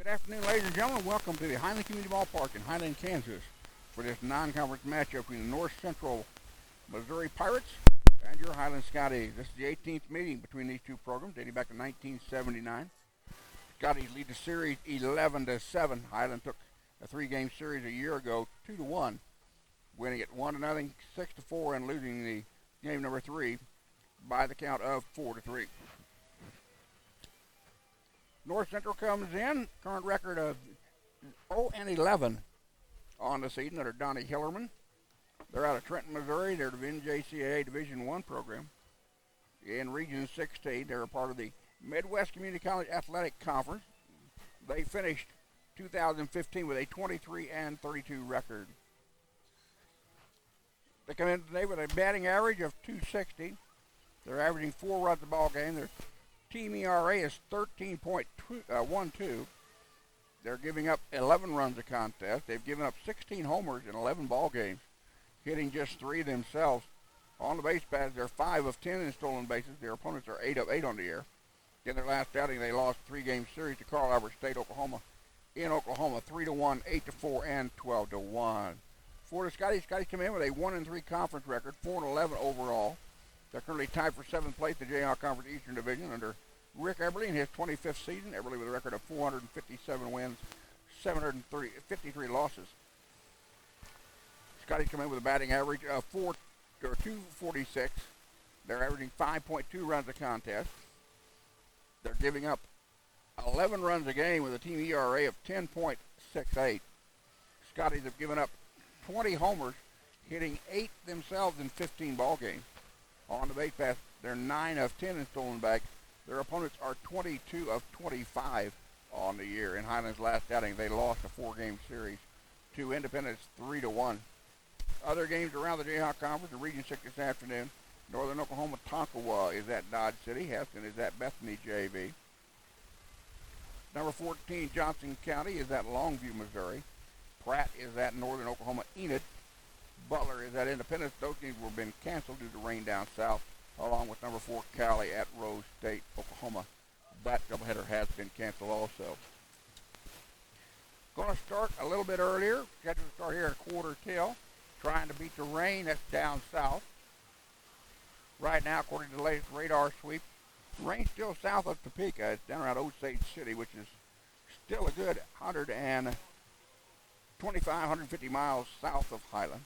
Good afternoon, ladies and gentlemen. Welcome to the Highland Community Ballpark in Highland, Kansas for this non-conference matchup between the North Central Missouri Pirates and your Highland Scottie. This is the 18th meeting between these two programs, dating back to 1979. Scottie lead the series 11-7. Highland took a three-game series a year ago, 2-1, winning it 1-0, 6-4, and losing the game number 3 by the count of 4-3. North Central comes in, current record of 0-11 on the season under Donnie Hillerman. They're out of Trenton, Missouri. They're the NJCAA Division I program. In Region 16, they're a part of the Midwest Community College Athletic Conference. They finished 2015 with a 23-32 record. They come in today with a batting average of 260. They're averaging 4 runs a ball game. Their team ERA is 13.12. They're giving up 11 runs a contest. They've given up 16 homers in 11 ball games, hitting just 3 themselves. On the base paths, they're 5 of 10 in stolen bases. Their opponents are 8 of 8 on the air. In their last outing, they lost a 3-game series to Carl Albert State, Oklahoma, in Oklahoma, 3-1, 8-4, and 12-1. For the Scotties come in with a 1-3 conference record, 4-11 overall. They're currently tied for 7th place in the JR Conference Eastern Division under Rick Eberly in his 25th season. Eberly with a record of 457 wins, 753 losses. Scottie come in with a batting average of 246. They're averaging 5.2 runs a contest. They're giving up 11 runs a game with a team ERA of 10.68. Scotties have given up 20 homers, hitting 8 themselves in 15 ball games. On the base pass, they're 9 of 10 in stolen bags. Their opponents are 22 of 25 on the year. In Highland's last outing, they lost a 4-game series to Independence 3-1. Other games around the Jayhawk Conference in Region 6 this afternoon. Northern Oklahoma, Tonkawa is at Dodge City. Heston is at Bethany JV. Number 14, Johnson County is at Longview, Missouri. Pratt is at Northern Oklahoma, Enid. Butler is at Independence. Those games were been canceled due to rain down south, along with number 4 Cali at Rose State, Oklahoma. That doubleheader has been canceled also. Going to start a little bit earlier. Scheduled to start here at quarter till. Trying to beat the rain that's down south. Right now, according to the latest radar sweep, rain still south of Topeka. It's down around Osage City, which is still a good 150 miles south of Highland.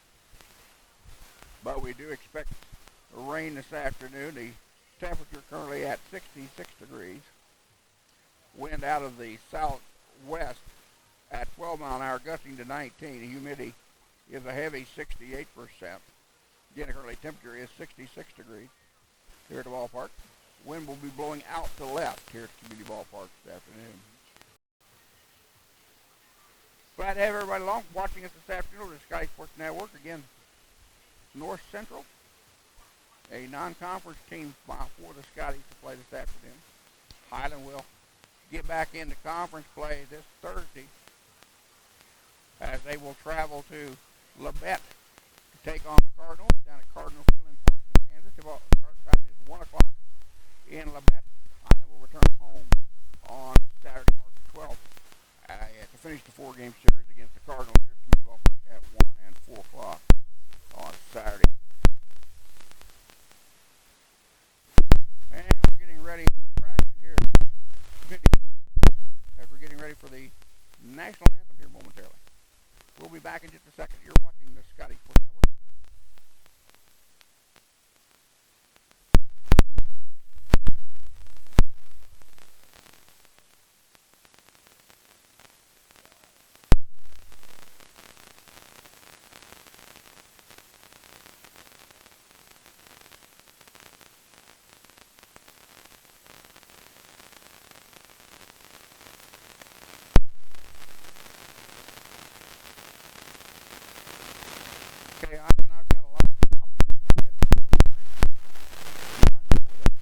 But we do expect rain this afternoon. The temperature currently at 66 degrees. Wind out of the southwest at 12 mile an hour, gusting to 19. The humidity is a heavy 68%. Again, the currently temperature is 66 degrees here at the ballpark. Wind will be blowing out to left here at the community ballpark this afternoon. Glad to have everybody along watching us this afternoon on the Sky Sports Network. Again, North Central, a non-conference team for the Scotties to play this afternoon. Highland will get back into conference play this Thursday as they will travel to Labette to take on the Cardinals down at Cardinal Field in Parsons, Kansas. The start time is 1 o'clock in Labette. Highland will return home on Saturday, March 12th to finish the 4-game series against the Cardinals here at the Community Ballpark at 1 and 4 o'clock on Saturday. And we're getting ready for action here as we're getting ready for the national anthem here momentarily. We'll be back in just a second. You're watching the Scottie Sports Network. Okay, I've got a lot of copies in my head. You might know where that's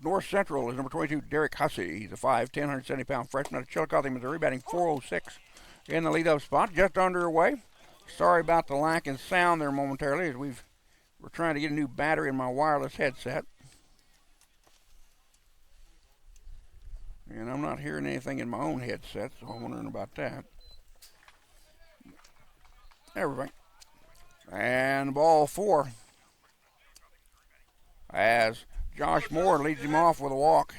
North Central is number 22, Derek Hussey. He's a 5'10", 170-pound freshman out of Chillicothe, Missouri, batting .406 in the lead-up spot. Just underway. Sorry about the lack in sound there momentarily as we're trying to get a new battery in my wireless headset. And I'm not hearing anything in my own headset, so I'm wondering about that. There we go. And ball 4. As Josh Moore leads him off with a walk.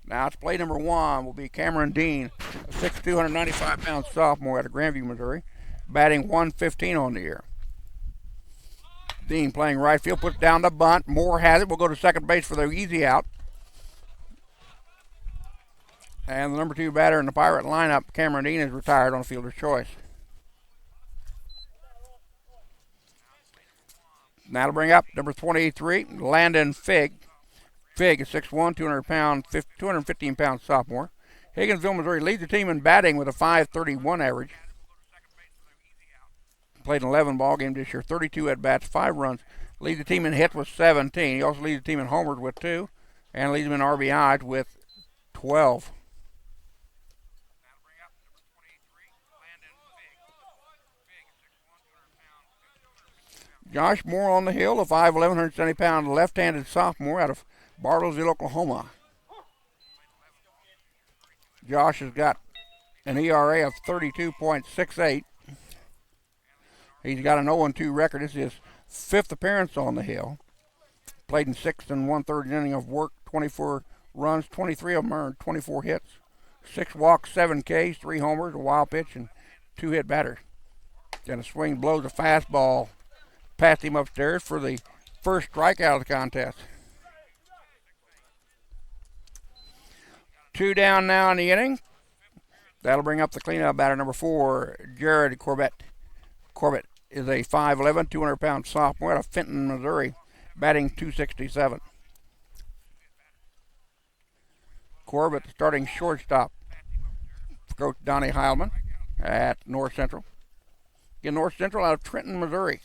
Now it's play number 1 will be Cameron Dean, a 6'2", 195-pound sophomore out of Grandview, Missouri, batting .115 on the year. Dean playing right field, puts down the bunt. Moore has it. Will go to second base for the easy out. And the number 2 batter in the Pirate lineup, Cameron Dean, is retired on fielder's choice. Now to bring up number 23, Landon Figg. Figg is 6'1", 215-pound sophomore. Higginsville, Missouri leads the team in batting with a .531 average. Played an 11 ball game this year, 32 at-bats, 5 runs. Leads the team in hits with 17. He also leads the team in homers with 2. And leads them in RBIs with 12. Josh Moore on the hill, a 5'11", 170-pound left-handed sophomore out of Bartlesville, Oklahoma. Josh has got an ERA of 32.68. He's got an 0-2 record. This is his 5th appearance on the hill. Played in 6 1/3 inning of work, 24 runs, 23 of them earned, 24 hits, 6 walks, 7 Ks, 3 homers, a wild pitch, and 2 hit batters. And a swing blows a fastball past him upstairs for the first strikeout of the contest. 2 down now in the inning. That'll bring up the cleanup batter, number 4, Jared Corbett. Corbett is a 5'11", 200-pound sophomore out of Fenton, Missouri, batting .267. Corbett, starting shortstop for Coach Donnie Heilman at North Central. Again, North Central out of Trenton, Missouri.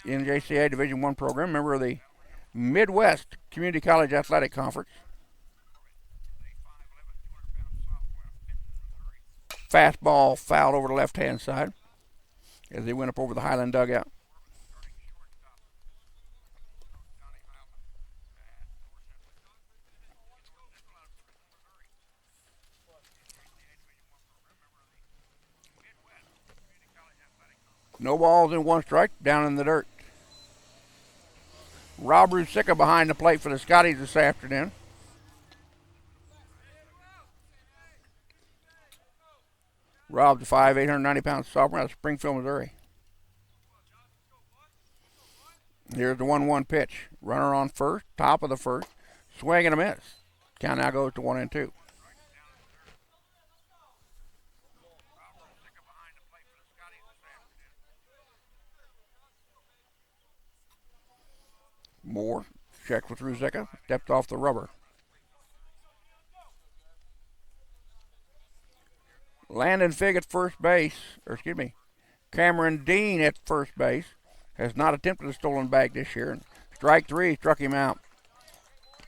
NJCA Division I program, member of the Midwest Community College Athletic Conference. Fastball fouled over the left-hand side as they went up over the Highland dugout. No balls and 1 strike, down in the dirt. Rob Rusica behind the plate for the Scotties this afternoon. Rob's a 5'8", 190-pound sophomore out of Springfield, Missouri. Here's the 1-1 pitch. Runner on first, top of the first. Swing and a miss. Count now goes to 1-2. Moore checks with Rusica, stepped off the rubber. Landon Figg at first base, Cameron Dean at first base. Has not attempted a stolen bag this year. Strike 3 struck him out.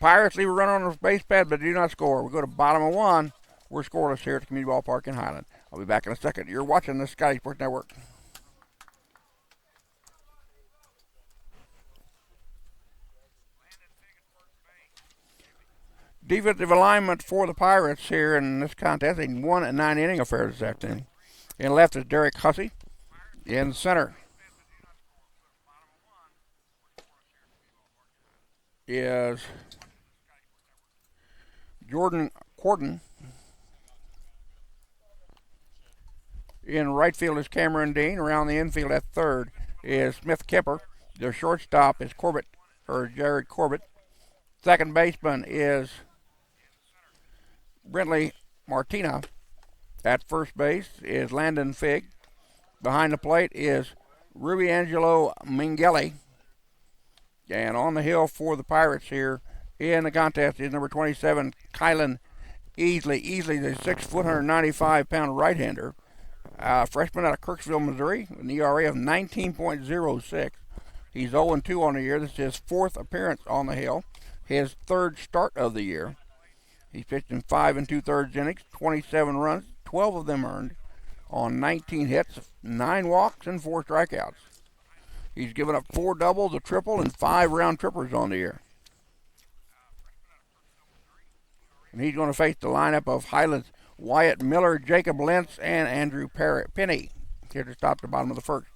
Pirates leave a run on the base pad but do not score. We go to bottom of 1. We're scoreless here at the Community Ballpark in Highland. I'll be back in a second. You're watching the Scottie Sports Network. Defensive alignment for the Pirates here in this contest. A 1 9 inning affair this afternoon. In left is Derek Hussey. In center is Jordan Quarton. In right field is Cameron Dean. Around the infield at third is Smith Kemper. Their shortstop is Jared Corbett. Second baseman is Brentley Martina. At first base is Landon Figg. Behind the plate is Ruby Angelo Mingeli. And on the hill for the Pirates here in the contest is number 27, Kylan Easily the 6 foot, 195-pound right-hander. Freshman out of Kirksville, Missouri, with an ERA of 19.06. He's 0-2 on the year. This is his fourth appearance on the hill, his third start of the year. He's pitched in 5 2/3 innings, 27 runs, 12 of them earned, on 19 hits, 9 walks, and 4 strikeouts. He's given up 4 doubles, a triple, and 5 round trippers on the year. And he's going to face the lineup of Highland's Wyatt Miller, Jacob Lentz, and Andrew Penny here to stop the bottom of the first.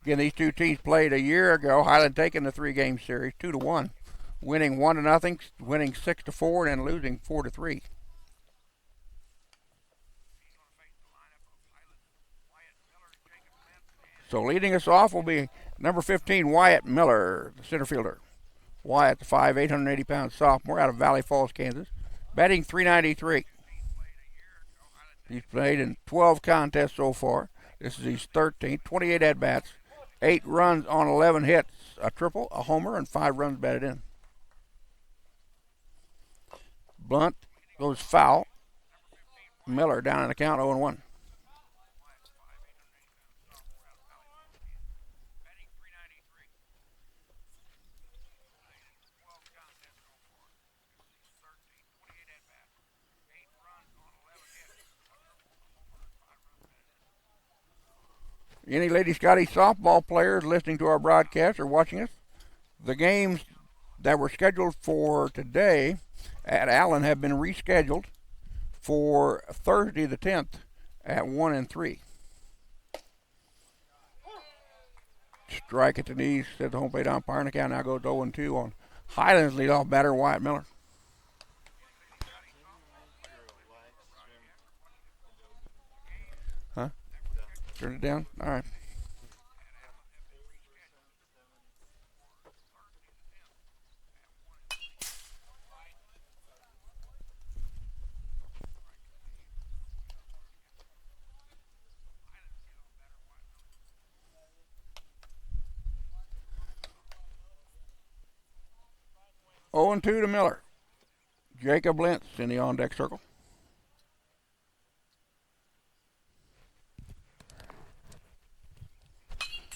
Again, these two teams played a year ago. Highland taking the 3-game series 2-1, winning 1-0, winning 6-4, and losing 4-3. So leading us off will be number 15, Wyatt Miller, the center fielder. Wyatt, the 5'8", 880-pound sophomore out of Valley Falls, Kansas, batting .393. He's played in 12 contests so far. This is his 13th, 28 at-bats, 8 runs on 11 hits, a triple, a homer, and 5 runs batted in. Blunt goes foul. Miller down in the count, 0-1. Any Lady Scottie softball players listening to our broadcast or watching us, the games that were scheduled for today at Allen have been rescheduled for Thursday the 10th at 1 and 3. Strike at the knees, said the home plate umpire, and the count now goes 0 and 2 on Highland's leadoff batter, Wyatt Miller. Huh? Turn it down? All right. Oh and 2 to Miller. Jacob Lentz in the on-deck circle.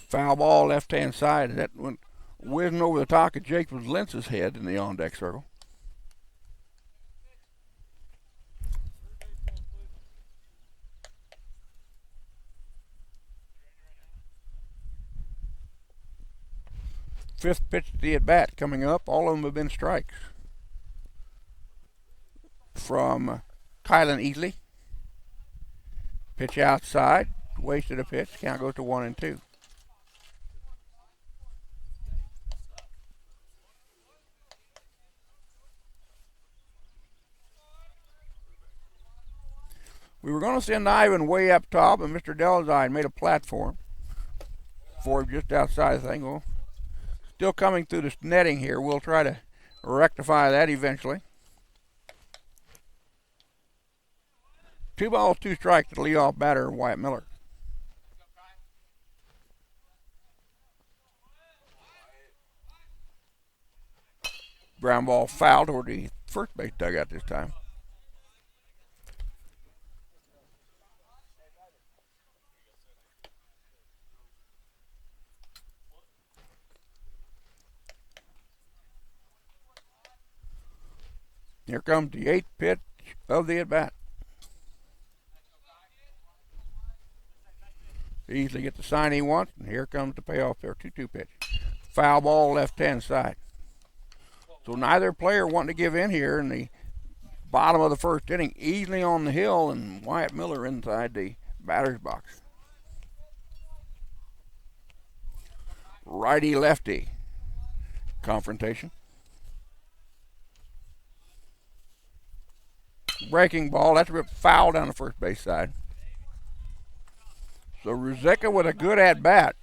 Foul ball left-hand side. That went whizzing over the top of Jacob Lentz's head in the on-deck circle. Fifth pitch to the at-bat coming up. All of them have been strikes. From Kylan Easley. Pitch outside. Wasted a pitch. Count goes to 1 and 2. We were going to send Ivan way up top, and Mr. Delzine made a platform for him just outside the thing. Well, still coming through this netting here. We'll try to rectify that eventually. 2 balls, 2 strikes to the leadoff batter, Wyatt Miller. Ground ball foul toward the first base dugout this time. Here comes the 8th pitch of the at-bat. Easily get the sign he wants, and here comes the payoff there. 2-2 pitch. Foul ball left-hand side. So neither player wanting to give in here in the bottom of the first inning. Easily on the hill, and Wyatt Miller inside the batter's box. Righty-lefty confrontation. Breaking ball. That's ripped foul down the first base side. So Ruzicka with a good at-bat.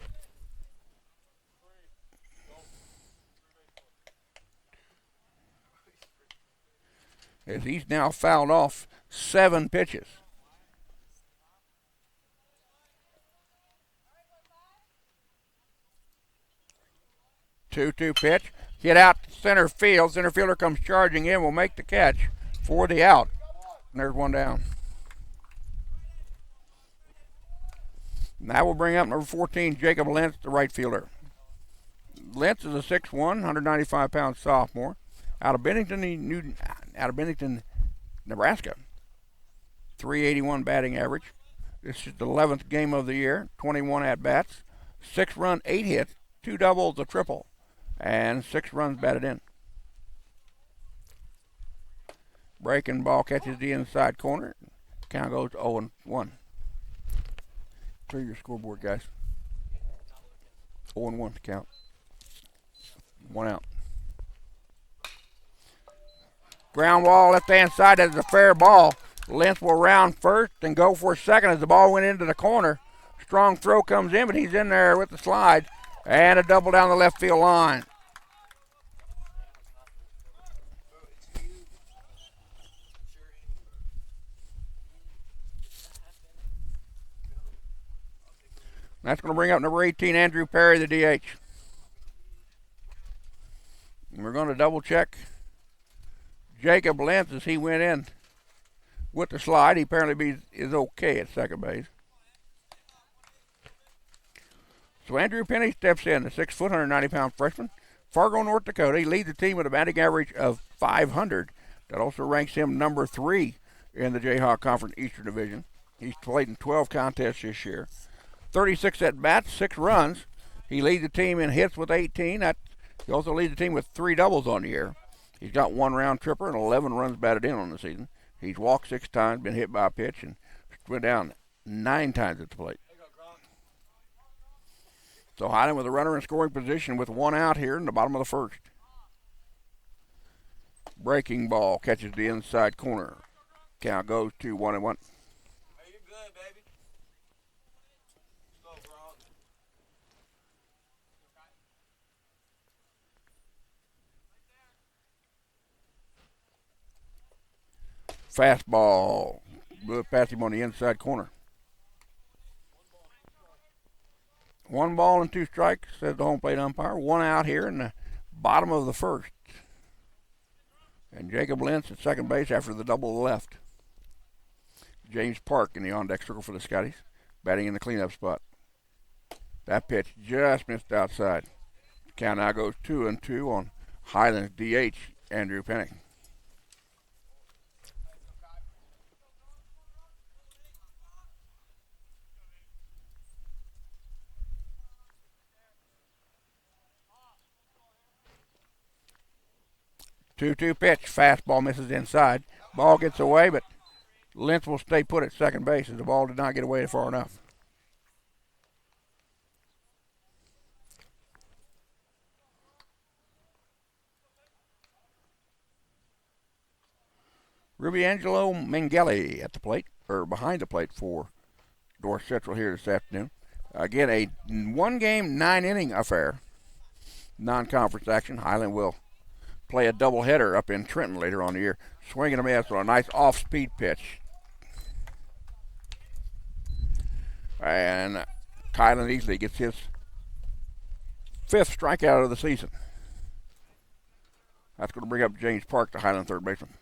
As he's now fouled off 7 pitches. 2-2 pitch. Hit out to center field. Center fielder comes charging in. Will make the catch for the out. And there's one down. Now we'll bring up number 14, Jacob Lentz, the right fielder. Lentz is a 6'1", 195-pound sophomore out of Bennington, Nebraska. 381 batting average. This is the 11th game of the year. 21 at-bats. 6 runs, 8 hits, 2 doubles, a triple, and 6 runs batted in. Breaking ball catches the inside corner. Count goes 0-1. Clear your scoreboard, guys. 0-1 to count. 1 out. Ground ball left-hand side. That is a fair ball. Lentz will round first and go for second as the ball went into the corner. Strong throw comes in, but he's in there with the slide. And a double down the left field line. That's going to bring up number 18, Andrew Perry, the DH. And we're going to double check Jacob Lentz as he went in with the slide. He apparently is okay at second base. So Andrew Penny steps in, the 6 foot, 190-pound freshman. Fargo, North Dakota. He leads the team with a batting average of 500. That also ranks him number 3 in the Jayhawk Conference Eastern Division. He's played in 12 contests this year. 36 at-bats, 6 runs. He leads the team in hits with 18. He also leads the team with 3 doubles on the year. He's got 1 round tripper and 11 runs batted in on the season. He's walked 6 times, been hit by a pitch, and went down 9 times at the plate. So Highland with a runner in scoring position with 1 out here in the bottom of the first. Breaking ball catches the inside corner. Count goes to 1-1. Fastball. Pass him on the inside corner. 1 ball and 2 strikes, says the home plate umpire. 1 out here in the bottom of the first. And Jacob Lentz at second base after the double left. James Park in the on-deck circle for the Scotties, batting in the cleanup spot. That pitch just missed outside. Count now goes 2-2 on Highland's DH, Andrew Penny. Two-two pitch. Fastball misses inside. Ball gets away, but Lentz will stay put at second base as the ball did not get away far enough. Rubiangelo Mengele at the plate, or behind the plate for North Central here this afternoon. Again, a 1-game, 9-inning affair. Non-conference action. Highland will play a doubleheader up in Trenton later on in the year. Swinging a miss on a nice off-speed pitch. And Highland easily gets his 5th strikeout of the season. That's going to bring up James Park, the Highland third baseman.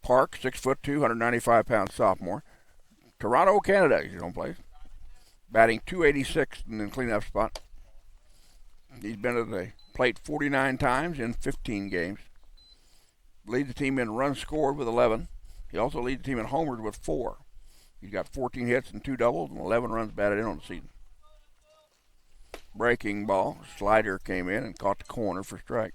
Park, 6'2", 195-pound sophomore. Toronto, Canada, he's home place. Batting .286 in the cleanup spot. He's been at the plate 49 times in 15 games. Leads the team in runs scored with 11. He also leads the team in homers with 4. He's got 14 hits and 2 doubles and 11 runs batted in on the season. Breaking ball. Slider came in and caught the corner for strike.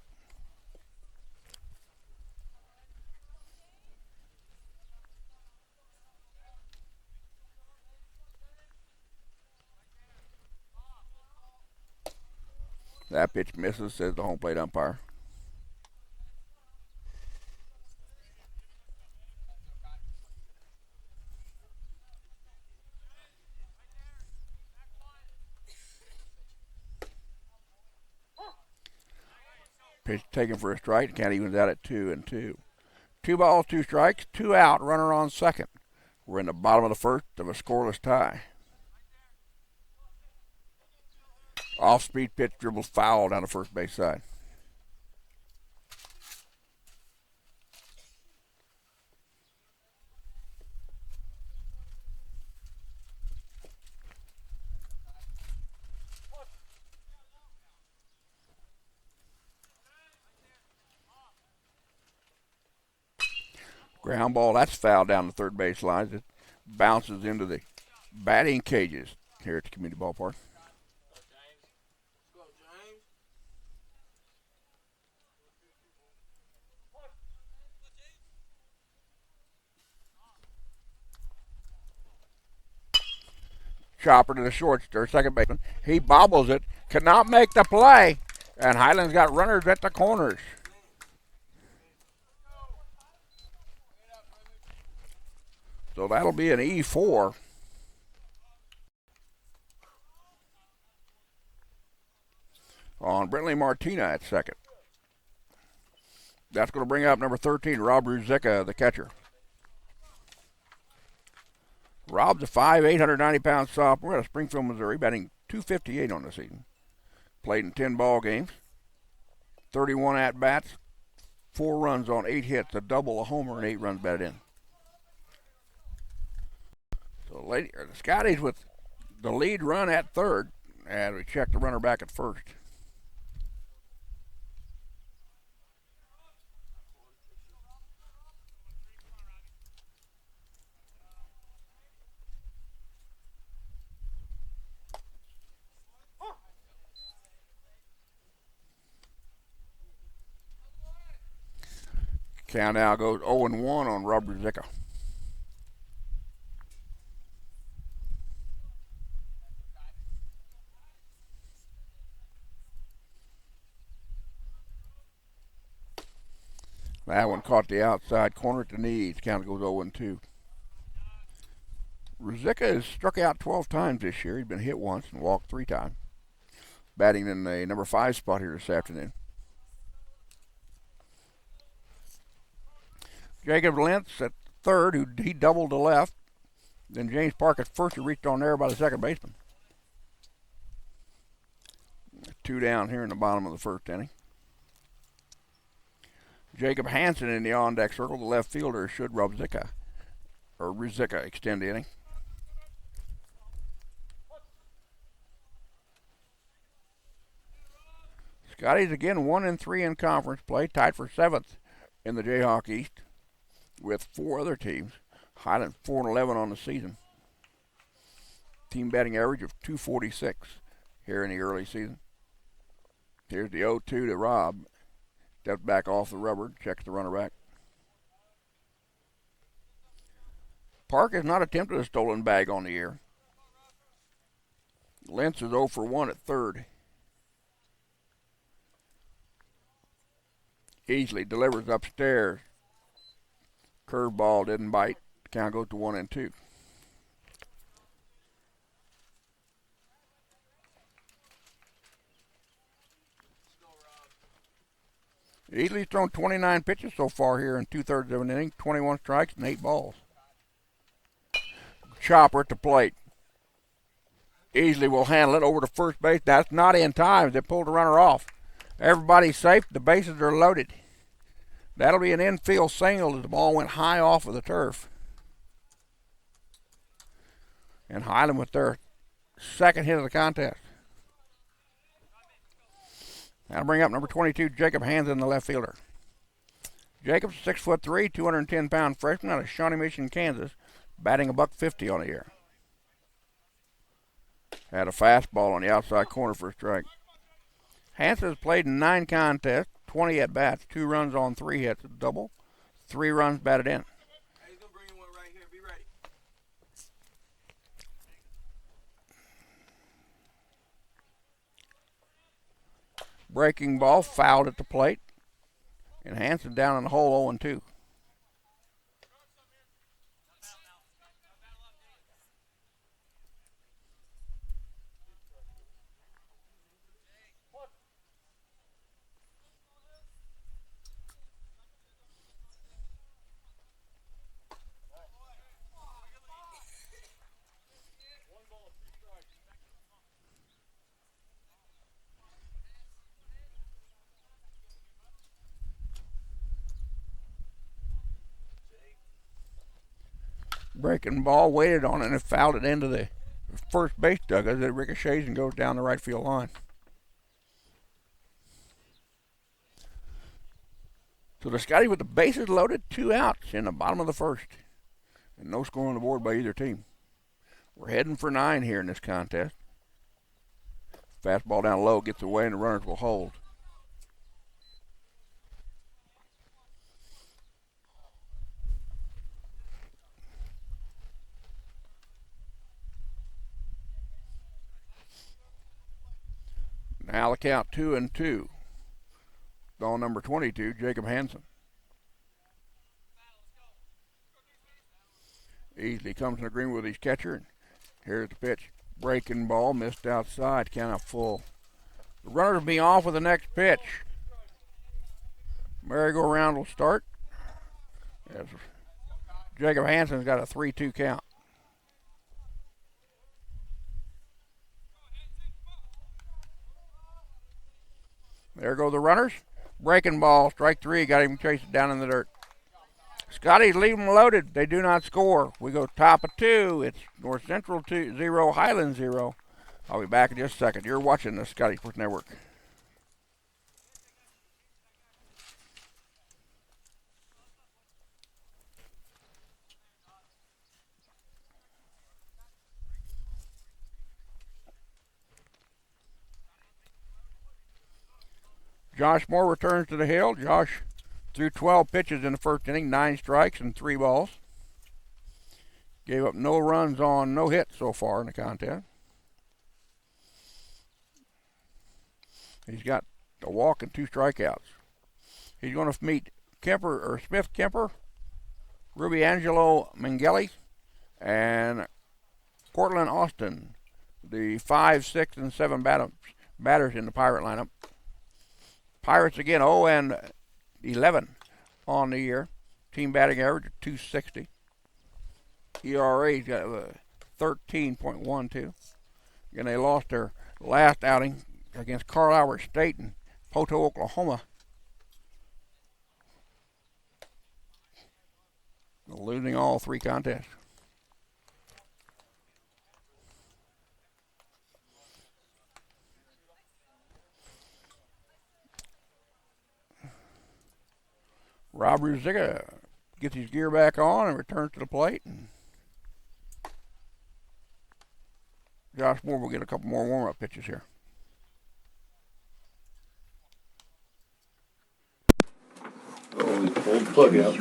That pitch misses, says the home plate umpire. Pitch taken for a strike. Count evens out at 2-2. 2 balls, 2 strikes, 2 out. Runner on second. We're in the bottom of the first of a scoreless tie. Off-speed pitch dribbles foul down the first base side. Ground ball, that's foul down the third base line. It bounces into the batting cages here at the community ballpark. Chopper to the short, second baseman. He bobbles it, cannot make the play, and Highland's got runners at the corners. So that'll be an E4. On Brentley Martina at second. That's going to bring up number 13, Rob Ruzicka, the catcher. Rob's a 5'8", 190-pound sophomore out of Springfield, Missouri, batting .258 on the season. Played in 10 ball games, 31 at-bats, 4 runs on 8 hits, a double, a homer, and 8 runs batted in. So the Scotties with the lead run at third, and we check the runner back at first. Count now goes 0-1 on Rob Ruzicka. That one caught the outside corner at the knees. Count goes 0-2. Ruzicka has struck out 12 times this year. He's been hit once and walked 3 times. Batting in the number 5 spot here this afternoon. Jacob Lentz at third, he doubled to left. Then James Park at first, who reached on there by the second baseman. 2 down here in the bottom of the first inning. Jacob Hansen in the on-deck circle, the left fielder, should Ruzicka extend the inning. Scotty's again 1-3 in conference play, tied for 7th in the Jayhawk East with 4 other teams. Highland 4-11 on the season. Team batting average of .246 here in the early season. Here's the 0-2 to Rob. Steps back off the rubber, checks the runner back. Park has not attempted a stolen bag on the year. Lentz is 0 for 1 at third. Easily delivers upstairs. Curveball didn't bite. Count goes to 1-2. Easley's thrown 29 pitches so far here in 2/3 of an inning, 21 strikes and 8 balls. Chopper at the plate. Easley will handle it over to first base. That's not in time. They pulled the runner off. Everybody's safe. The bases are loaded. That'll be an infield single as the ball went high off of the turf. And Highland with their second hit of the contest. That'll bring up number 22, Jacob Hansen, the left fielder. Jacob's 6'3", 210-pound freshman out of Shawnee Mission, Kansas, batting $150 on the year. Had a fastball on the outside corner for a strike. Hansen has played in 9 contests, 20 at-bats, 2 runs on 3 hits, a double, 3 runs batted in. He's going to bring you one right here. Be ready. Breaking ball fouled at the plate. And Hansen down in the hole 0-2. Breaking ball, waited on it, and it fouled it into the first base dugout as it ricochets and goes down the right field line. So the Scottie with the bases loaded, 2 outs in the bottom of the first. And no score on the board by either team. We're heading for 9 here in this contest. Fastball down low, gets away, and the runners will hold. Now the count 2-2. Ball number 22, Jacob Hansen. Easily comes in agreement with his catcher. Here's the pitch. Breaking ball, missed outside, count out full. The runner will be off with the next pitch. Merry-go-round will start. As Jacob Hansen's got a 3-2 count. There go the runners. Breaking ball, strike 3, got him chased down in the dirt. Scottie's leaving them loaded. They do not score. We go top of 2. It's North Central 0, Highland 0. I'll be back in just a second. You're watching the Scottie Sports Network. Josh Moore returns to the hill. Josh threw 12 pitches in the first inning, 9 strikes and 3 balls. Gave up no runs on no hits so far in the contest. He's got a walk and 2 strikeouts. He's going to meet Smith Kemper, Ruby Angelo Mengele, and Cortland Austin, the 5, 6, and 7 batters in the Pirate lineup. Pirates again 0-11 on the year. Team batting average of 260. ERA's got 13.12. Again, they lost their last outing against Carl Albert State in Poto, Oklahoma. Losing all 3 contests. Rob Ruziga gets his gear back on and returns to the plate. And Josh Moore will get a couple more warm-up pitches here. Oh, he pulled the plug out.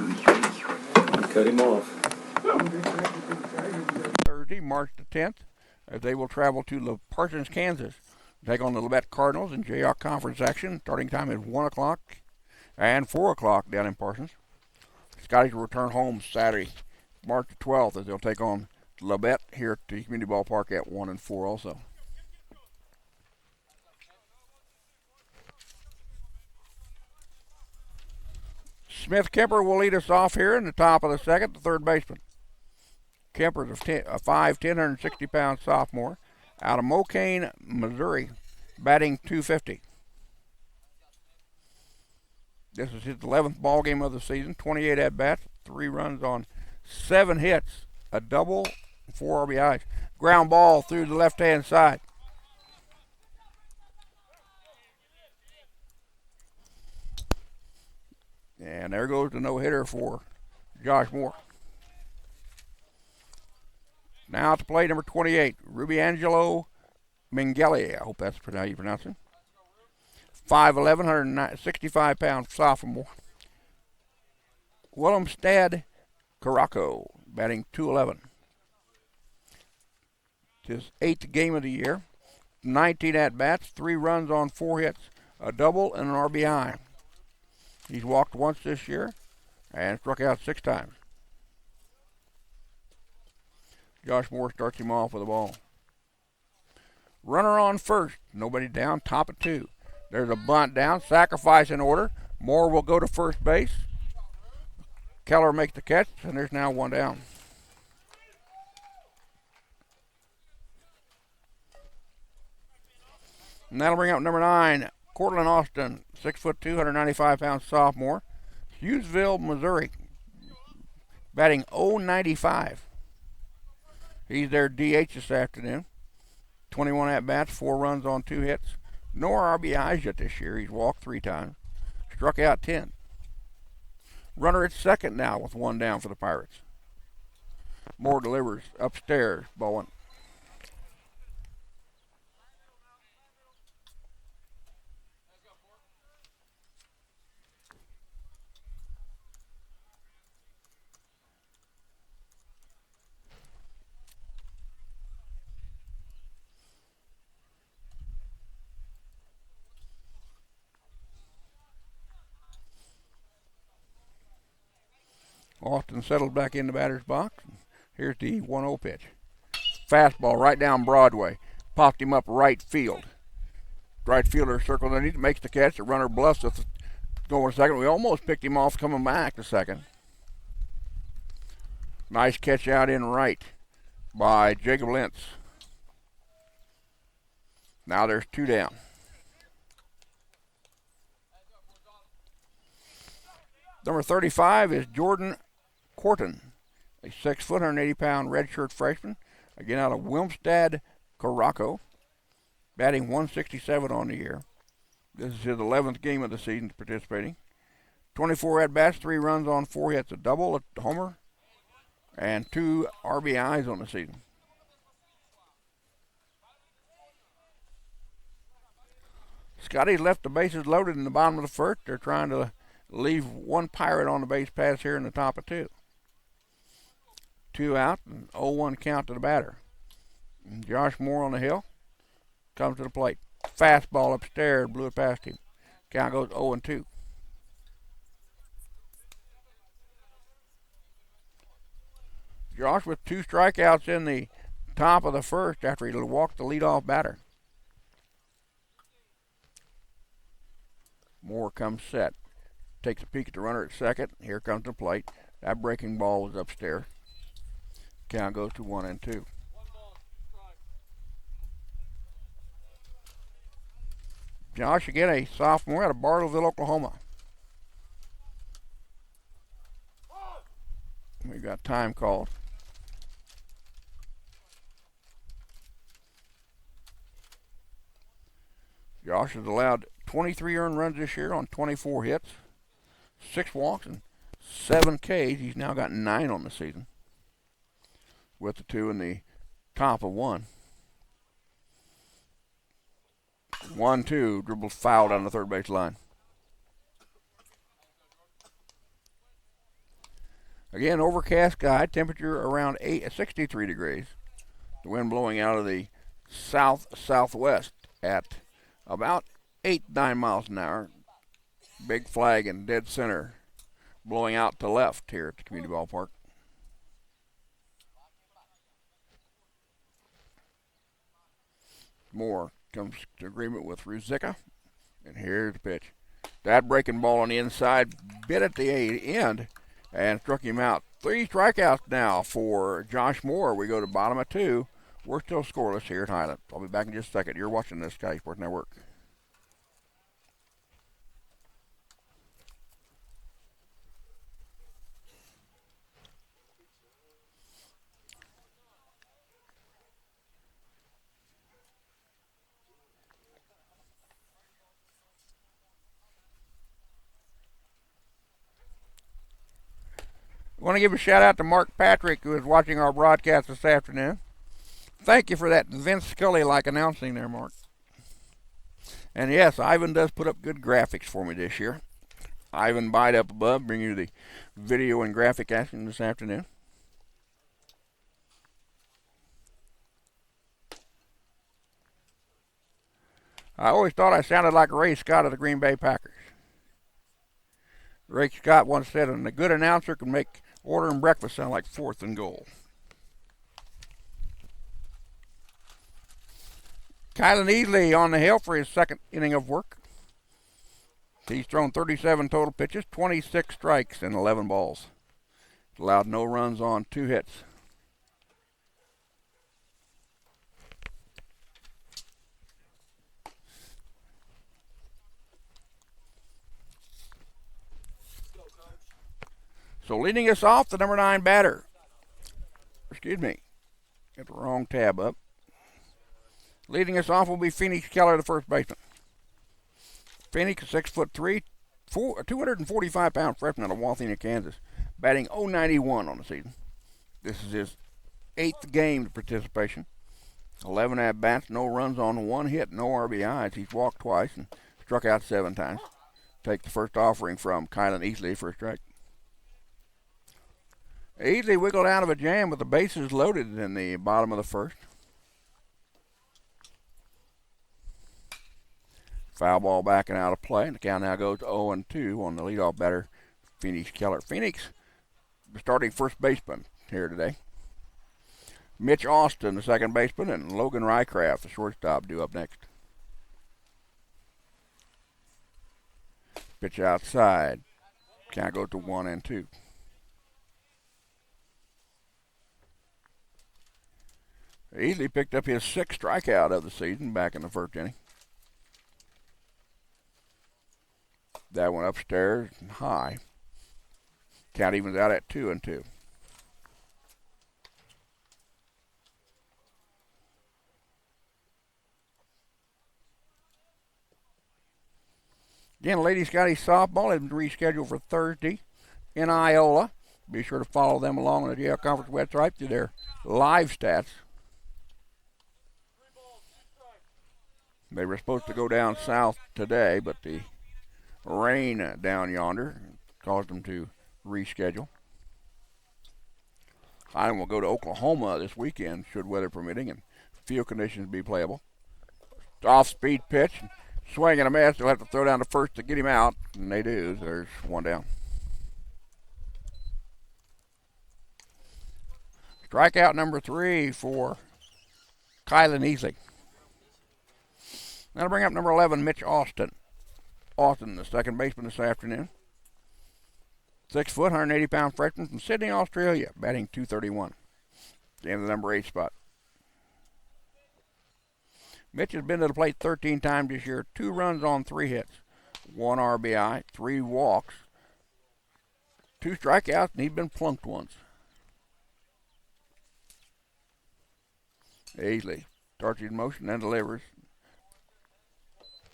Cut him off. Thursday, March the 10th, as they will travel to Parsons, Kansas, take on the Labette Cardinals in JOC Conference action. Starting time is 1 o'clock and 4 o'clock down in Parsons. Scotties will return home Saturday, March the 12th, as they'll take on Labette here at the Community Ballpark at 1 and 4 also. Smith Kemper will lead us off here in the top of the second, the third baseman. Kemper's a 5'10", 160-pound sophomore out of Mokane, Missouri, batting .250. This is his 11th ball game of the season, 28 at-bats, 3 runs on 7 hits, a double, 4 RBIs. Ground ball through the left-hand side. And there goes the no-hitter for Josh Moore. Now to play number 28, Ruby Angelo Mengele. I hope that's how you pronounce it. 5'11", 165-pound sophomore. Willemstad Caraco, batting .211. His 8th game of the year. 19 at-bats, 3 runs on 4 hits, a double and an RBI. He's walked once this year and struck out 6 times. Josh Moore starts him off with a ball. Runner on first, nobody down, top of 2. There's a bunt down, sacrifice in order. Moore will go to first base. Keller makes the catch, and there's now 1 down. And that'll bring up number 9, Cortland Austin, 6'2", 195-pound sophomore. Hughesville, Missouri, batting .095. He's their DH this afternoon. 21 at-bats, 4 runs on 2 hits. No RBIs yet this year. He's walked 3 times. Struck out 10. Runner at second now with 1 down for the Pirates. Moore delivers upstairs, Bowen. Austin settled back in the batter's box. Here's the 1-0 pitch. Fastball right down Broadway. Popped him up right field. Right fielder circled underneath, makes the catch. The runner bluffs with going to second. We almost picked him off coming back to second. Nice catch out in right by Jacob Lentz. Now there's 2 down. Number 35 is Jordan Corton, a 6 foot, 180-pound redshirt freshman, again out of Wilmstad, Caraco, batting 167 on the year. This is his 11th game of the season participating. 24 at-bats, 3 runs on 4 hits, a double, a homer, and 2 RBIs on the season. Scottie left the bases loaded in the bottom of the first. They're trying to leave 1 Pirate on the base pass here in the top of 2. 2 out and 0-1 count to the batter. And Josh Moore on the hill comes to the plate. Fastball upstairs, blew it past him. Count goes 0-2. Josh with 2 strikeouts in the top of the first after he walked the leadoff batter. Moore comes set. Takes a peek at the runner at second. Here comes the plate. That breaking ball was upstairs. Count goes to 1-2. Josh, again, a sophomore out of Bartlesville, Oklahoma. We got time called. Josh has allowed 23 earned runs this year on 24 hits, 6 walks, and 7 Ks. He's now got 9 on the season, with the 2 in the top of 1. 1-2, dribbles fouled on the third base line. Again, overcast sky, temperature around 63 degrees. The wind blowing out of the south-southwest at about 8-9 miles an hour. Big flag in dead center, blowing out to left here at the community ballpark. Moore comes to agreement with Ruzicka, and here's the pitch. That breaking ball on the inside bit at the end and struck him out. 3 strikeouts now for Josh Moore. We go to bottom of 2. We're still scoreless here at Highland. I'll be back in just a second. You're watching this Scottie Sports Network. I want to give a shout out to Mark Patrick, who is watching our broadcast this afternoon. Thank you for that Vince Scully-like announcing there, Mark. And yes, Ivan does put up good graphics for me this year. Ivan Baida up above, bringing you the video and graphic action this afternoon. I always thought I sounded like Ray Scott of the Green Bay Packers. Ray Scott once said, "And a good announcer can make ordering breakfast sound like 4th and goal." Kylan Easley on the hill for his second inning of work. He's thrown 37 total pitches, 26 strikes, and 11 balls. Allowed no runs on 2 hits. So leading us off, the number 9 batter. Excuse me. Get the wrong tab up. Leading us off will be Phoenix Keller, the first baseman. Phoenix, 6'3", 245-pound freshman out of Walthena, Kansas, batting .091 on the season. This is his 8th game of participation. 11 at-bats, no runs on 1 hit, no RBIs. He's walked twice and struck out 7 times. Take the first offering from Kylan Easley for a strike. Easley wiggled out of a jam with the bases loaded in the bottom of the first. Foul ball back and out of play, and the count now goes to 0-2 on the leadoff batter, Phoenix Keller. Phoenix, starting first baseman here today. Mitch Austin, the second baseman, and Logan Rycraft, the shortstop, due up next. Pitch outside. Count goes to 1-2. Easily picked up his 6th strikeout of the season back in the first inning. That went upstairs and high. Count evens out at 2-2. Again, Lady Scottie softball has been rescheduled for Thursday in Iola. Be sure to follow them along on the JL Conference website through their live stats. They were supposed to go down south today, but the rain down yonder caused them to reschedule. Highland will go to Oklahoma this weekend, should weather permitting and field conditions be playable. Off-speed pitch, swing and a miss. They'll have to throw down to first to get him out, and they do. There's one down. Strikeout number 3 for Kylan Easley. Now to bring up number 11, Mitch Austin. Austin, the second baseman this afternoon. 6 foot, 180-pound freshman from Sydney, Australia, batting .231. The end of the number 8 spot. Mitch has been to the plate 13 times this year. 2 runs on 3 hits. 1 RBI, 3 walks, 2 strikeouts, and he'd been plunked once. Easley starts in motion and delivers.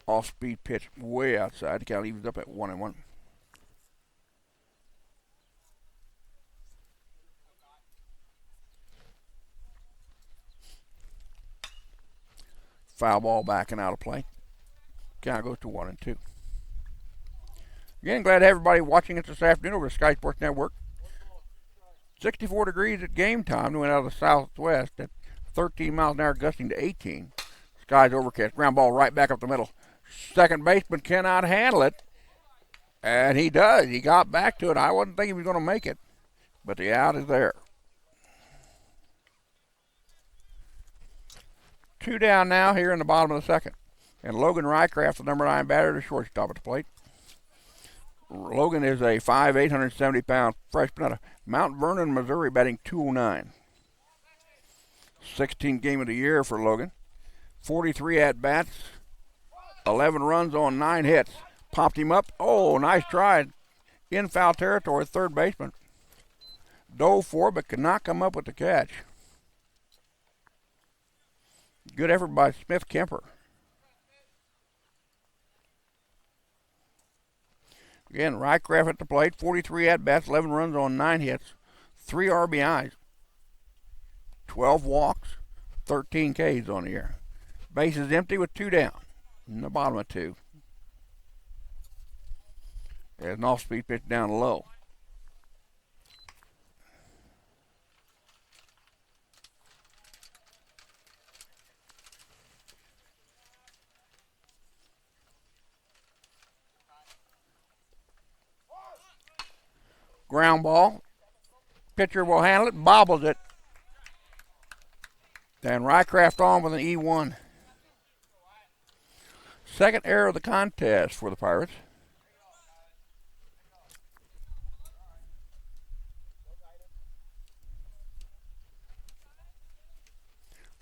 Off-speed pitch way outside. The count evens up at 1-1. Foul ball back and out of play. Count goes to 1-2. Again, glad to have everybody watching us this afternoon over the Sky Sports Network. 64 degrees at game time. We went out of the southwest at 13 miles an hour, gusting to 18. Sky's overcast. Ground ball right back up the middle. Second baseman cannot handle it. And he does. He got back to it. I wasn't thinking he was going to make it. But the out is there. 2 down now here in the bottom of the second. And Logan Rycraft, the number 9 batter, the shortstop at the plate. Logan is a 5'8", 170-pound freshman out of Mount Vernon, Missouri, batting .209. 16th game of the year for Logan. 43 at-bats, 11 runs on 9 hits. Popped him up. Oh, nice try. In foul territory, third baseman. Dove for it, but could not come up with the catch. Good effort by Smith Kemper. Again, Rycraft at the plate. 43 at-bats, 11 runs on 9 hits. 3 RBIs. 12 walks. 13 Ks on the year. Base is empty with 2 down. In the bottom of 2. There's an off-speed pitch down low. Ground ball. Pitcher will handle it, bobbles it. Then Rycraft on with an E1. Second error of the contest for the Pirates.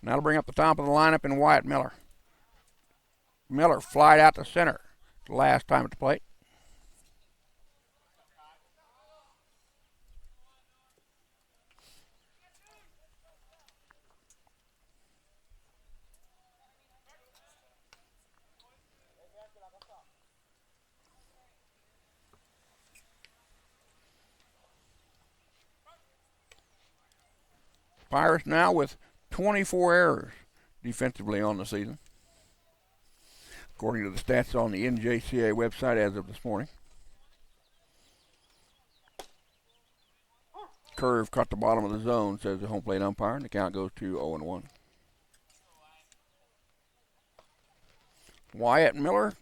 Now to bring up the top of the lineup in Wyatt Miller. Miller flied out to center the last time at the plate. Pirates now with 24 errors defensively on the season, according to the stats on the NJCA website as of this morning. Curve caught the bottom of the zone, says the home plate umpire, and the count goes to 0-1. Wyatt Miller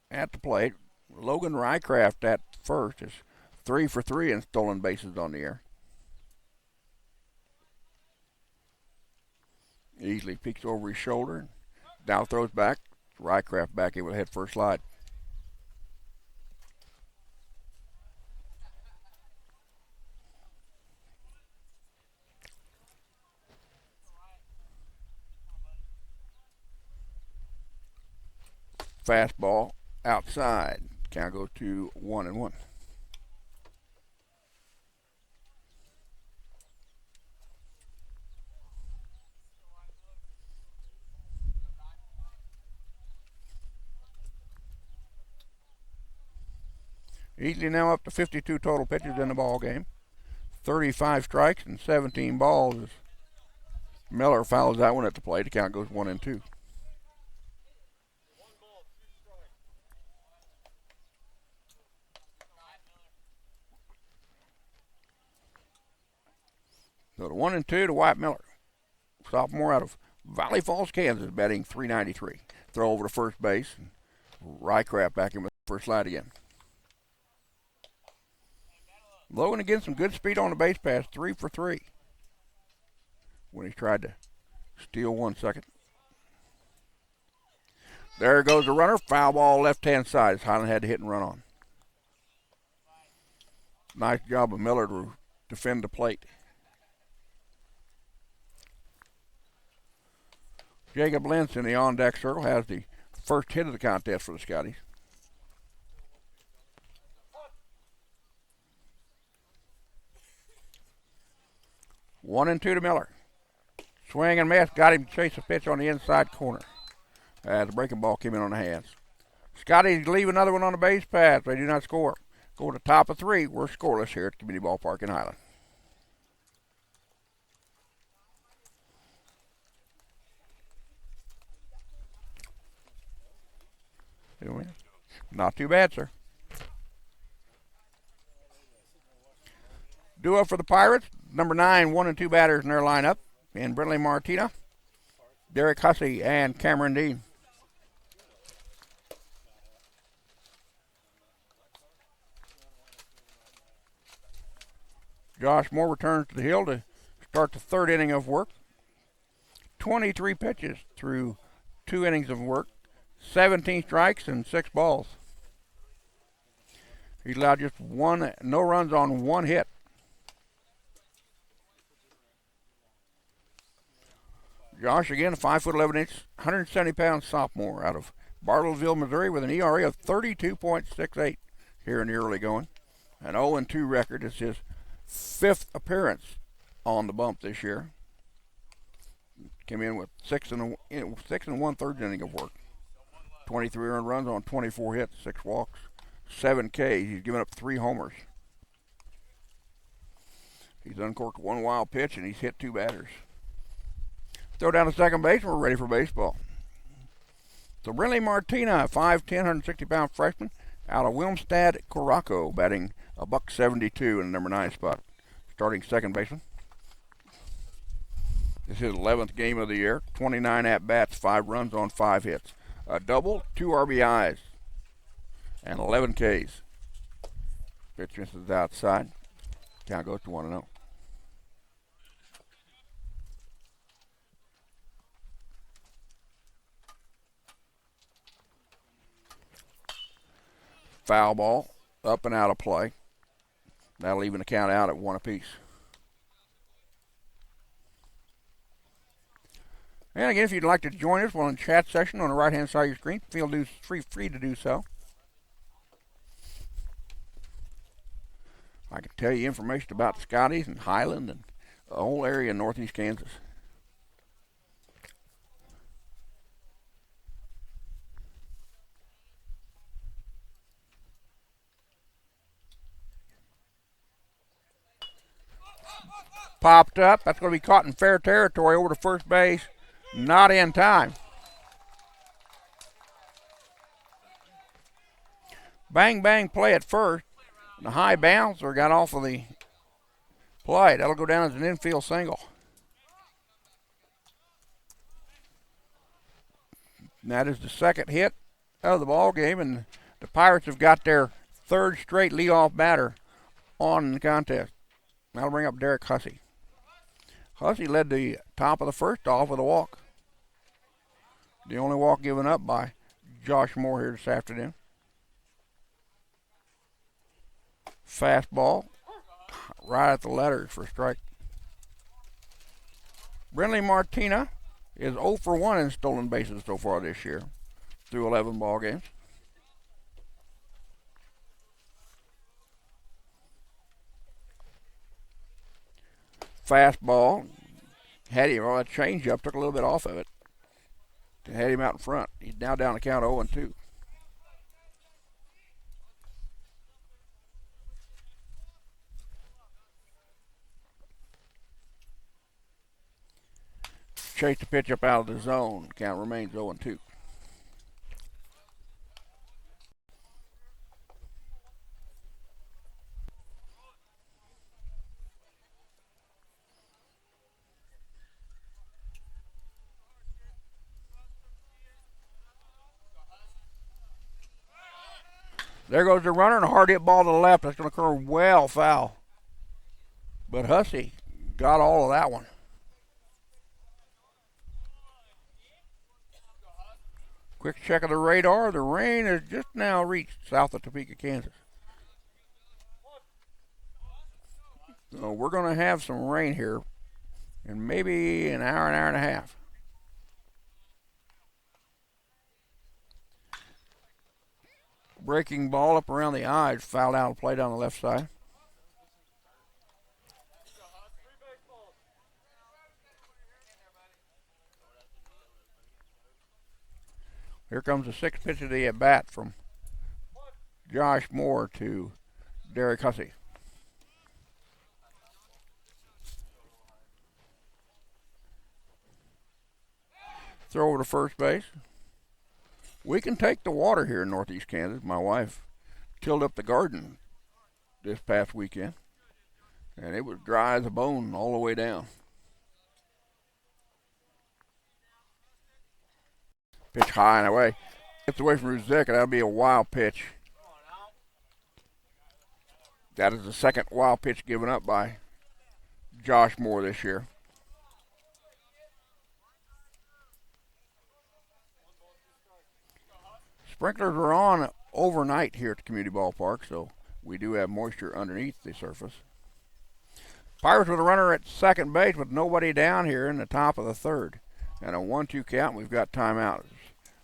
at the plate. Logan Rycraft at first is 3 for 3 in stolen bases on the air. Easily peeks over his shoulder and now throws back. Rycraft back in with a head first slide. Fastball outside. Count goes to 1-1. Easley now up to 52 total pitches in the ball game. 35 strikes and 17 balls. Miller fouls that one at the plate. The count goes 1-2. So the 1-2 to Wyatt Miller. Sophomore out of Valley Falls, Kansas, batting .393. Throw over to first base. And Rycraft back in with the first slide again. Logan again, some good speed on the base pass, 3 for 3. When he tried to steal 1 second. There goes the runner. Foul ball left-hand side. Highland had to hit and run on. Nice job of Miller to defend the plate. Jacob Lentz in the on-deck circle has the first hit of the contest for the Scotties. One and two to Miller. Swing and miss. Got him to chase a pitch on the inside corner. As the breaking ball came in on the hands. Scotties leave another one on the base pass. They do not score. Go to the top of 3. We're scoreless here at Community Ballpark in Highland. Not too bad, sir. Duo for the Pirates. Number 9, 1 and 2 batters in their lineup. And Brentley Martina, Derek Hussey, and Cameron Dean. Josh Moore returns to the hill to start the 3rd inning of work. 23 pitches through 2 innings of work. 17 strikes and 6 balls. He allowed just no runs on 1 hit. Josh, again, a 5'11", 170-pound sophomore out of Bartlesville, Missouri, with an ERA of 32.68 here in the early going. An 0-2 record. It's his 5th appearance on the bump this year. Came in with 6 and 1/3 inning of work. 23 earned runs on 24 hits, 6 walks, 7 Ks. He's given up 3 homers. He's uncorked 1 wild pitch, and he's hit 2 batters. Throw down to second base, and we're ready for baseball. So Brentley Martina, 5'10", 160-pound freshman out of Wilmstad, Caraco, batting a $172 in the number 9 spot. Starting second baseman. This is his 11th game of the year. 29 at-bats, 5 runs on 5 hits. A double, 2 RBIs, and 11 Ks. Pitch misses outside. Count goes to 1-0. Foul ball, up and out of play. That'll even the count out at 1 apiece. And again, if you'd like to join us, we're in the chat section on the right-hand side of your screen. Feel free to do so. I can tell you information about Scotties and Highland and the whole area in northeast Kansas. Popped up. That's going to be caught in fair territory over to first base. Not in time. Bang, bang play at first. The high bouncer got off of the play. That'll go down as an infield single. And that is the second hit of the ball game, and the Pirates have got their third straight leadoff batter on the contest. That'll bring up Derek Hussey. Hussey led the top of the first off with a walk. The only walk given up by Josh Moore here this afternoon. Fastball right at the letters for a strike. Brindley Martina is 0 for 1 in stolen bases so far this year through 11 ball games. Fastball. Had him, that changeup took a little bit off of it. Had him out in front. He's now down the count 0-2. Chase the pitch up out of the zone. Count remains 0-2. There goes the runner, and a hard hit ball to the left. That's going to curve well foul. But Hussey got all of that one. Quick check of the radar. The rain has just now reached south of Topeka, Kansas. So we're going to have some rain here in maybe an hour and a half. Breaking ball up around the eyes, fouled out of play down the left side. Here comes the sixth pitch of the at bat from Josh Moore to Derek Hussey. Throw over to first base. We can take the water here in northeast Kansas. My wife tilled up the garden this past weekend, and it was dry as a bone all the way down. Pitch high and away. Gets away from Ruzek, and that'll be a wild pitch. That is the second wild pitch given up by Josh Moore this year. Sprinklers are on overnight here at the community ballpark, so we do have moisture underneath the surface. Pirates with a runner at second base with nobody down here in the top of the third. And a 1-2 count, we've got timeout.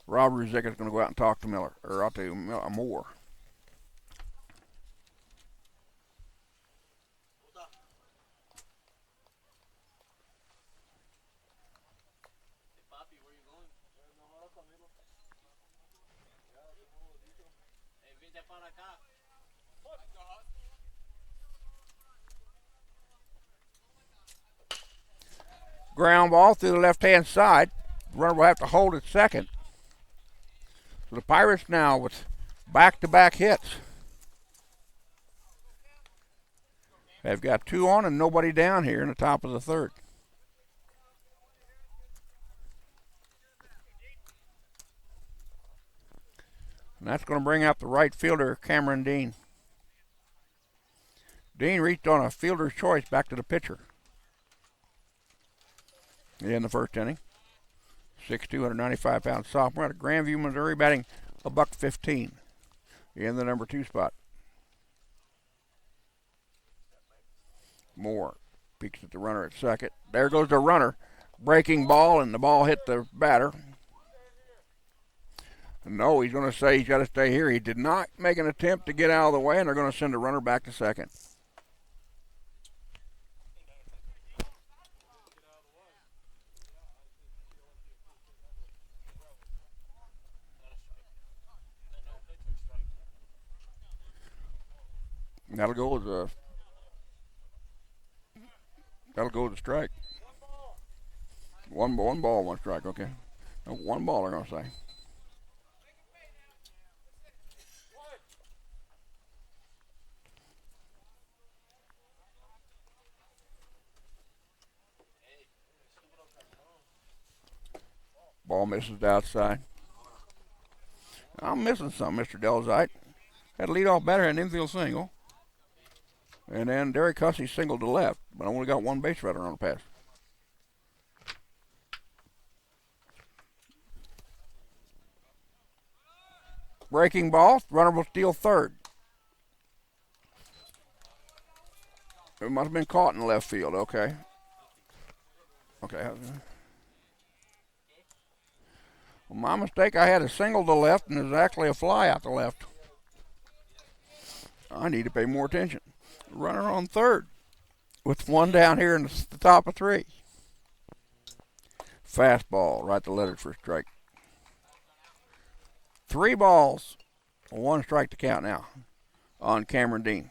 Rob Ruzek is going to go out and talk to Moore. Ground ball through the left-hand side. The runner will have to hold at second. So the Pirates now with back-to-back hits. They've got two on and nobody down here in the top of the third. And that's going to bring out the right fielder, Cameron Dean. Dean reached on a fielder's choice back to the pitcher in the first inning. 6'2", 195-pound sophomore out of Grandview, Missouri, batting $115 in the number 2 spot. Moore peeks at the runner at second. There goes the runner. Breaking ball, and the ball hit the batter. No, he's going to say he's got to stay here. He did not make an attempt to get out of the way, and they're going to send the runner back to second. That'll go as That'll go to strike. One ball, one strike. Okay. No, one ball, they're going to say. Ball misses outside. I'm missing something, Mr. Delzite. Had a leadoff batter and an infield single. And then Derek Hussey singled to left, but I only got one base runner on the pass. Breaking ball, runner will steal third. It must have been caught in left field, okay. Okay. Well, my mistake, I had a single to left, and there's actually a fly out to left. I need to pay more attention. Runner on third with one down here in the top of three. Fastball, right to letters for a strike. 3 balls, 1 strike to count now on Cameron Dean.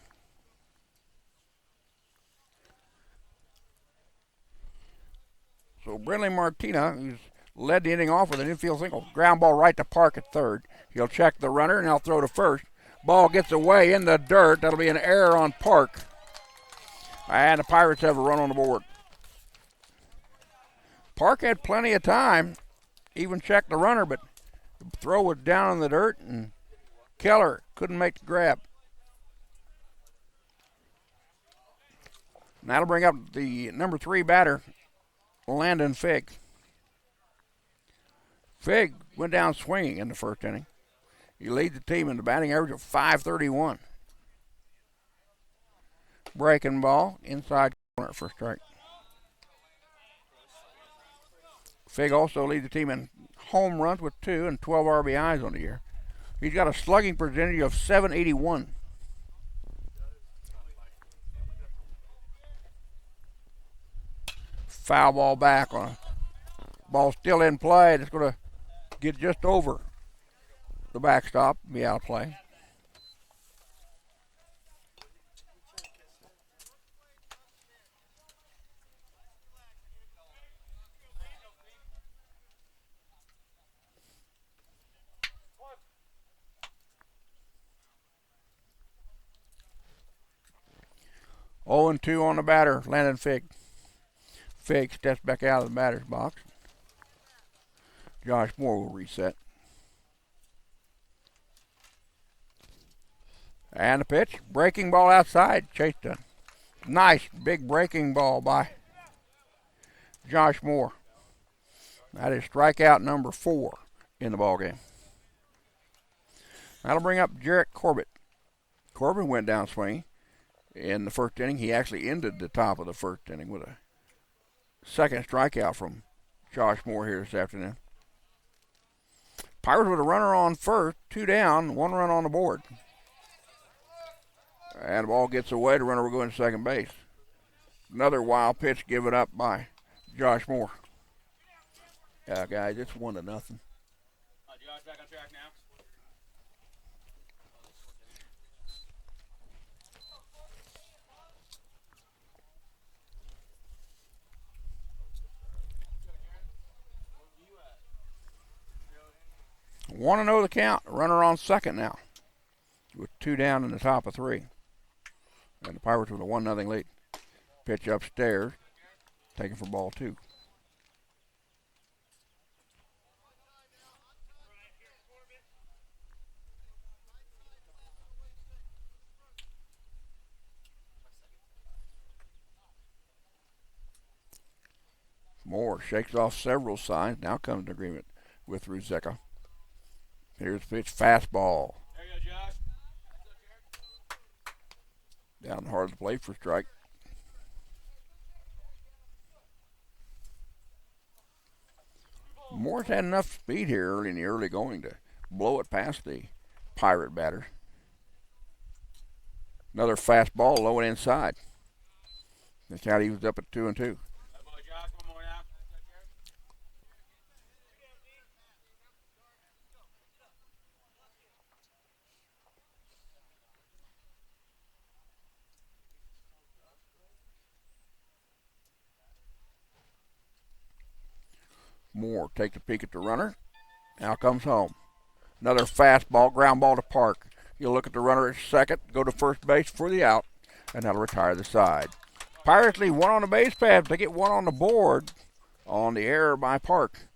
So Brindley Martina, who's led the inning off with an infield single, ground ball right to Park at third. He'll check the runner and he'll throw to first. Ball gets away in the dirt. That'll be an error on Park. And the Pirates have a run on the board. Park had plenty of time, even checked the runner, but the throw was down in the dirt, and Keller couldn't make the grab. And that'll bring up the number 3 batter, Landon Figg. Figg went down swinging in the first inning. He leads the team in the batting average of .531. Breaking ball, inside corner for strike. Figg also leads the team in home runs with 2 and 12 RBIs on the year. He's got a slugging percentage of .781. Foul ball back on a ball still in play. It's going to get just over the backstop, be out of play. Oh and 2 on the batter, Landon Figg. Figg steps back out of the batter's box. Josh Moore will reset. And the pitch, breaking ball outside. Chased a nice big breaking ball by Josh Moore. That is strikeout number 4 in the ballgame. That'll bring up Jarrett Corbett. Corbett went down swinging in the first inning. He actually ended the top of the first inning with a second strikeout from Josh Moore here this afternoon. Pirates with a runner on first, 2 down, 1 run on the board. And the ball gets away. The runner will go into second base. Another wild pitch given up by Josh Moore. Yeah, guys, it's 1-0. Josh, back on track now. Want to know the count. Runner on second now, with 2 down in the top of 3. And the Pirates with a 1-0 lead. Pitch upstairs, taken for ball 2. Moore shakes off several signs. Now comes an agreement with Ruzeka. Here's the pitch, fastball. There you go, Josh. Down hard to the plate for strike. Moore's had enough speed here early in the early going to blow it past the Pirate batter. Another fastball low and inside. That's how he was up at 2-2. Good boy, Josh. One more now. Moore takes a peek at the runner. Now comes home. Another fastball, ground ball to Park. He'll look at the runner at second, go to first base for the out, and that'll retire the side. Pirates leave one on the base path. They get one on the board on the error by Park.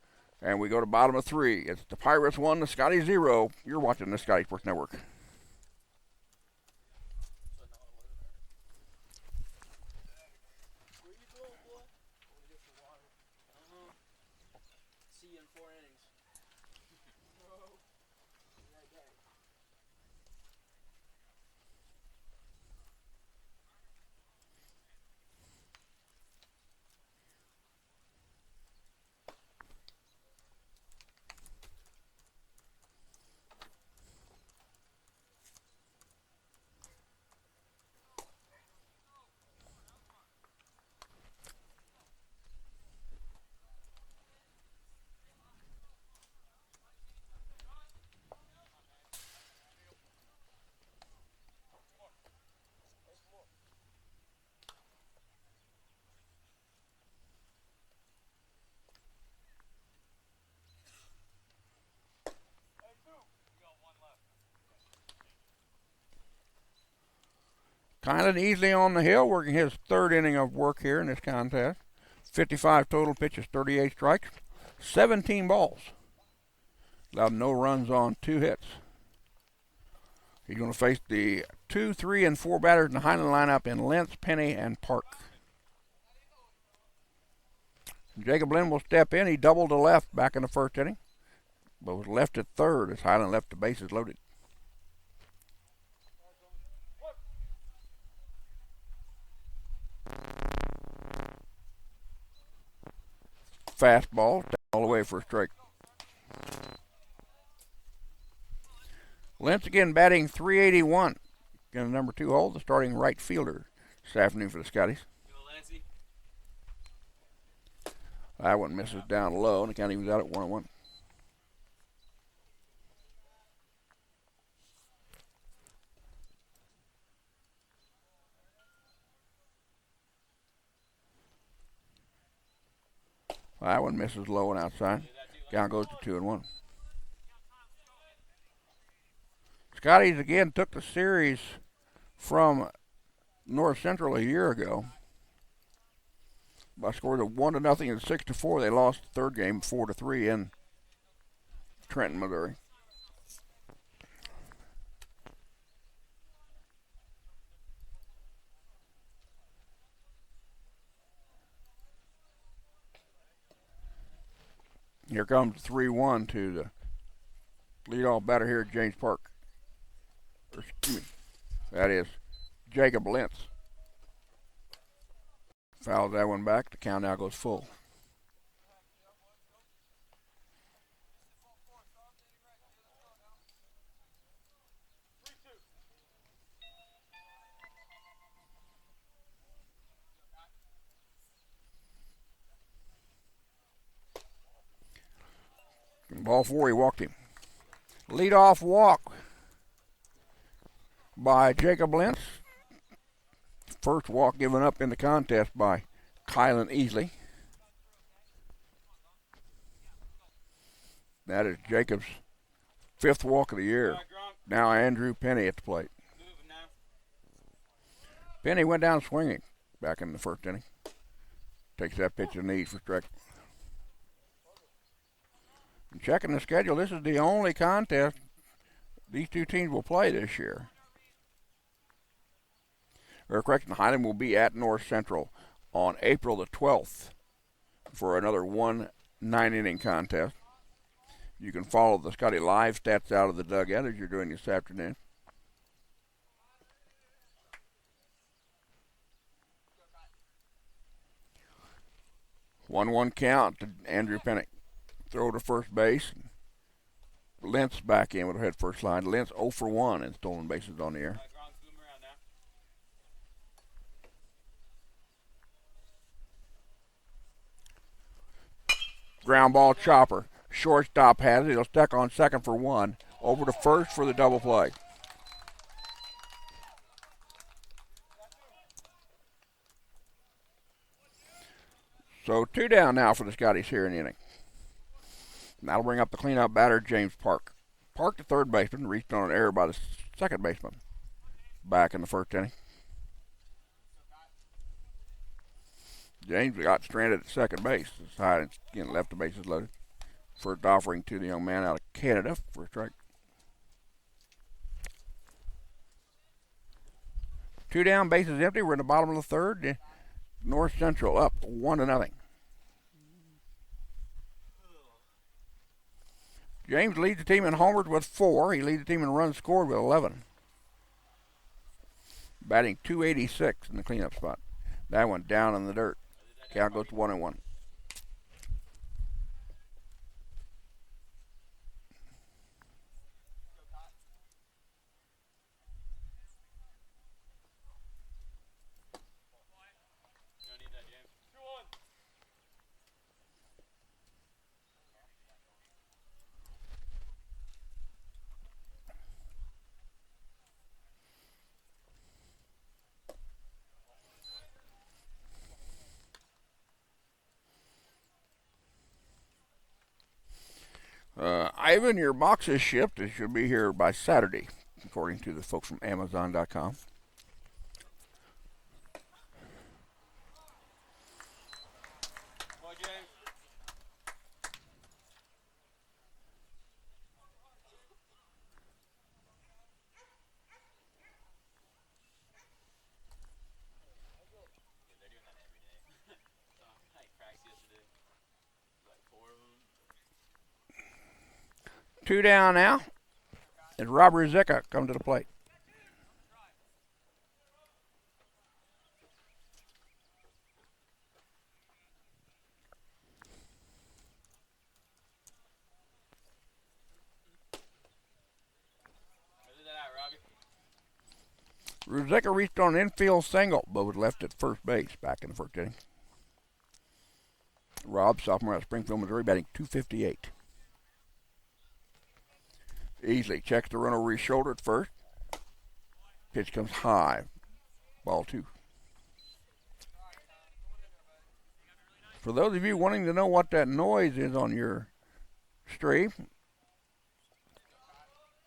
And we go to bottom of 3. It's the Pirates 1, the Scottie 0. You're watching the Scottie Sports Network. See you in 4 innings. Highland easily on the hill, working his 3rd inning of work here in this contest. 55 total pitches, 38 strikes, 17 balls. Allowed no runs on 2 hits. He's going to face the 2, 3, and 4 batters in the Highland lineup in Lentz, Penny, and Park. Jacob Lynn will step in. He doubled to left back in the 1st inning, but was left at 3rd as Highland left the bases loaded. Fastball all the way for a strike. Lentz again batting .381 in the number 2 hole, the starting right fielder this afternoon for the Scotties. That one misses down low, and the count evens out at 1-1. That one misses low and outside. Count goes to 2-1. Scotties again took the series from North Central a year ago by scores of 1-0 and 6-4. They lost the 3rd game 4-3 in Trenton, Missouri. Here comes 3-1 to the leadoff batter here at James Park. Excuse me. That is Jacob Lentz. Fouls that one back. The count now goes full. Ball 4, he walked him. Leadoff walk by Jacob Lentz. First walk given up in the contest by Highland easily. That is Jacob's 5th walk of the year. Now Andrew Penny at the plate. Penny went down swinging back in the 1st inning. Takes that pitch in the knees for strike. And checking the schedule, this is the only contest these 2 teams will play this year. Correction, Highland will be at North Central on April the 12th for another 1 9-inning contest. You can follow the Scottie live stats out of the dugout as you're doing this afternoon. One count to Andrew Pennick. Throw to first base. Lentz back in with a head first line. Lentz 0 for 1 in stolen bases on the air. Ground ball chopper. Shortstop has it. He'll stuck on second for 1. Over to first for the double play. So 2 down now for the Scotties here in the inning. That'll bring up the cleanup batter, James Park. Park, the third baseman, reached on an error by the second baseman back in the first inning. James got stranded at second base. Highland again left the bases loaded. First offering to the young man out of Canada for a strike. 2 down, bases empty. We're in the bottom of the third. North Central up 1-0. James leads the team in homers with 4. He leads the team in runs scored with 11. Batting .286 in the cleanup spot. That one down in the dirt. Count goes to 1-1. Ivan, your box is shipped. It should be here by Saturday, according to the folks from Amazon.com. Two down now. As Robert Zicka come to the plate. Ruzicka reached on an infield single, but was left at first base back in the first inning. Rob, sophomore out of Springfield, Missouri, batting .258. Easily checks the run over his shoulder at first. Pitch comes high. Ball 2. For those of you wanting to know what that noise is on your stream,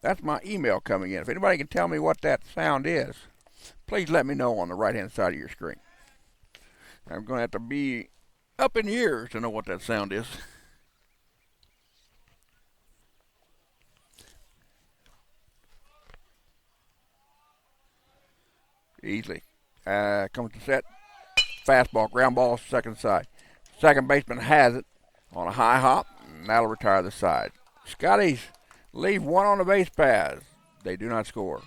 that's my email coming in. If anybody can tell me what that sound is, please let me know on the right-hand side of your screen. I'm going to have to be up in years to know what that sound is. Easily. Comes to set. Fastball, ground ball, second side. Second baseman has it on a high hop, and that'll retire the side. Scotties leave one on the base paths. They do not score.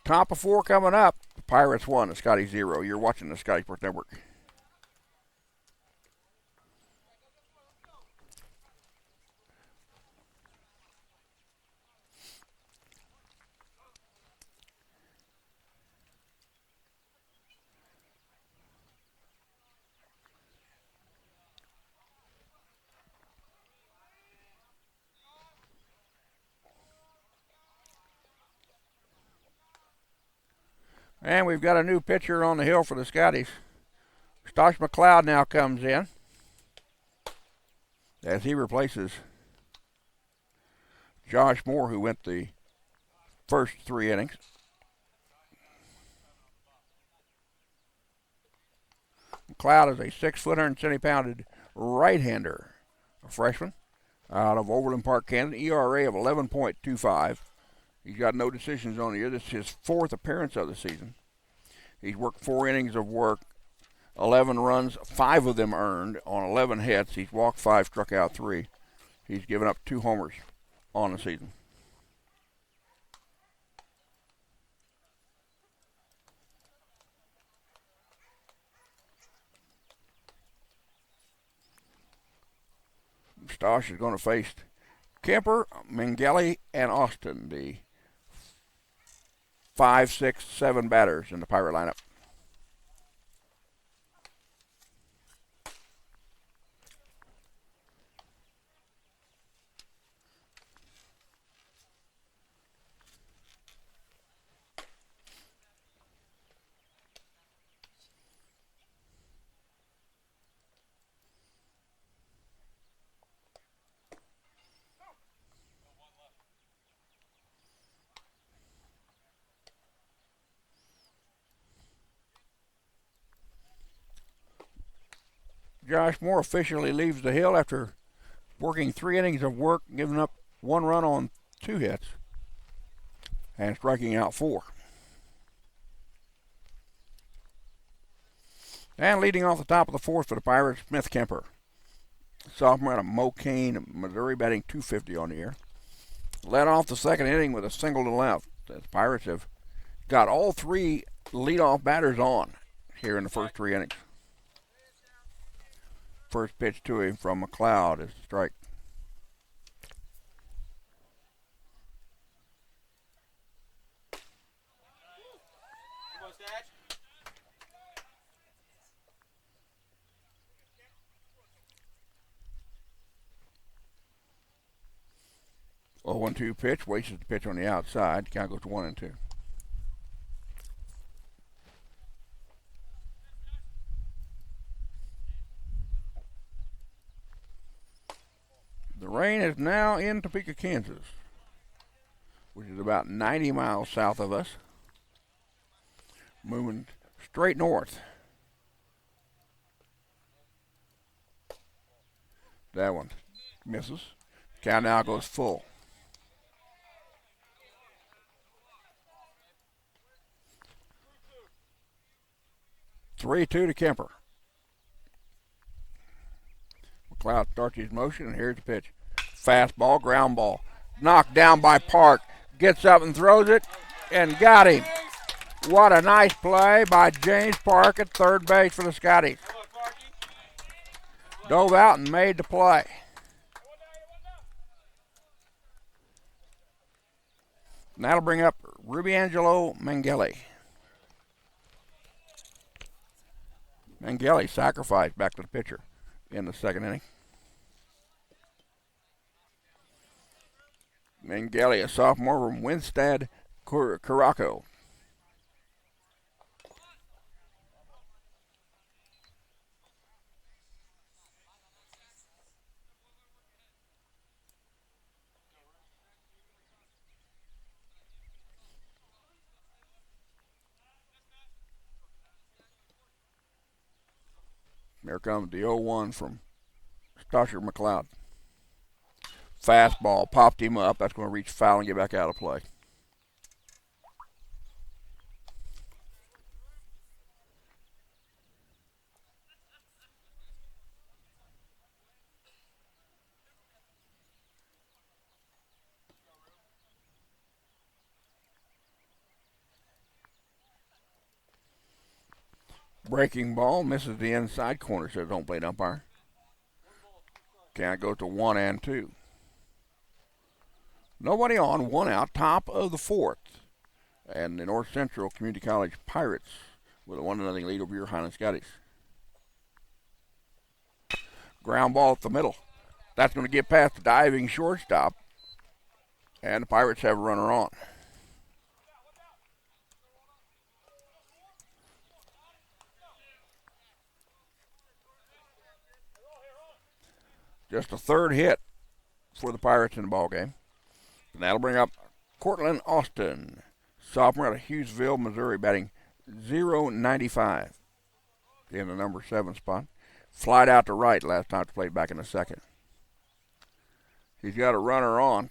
Top of 4 coming up. The Pirates 1, the Scotty 0. You're watching the Scotty Sports Network. And we've got a new pitcher on the hill for the Scotties. Stosh McLeod now comes in as he replaces Josh Moore, who went the first 3 innings. McLeod is a 6 foot, 170-pound right-hander, a freshman out of Overland Park, Kansas. ERA of 11.25. He's got no decisions on the year. This is his 4th appearance of the season. He's worked 4 innings of work, 11 runs, 5 of them earned on 11 hits. He's walked 5, struck out 3. He's given up 2 homers on the season. Stosh is going to face Kemper, Mengele, and Austin, the 5, 6, 7 batters in the Pirate lineup. Josh Moore officially leaves the hill after working 3 innings of work, giving up 1 run on 2 hits, and striking out 4. And leading off the top of the 4th for the Pirates, Smith Kemper. Sophomore out of Mocaine, Missouri, batting .250 on the year. Led off the 2nd inning with a single to left. The Pirates have got all 3 leadoff batters on here in the first 3 innings. First pitch to him from McLeod is a strike. Come on, Statch. 0-1-2 pitch, wastes the pitch on the outside. Count goes to 1-2. The rain is now in Topeka, Kansas, which is about 90 miles south of us. Moving straight north. That one misses. Count now goes full. 3-2 to Kemper. McLeod starts his motion, and here's the pitch. Fastball, ground ball. Knocked down by Park. Gets up and throws it, and got him. What a nice play by James Park at third base for the Scotties. Dove out and made the play. And that'll bring up Rubiangelo Mangeli. Mangeli sacrificed back to the pitcher in the 2nd inning. Mangeli, a sophomore from Winstead, Caraco. There comes the 0-1 from Stosher McLeod. Fastball popped him up. That's going to reach foul and get back out of play. Breaking ball misses the inside corner, says don't play umpire. Count goes to 1-2. Nobody on, 1 out, top of the 4th. And the North Central Community College Pirates with a 1-0 lead over your Highland Scotties. Ground ball at the middle. That's going to get past the diving shortstop. And the Pirates have a runner on. Just a 3rd hit for the Pirates in the ballgame. And that'll bring up Cortland Austin, sophomore out of Hughesville, Missouri, batting .095 in the number 7 spot. Flied out to right last time to play back in the 2nd. He's got a runner on.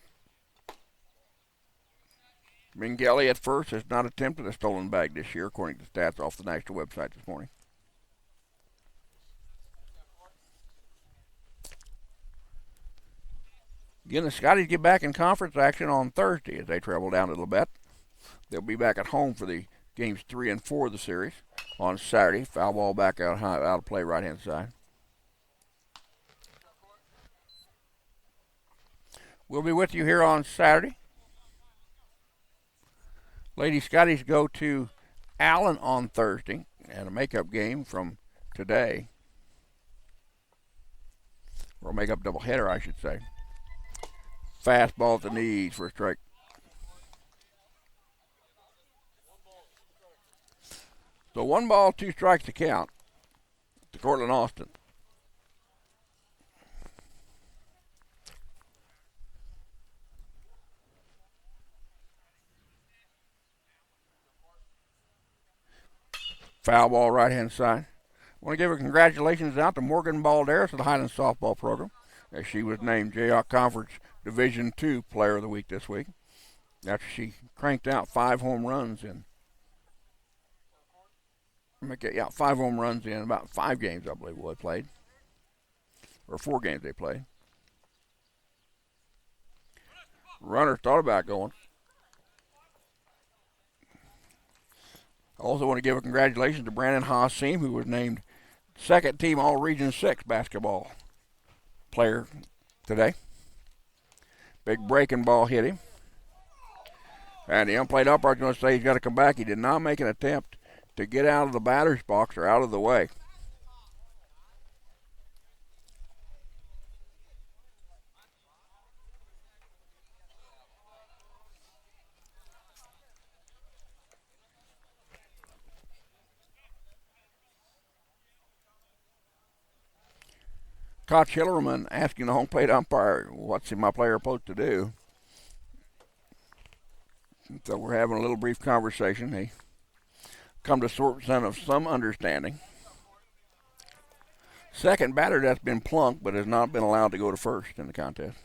Mangeli at first has not attempted a stolen bag this year, according to stats off the national website this morning. Again, the Scotties get back in conference action on Thursday as they travel down to Labette. They'll be back at home for the games 3 and 4 of the series on Saturday. Foul ball back out of play right-hand side. We'll be with you here on Saturday. Lady Scotties go to Allen on Thursday, and a makeup game from today. Or a makeup doubleheader, I should say. Fastball at the knees for a strike. So 1 ball, 2 strikes to count to Cortland Austin. Foul ball right-hand side. Want to give a congratulations out to Morgan Balderas of the Highland softball program, as she was named Jayhawk Conference Division II Player of the Week this week, after she cranked out 5 home runs in 5 home runs in about 5 games, I believe, was played, or 4 games they played. Runner thought about going. I also want to give a congratulations to Brandon Hassim, who was named second team All-Region 6 basketball player today. Big breaking ball hit him. And the unplayed umpire is going to say he's got to come back. He did not make an attempt to get out of the batter's box or out of the way. Koch Hillerman asking the home plate umpire, what's my player supposed to do? So we're having a little brief conversation. He come to some understanding. Second batter that's been plunked but has not been allowed to go to first in the contest.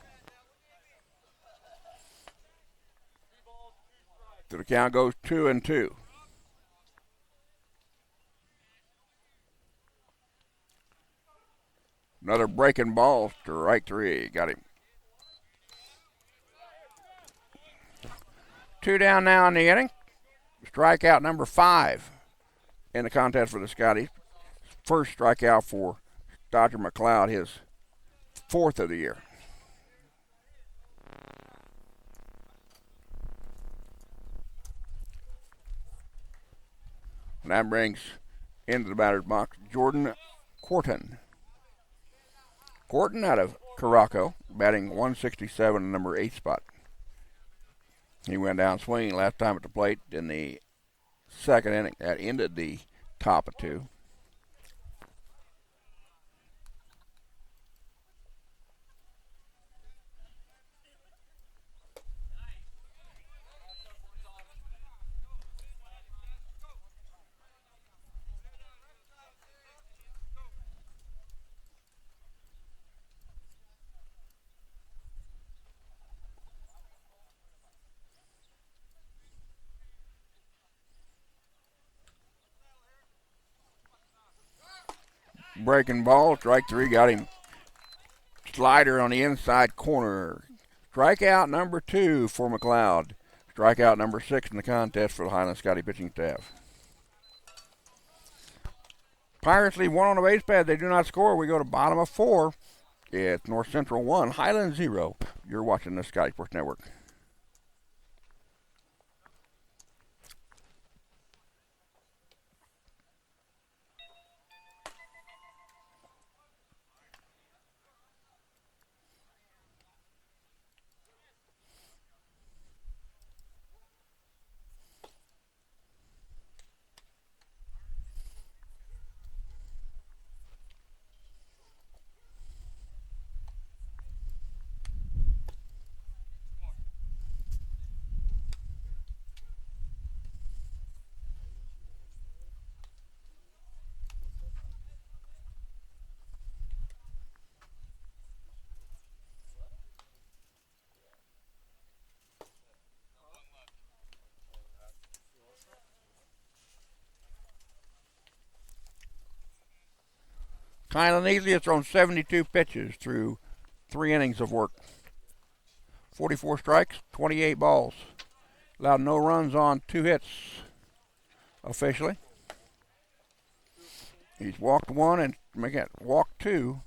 So the count goes 2-2. Another breaking ball, strike 3. Got him. 2 down now in the inning. Strikeout number 5 in the contest for the Scotties. First strikeout for Dr. McLeod, his 4th of the year. And that brings into the batter's box Jordan Corton. Corton out of Caraco, batting 167, number 8 spot. He went down swinging last time at the plate in the 2nd inning. That ended the top of 2. Breaking ball, strike 3, got him. Slider on the inside corner. Strikeout number 2 for McLeod. Strikeout number 6 in the contest for the Highland Scottie pitching staff. Pirates leave 1 on the base pad. They do not score. We go to bottom of 4. It's North Central 1, Highland 0. You're watching the Scottie Sports Network. Highland Easley has thrown 72 pitches through 3 innings of work. 44 strikes, 28 balls. Allowed no runs on 2 hits officially. He's walked 1 and walked 2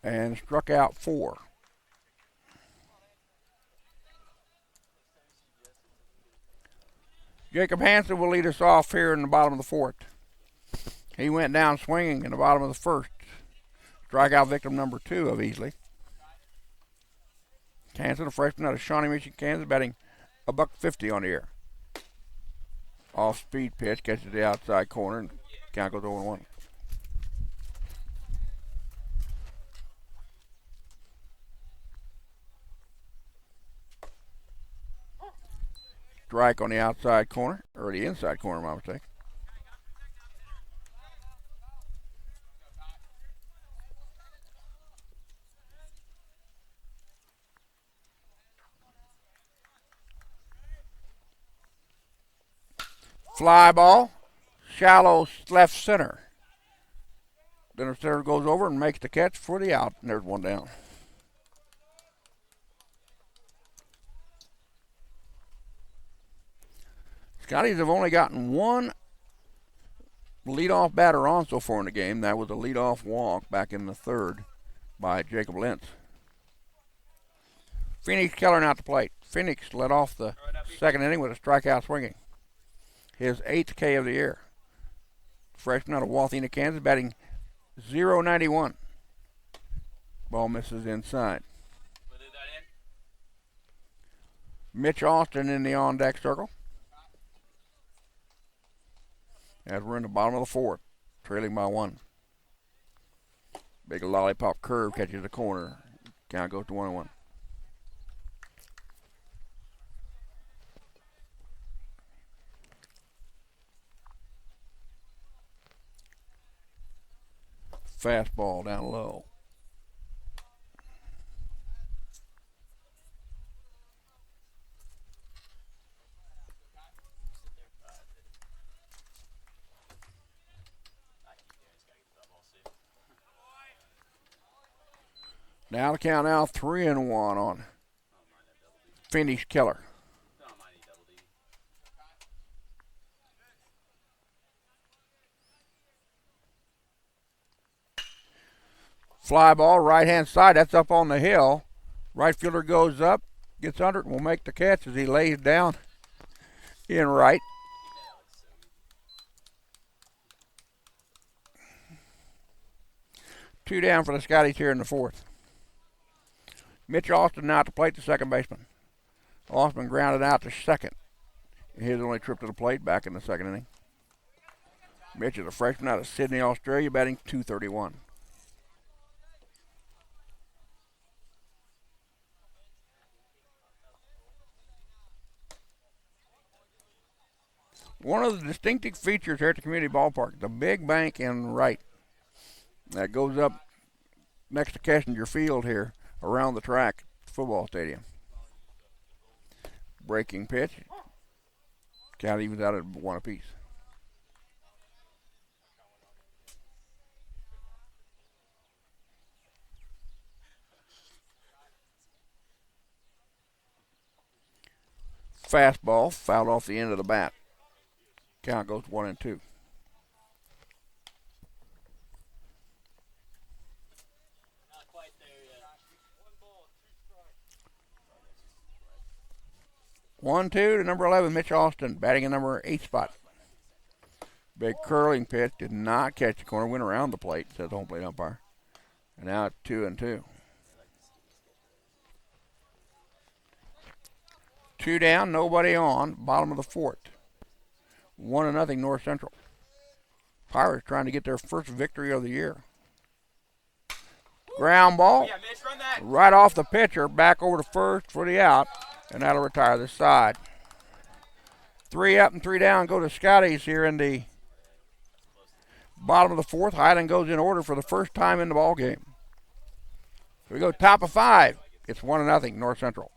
and struck out 4. Jacob Hansen will lead us off here in the bottom of the 4th. He went down swinging in the bottom of the 1st. Strikeout victim number 2 of Easley. Hansen, a freshman out of Shawnee Mission, Kansas, batting $150 on the air. Off-speed pitch, catches the outside corner, and count goes 0-1. Strike on the outside corner, or the inside corner, my mistake. Fly ball, shallow left center. Then the center goes over and makes the catch for the out, and there's one down. Scotties have only gotten one leadoff batter on so far in the game. That was a leadoff walk back in the third by Jacob Lentz. Phoenix Keller out to plate. Phoenix led off the second inning with a strikeout swinging. His 8th K of the year. Freshman out of Walthena, Kansas, batting .091. Ball misses inside. Mitch Austin in the on-deck circle. As we're in the bottom of the fourth, trailing by 1. Big lollipop curve catches the corner. Count goes to 1-1. Fastball down low. Now the count out 3-1 on Phoenix Keller. Fly ball, right hand side, that's up on the hill. Right fielder goes up, gets under it, and will make the catch as he lays down in right. Two down for the Scotties here in the fourth. Mitch Austin now to plate, the second baseman. Austin grounded out to second. His only trip to the plate back in the second inning. Mitch is a freshman out of Sydney, Australia, batting .231. One of the distinctive features here at the community ballpark, the big bank in right that goes up next to Kessinger Field here around the track, football stadium. Breaking pitch. Count evens out at 1 apiece. Fastball fouled off the end of the bat. Count goes 1-2. One, two to number 11, Mitch Austin, batting in number 8 spot. Big curling pitch, did not catch the corner, went around the plate, says the home plate umpire. And now it's 2-2. 2 down, nobody on, bottom of the fourth. 1-0 North Central. Pirates trying to get their first victory of the year. Ground ball, Mitch, run that. Right off the pitcher, back over to first for the out, and that'll retire this side. 3 up and 3 down go to Scotties here in the bottom of the fourth. Highland goes in order for the first time in the ball game. We go top of 5. It's 1-0 North Central.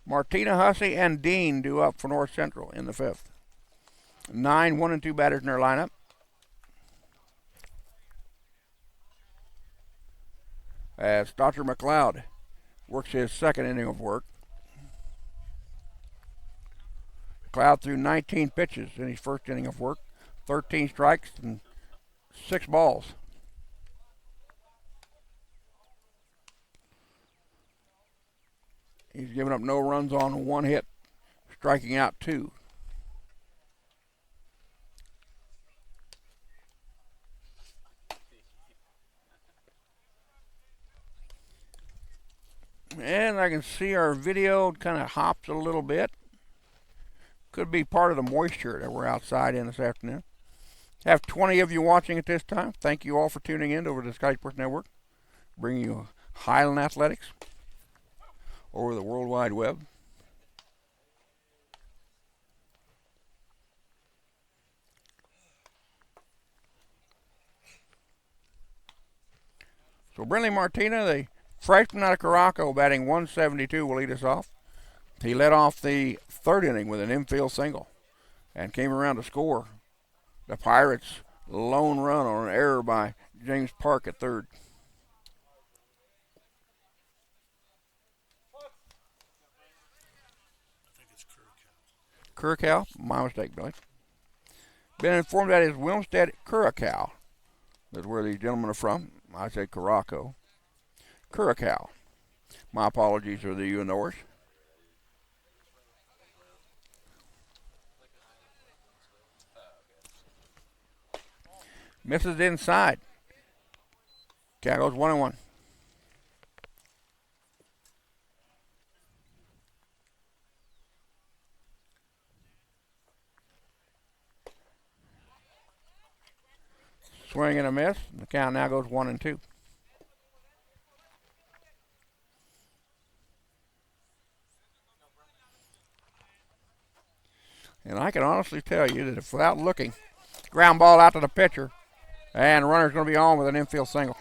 Martina Hussey and Dean do up for North Central in the 5th. 9 1-2 batters in their lineup. As Dr. McLeod works his second inning of work. McLeod threw 19 pitches in his first inning of work, 13 strikes and 6 balls. He's given up no runs on 1 hit, striking out 2. And I can see our video kind of hops a little bit. Could be part of the moisture that we're outside in this afternoon. Have 20 of you watching at this time. Thank you all for tuning in over the Scottie Sports Network, bringing you Highland Athletics over the World Wide Web. So Brinley Martina, the freshman out of Caraco, batting 172, will lead us off. He led off the third inning with an infield single and came around to score the Pirates' lone run on an error by James Park at third. Curacao, my mistake, Billy. Been informed that is Wilmstead, Curacao. That's where these gentlemen are from. I said Caraco. Curacao. My apologies to the UNOers. Misses inside. Count goes 1-1. Swing and a miss. The count now goes 1-2. And I can honestly tell you that if without looking, ground ball out to the pitcher, and the runner's going to be on with an infield single.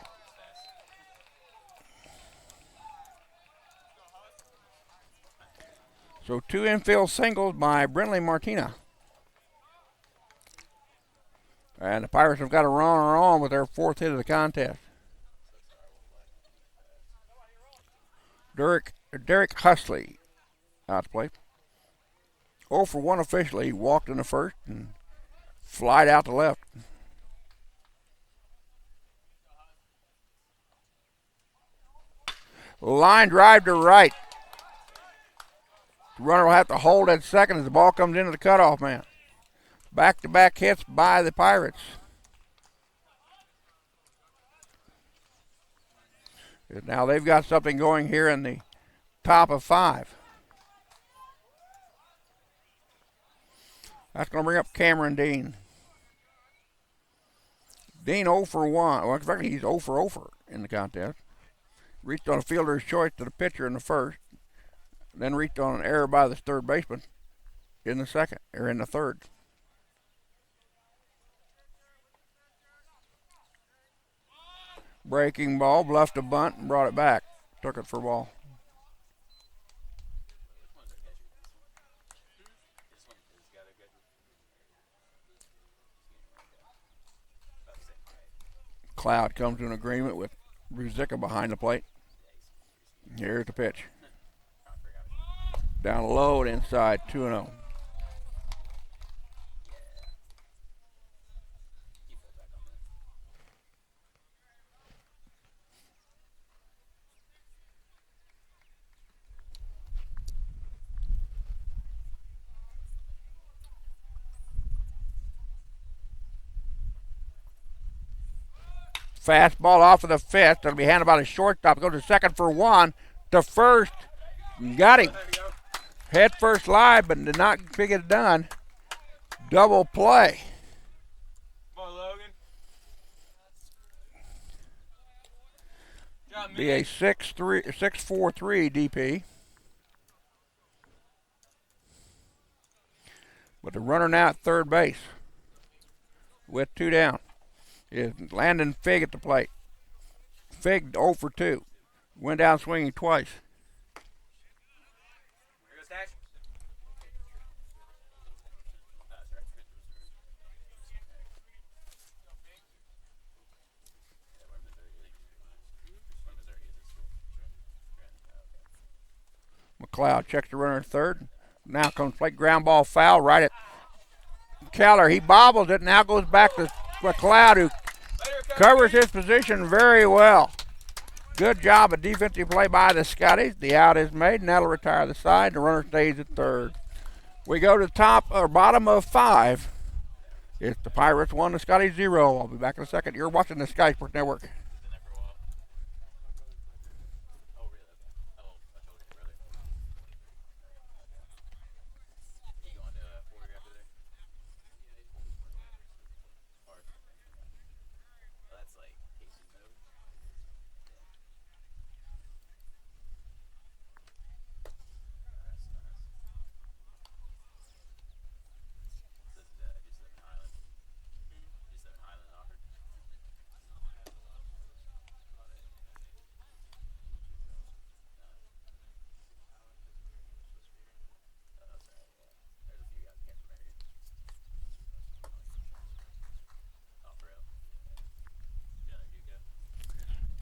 So 2 infield singles by Brinley Martina. And the Pirates have got a runner on with their 4th hit of the contest. Derek Husley out to play. 0 for 1 officially. He walked in the first and flied out to left. Line drive to right. The runner will have to hold at second as the ball comes into the cutoff man. Back-to-back hits by the Pirates. Now they've got something going here in the top of 5. That's going to bring up Cameron Dean. Dean 0 for 1. Well, in fact, he's 0 for 0 in the contest. Reached on a fielder's choice to the pitcher in the first. Then reached on an error by the third baseman in the second, or in the third. Breaking ball, bluffed a bunt and brought it back. Took it for ball. Cloud comes to an agreement with Ruzicka behind the plate. Here's the pitch. Down low and inside, 2-0. Fastball off of the fifth. It'll be handed by the shortstop. Goes to second for 1. To first. Got him. Head first live, but did not get it done. Double play. Come on, Logan. Be a 6-4-3 DP. But the runner now at third base with 2 down is Landon Fig at the plate. Fig 0 for 2. Went down swinging twice. McLeod checks the runner at third. Now comes plate ground ball foul right at Keller. He bobbles it. Now goes back to McLeod, who covers his position very well. Good job of defensive play by the Scotties. The out is made, and that'll retire the side. The runner stays at third. We go to the top or bottom of 5. It's the Pirates 1, the Scotties 0. I'll be back in a second. You're watching the Sky Sports Network.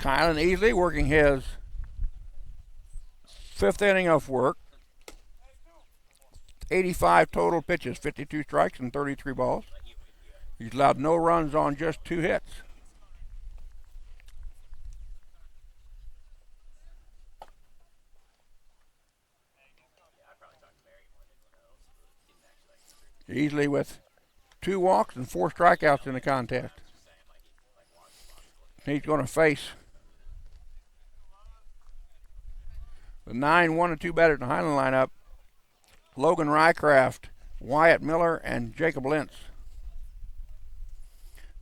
Kylan Easley working his 5th inning of work. 85 total pitches, 52 strikes and 33 balls. He's allowed no runs on just 2 hits. Easley with 2 walks and 4 strikeouts in the contest. He's going to face the 9-1-2 batters in the Highland lineup. Logan Rycraft, Wyatt Miller, and Jacob Lentz.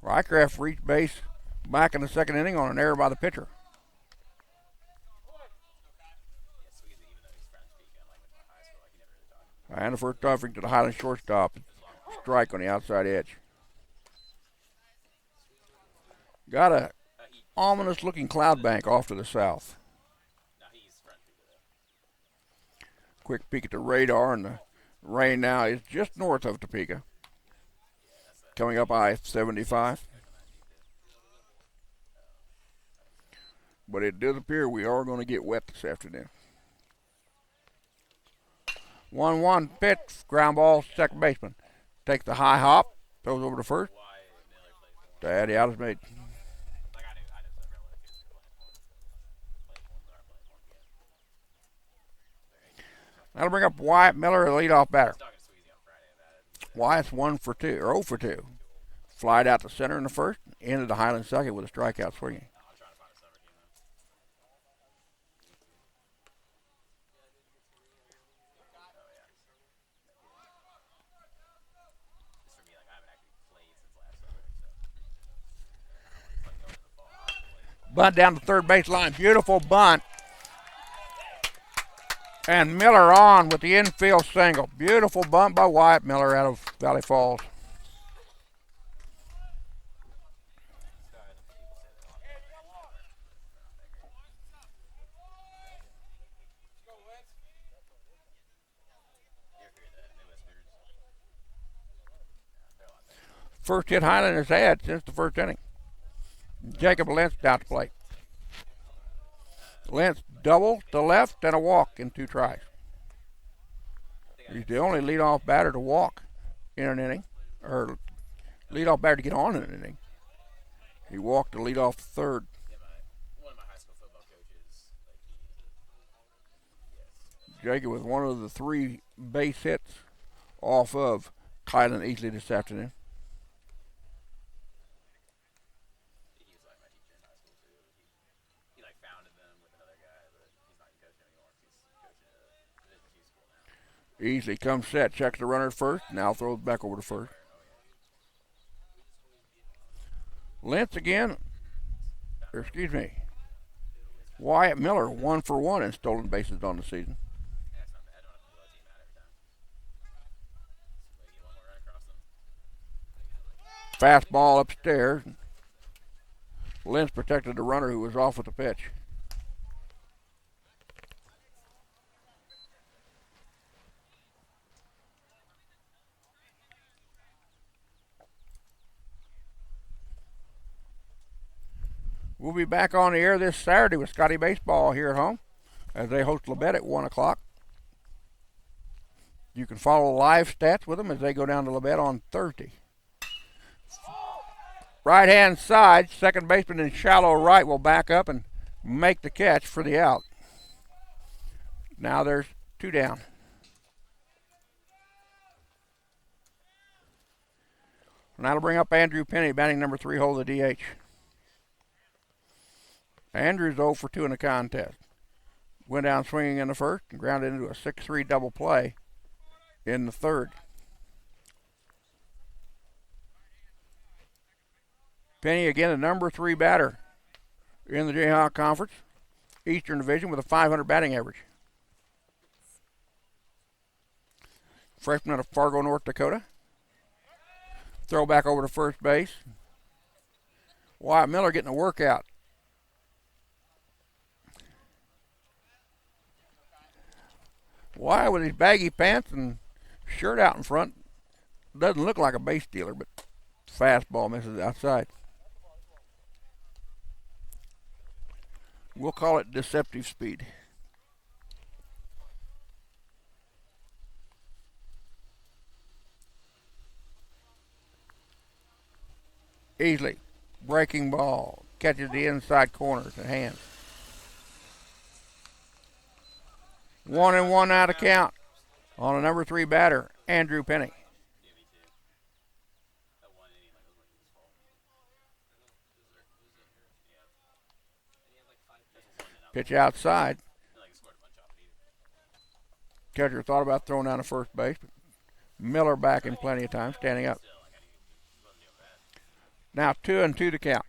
Rycraft reached base back in the 2nd inning on an error by the pitcher. And the first offering to the Highland shortstop. Strike on the outside edge. Got a ominous looking cloud bank off to the south. Quick peek at the radar, and the rain now is just north of Topeka. Coming up I-75. But it does appear we are going to get wet this afternoon. 1-1 pitch, ground ball, second baseman. Takes the high hop, throws over to first. Daddy out is made. That'll bring up Wyatt Miller, the leadoff batter. Wyatt's 1 for 2, or 0 for 2. Flied out to center in the first, into the Highland second with a strikeout swinging. Bunt down the third baseline. Beautiful bunt. And Miller on with the infield single. Beautiful bunt by Wyatt Miller out of Valley Falls. First hit Highland has had since the 1st inning. Jacob Lentz down to plate. Lentz double to left and a walk in 2 tries. He's the only leadoff batter to walk in an inning, or leadoff batter to get on in an inning. He walked to lead off the third. Jacob with one of the 3 base hits off of Kylan Easley this afternoon. Easley comes set, checks the runner at first, now throws back over to first. Lentz again, Wyatt Miller 1 for 1 in stolen bases on the season. Fastball upstairs. Lentz protected the runner who was off with the pitch. We'll be back on the air this Saturday with Scottie Baseball here at home as they host Labette at 1 o'clock. You can follow live stats with them as they go down to Labette on Thursday. Right-hand side, second baseman in shallow right will back up and make the catch for the out. Now there's 2 down. And that'll bring up Andrew Penny, batting number 3, hold the DH. Andrews 0 for 2 in the contest. Went down swinging in the first and grounded into a 6-3 double play in the third. Penny again, the number 3 batter in the Jayhawk Conference Eastern Division with a .500 batting average. Freshman out of Fargo, North Dakota. Throw back over to first base. Wyatt Miller getting a workout. Wyatt with his baggy pants and shirt out in front doesn't look like a base stealer, but fastball misses outside. We'll call it deceptive speed. Easily. Breaking ball. Catches the inside corner to hands. 1-1 out of count on a number 3 batter, Andrew Penny. Pitch outside. Catcher thought about throwing down to first base. Miller back in plenty of time, standing up. Now 2-2 to count.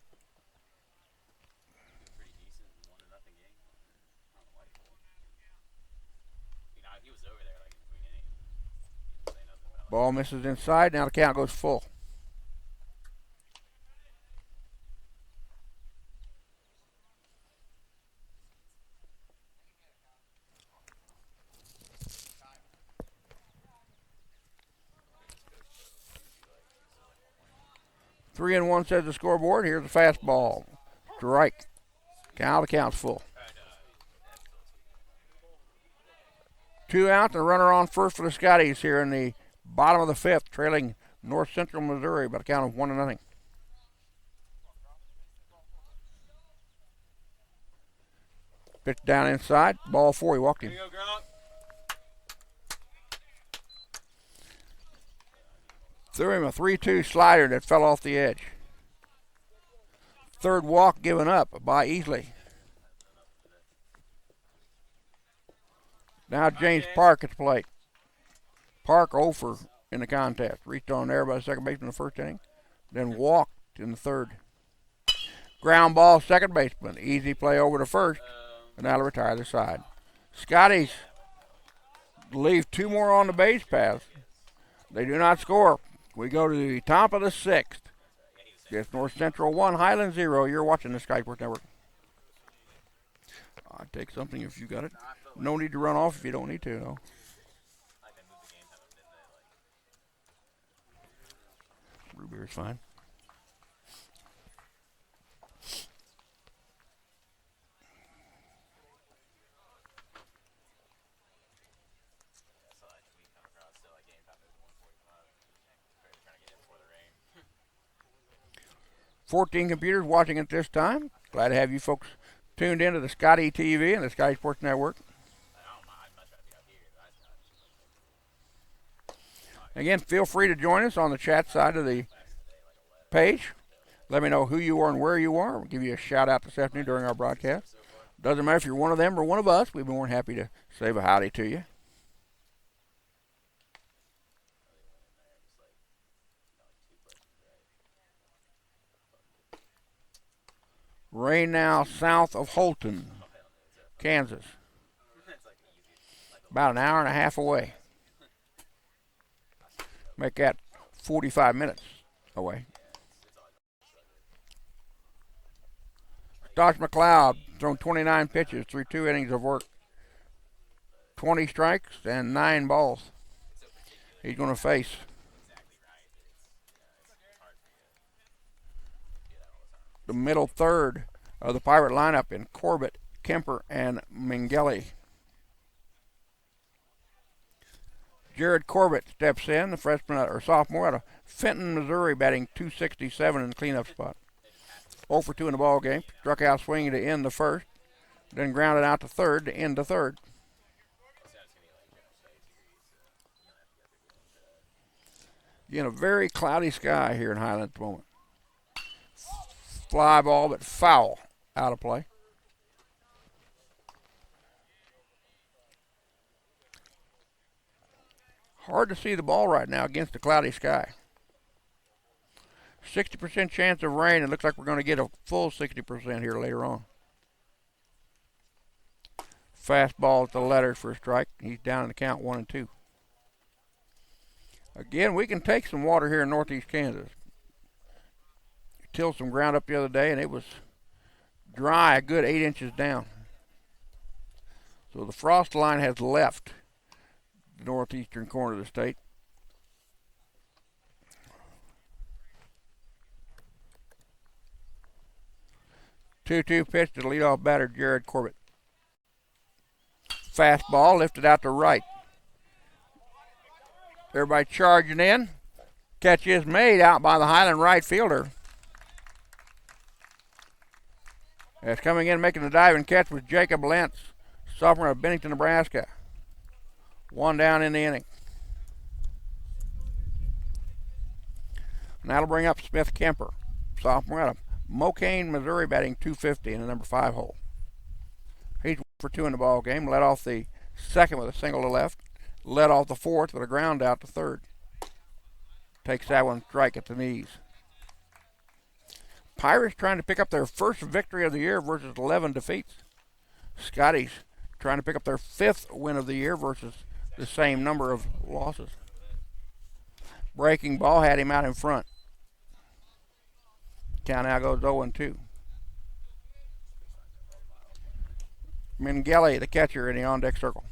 Ball misses inside. Now the count goes full. Three and one says the scoreboard. Here's the fastball. Strike. Now the count's full. 2 out and a runner on first for the Scotties here in the bottom of the 5th, trailing North Central Missouri by a count of 1-0. Pitch down inside. Ball 4. He walked him. Threw him a 3-2 slider that fell off the edge. Third walk given up by Easley. Now James Park at the plate. Park 0 for in the contest. Reached on there by the second baseman in the first inning. Then walked in the third. Ground ball, second baseman. Easy play over to first. And now to retire the side. Scotties leave 2 more on the base paths. They do not score. We go to the top of the 6th. It's North Central 1, Highland 0. You're watching the Sky Sports Network. I'd take something if you got it. No need to run off if you don't need to, though. Root beer's fine. $14 computers watching at this time. Glad to have you folks tuned into the Scottie TV and the Sky Sports Network. Again, feel free to join us on the chat side of the page. Let me know who you are and where you are. We'll give you a shout out this afternoon during our broadcast. Doesn't matter if you're one of them or one of us. We'd be more than happy to say a howdy to you. Rain now south of Holton, Kansas. About an hour and a half away. Make that 45 minutes away. Josh McLeod thrown 29 pitches through 2 innings of work. 20 strikes and 9 balls. He's going to face the middle third of the Pirate lineup in Corbett, Kemper, and Mingeli. Jared Corbett steps in, the freshman or sophomore out of Fenton, Missouri, batting .267 in the cleanup spot. 0 for 2 in the ball game. Struck out swinging to end the first, then grounded out to third to end the third. Again, a very cloudy sky here in Highland at the moment. Fly ball, but foul out of play. Hard to see the ball right now against the cloudy sky. 60% chance of rain. It looks like we're going to get a full 60% here later on. Fastball at the letters for a strike. He's down in the count 1-2. Again, we can take some water here in northeast Kansas. Tilled some ground up the other day, and it was dry, a good 8 inches down. So the frost line has left the northeastern corner of the state. 2-2 pitch to the leadoff batter, Jared Corbett. Fastball lifted out to right. Everybody charging in. Catch is made out by the Highland right fielder. As coming in making the diving catch was Jacob Lentz, sophomore of Bennington, Nebraska. One down in the inning. And that'll bring up Smith Kemper, sophomore out of Mocaine, Missouri, batting .250 in the number 5 hole. He's 1 for 2 in the ball game. Led off the second with a single to left. Led off the fourth with a ground out to third. Takes that one strike at the knees. Pirates trying to pick up their first victory of the year versus 11 defeats. Scotties trying to pick up their 5th win of the year versus the same number of losses. Breaking ball had him out in front. Count now goes 0-2. Mengele, the catcher, in the on-deck circle.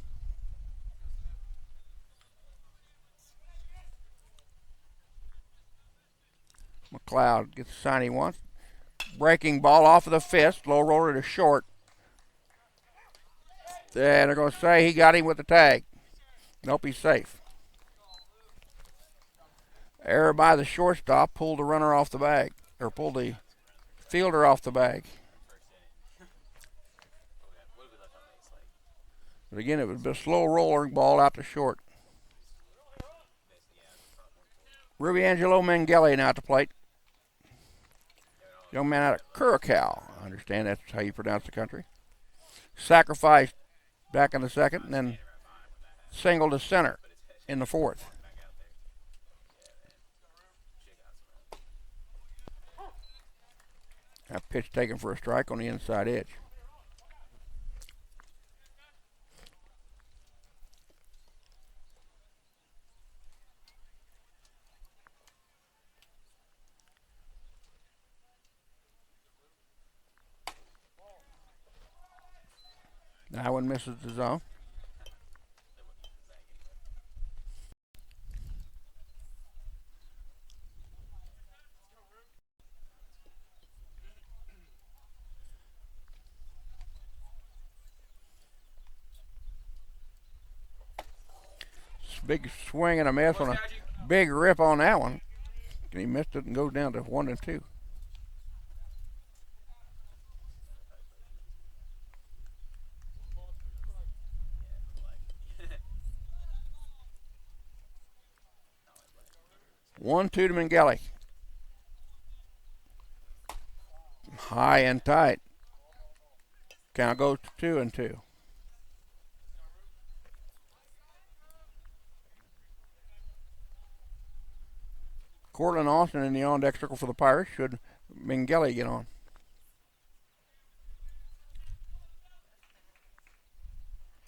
McLeod gets the sign he wants. Breaking ball off of the fist. Low roller to short. And they're going to say he got him with the tag. Nope, he's safe. Error by the shortstop. Pulled the runner off the bag. Or pulled the fielder off the bag. But again, it was a slow rolling ball out to short. Rubiangelo Mengele now at the plate. Young man out of Curacao. I understand that's how you pronounce the country. Sacrificed back in the second, and then single to center in the fourth. That pitch taken for a strike on the inside edge. That one misses the zone. Big swing and a miss on a big rip on that one. And he missed it and goes down to 1-2. One, two to Mengele. High and tight. Count goes to 2-2. Cortland Austin in the on-deck circle for the Pirates. Should Mengele get on?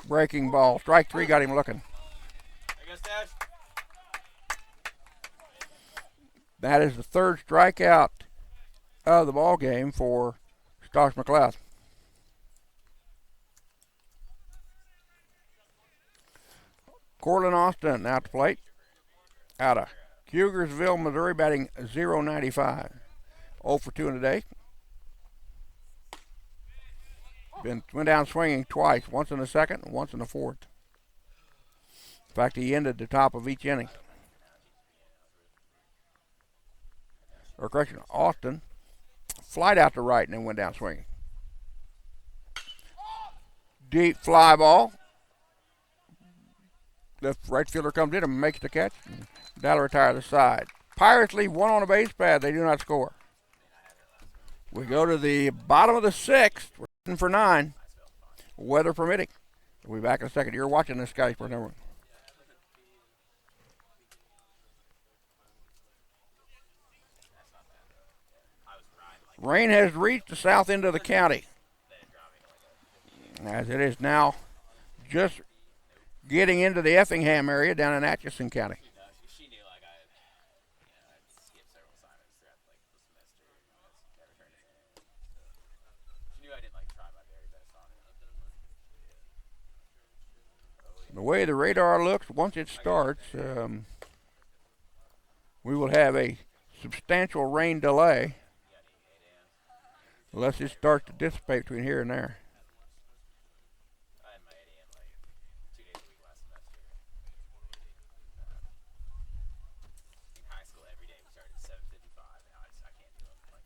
Breaking ball. Strike 3 got him looking. That is the third strikeout of the ball game for Stosh McLeod. Cortland Austin out to plate. Out of Hugersville, Missouri, batting .095. 0 for 2 in the day. Went down swinging twice, once in the second and once in the fourth. In fact, he ended the top of each inning. Or correction, Austin flied out to right and then went down swinging. Deep fly ball. The right fielder comes in and makes the catch. And that'll retire the side. Pirates leave one on the base pad. They do not score. We go to the bottom of the sixth. We're hitting for 9. Weather permitting. We'll be back in a second. You're watching this, Scottie Sports Network. Rain has reached the south end of the county, as it is now just getting into the Effingham area down in Atchison County. The way the radar looks, once it starts, we will have a substantial rain delay unless it starts to dissipate between here and there. I had my ADM like 2 days a week last semester. In high school, every day we started at 7:55. Now I can't do it. Like,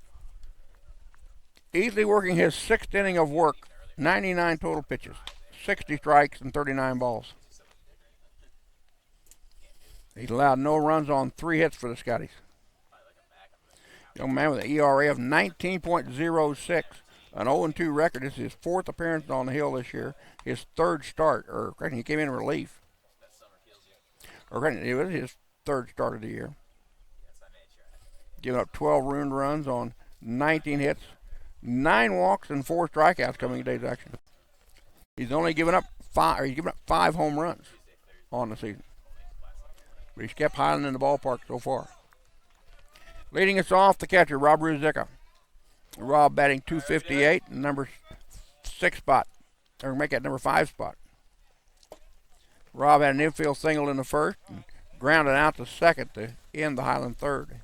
Easily working his 6th inning of work, 99 total pitches, 60 strikes and 39 balls. He's allowed no runs on 3 hits for the Scotties. Young man with an ERA of 19.06, an 0-2 record. This is his 4th appearance on the hill this year. His 3rd start, or he came in relief. It was his 3rd start of the year. Giving up 12 ruined runs on 19 hits, 9 walks and 4 strikeouts coming in today's action. He's only given up 5 home runs on the season. But he's kept Highland in the ballpark so far. Leading us off, the catcher, Rob Ruzicka. Rob batting .258, number 6 spot, or make that number 5 spot. Rob had an infield single in the first and grounded out to second to end the Highland 3rd.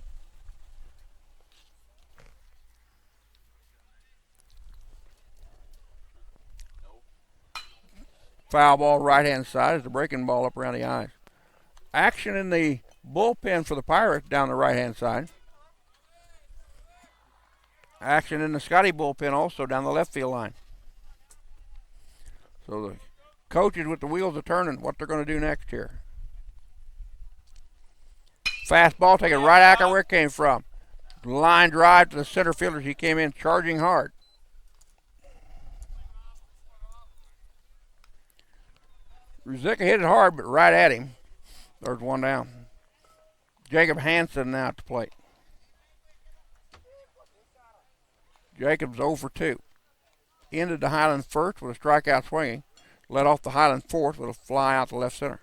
Foul ball right-hand side as the breaking ball up around the eyes. Action in the bullpen for the Pirates down the right-hand side. Action in the Scottie bullpen also down the left field line. So the coaches with the wheels are turning what they're going to do next here. Fastball taken right out where it came from. Line drive to the center fielder. He came in charging hard. Ruzicka hit it hard, but right at him. There's one down. Jacob Hansen now at the plate. Jacob's 0 for 2. Ended the Highland 1st with a strikeout swinging. Led off the Highland 4th with a fly out to left center.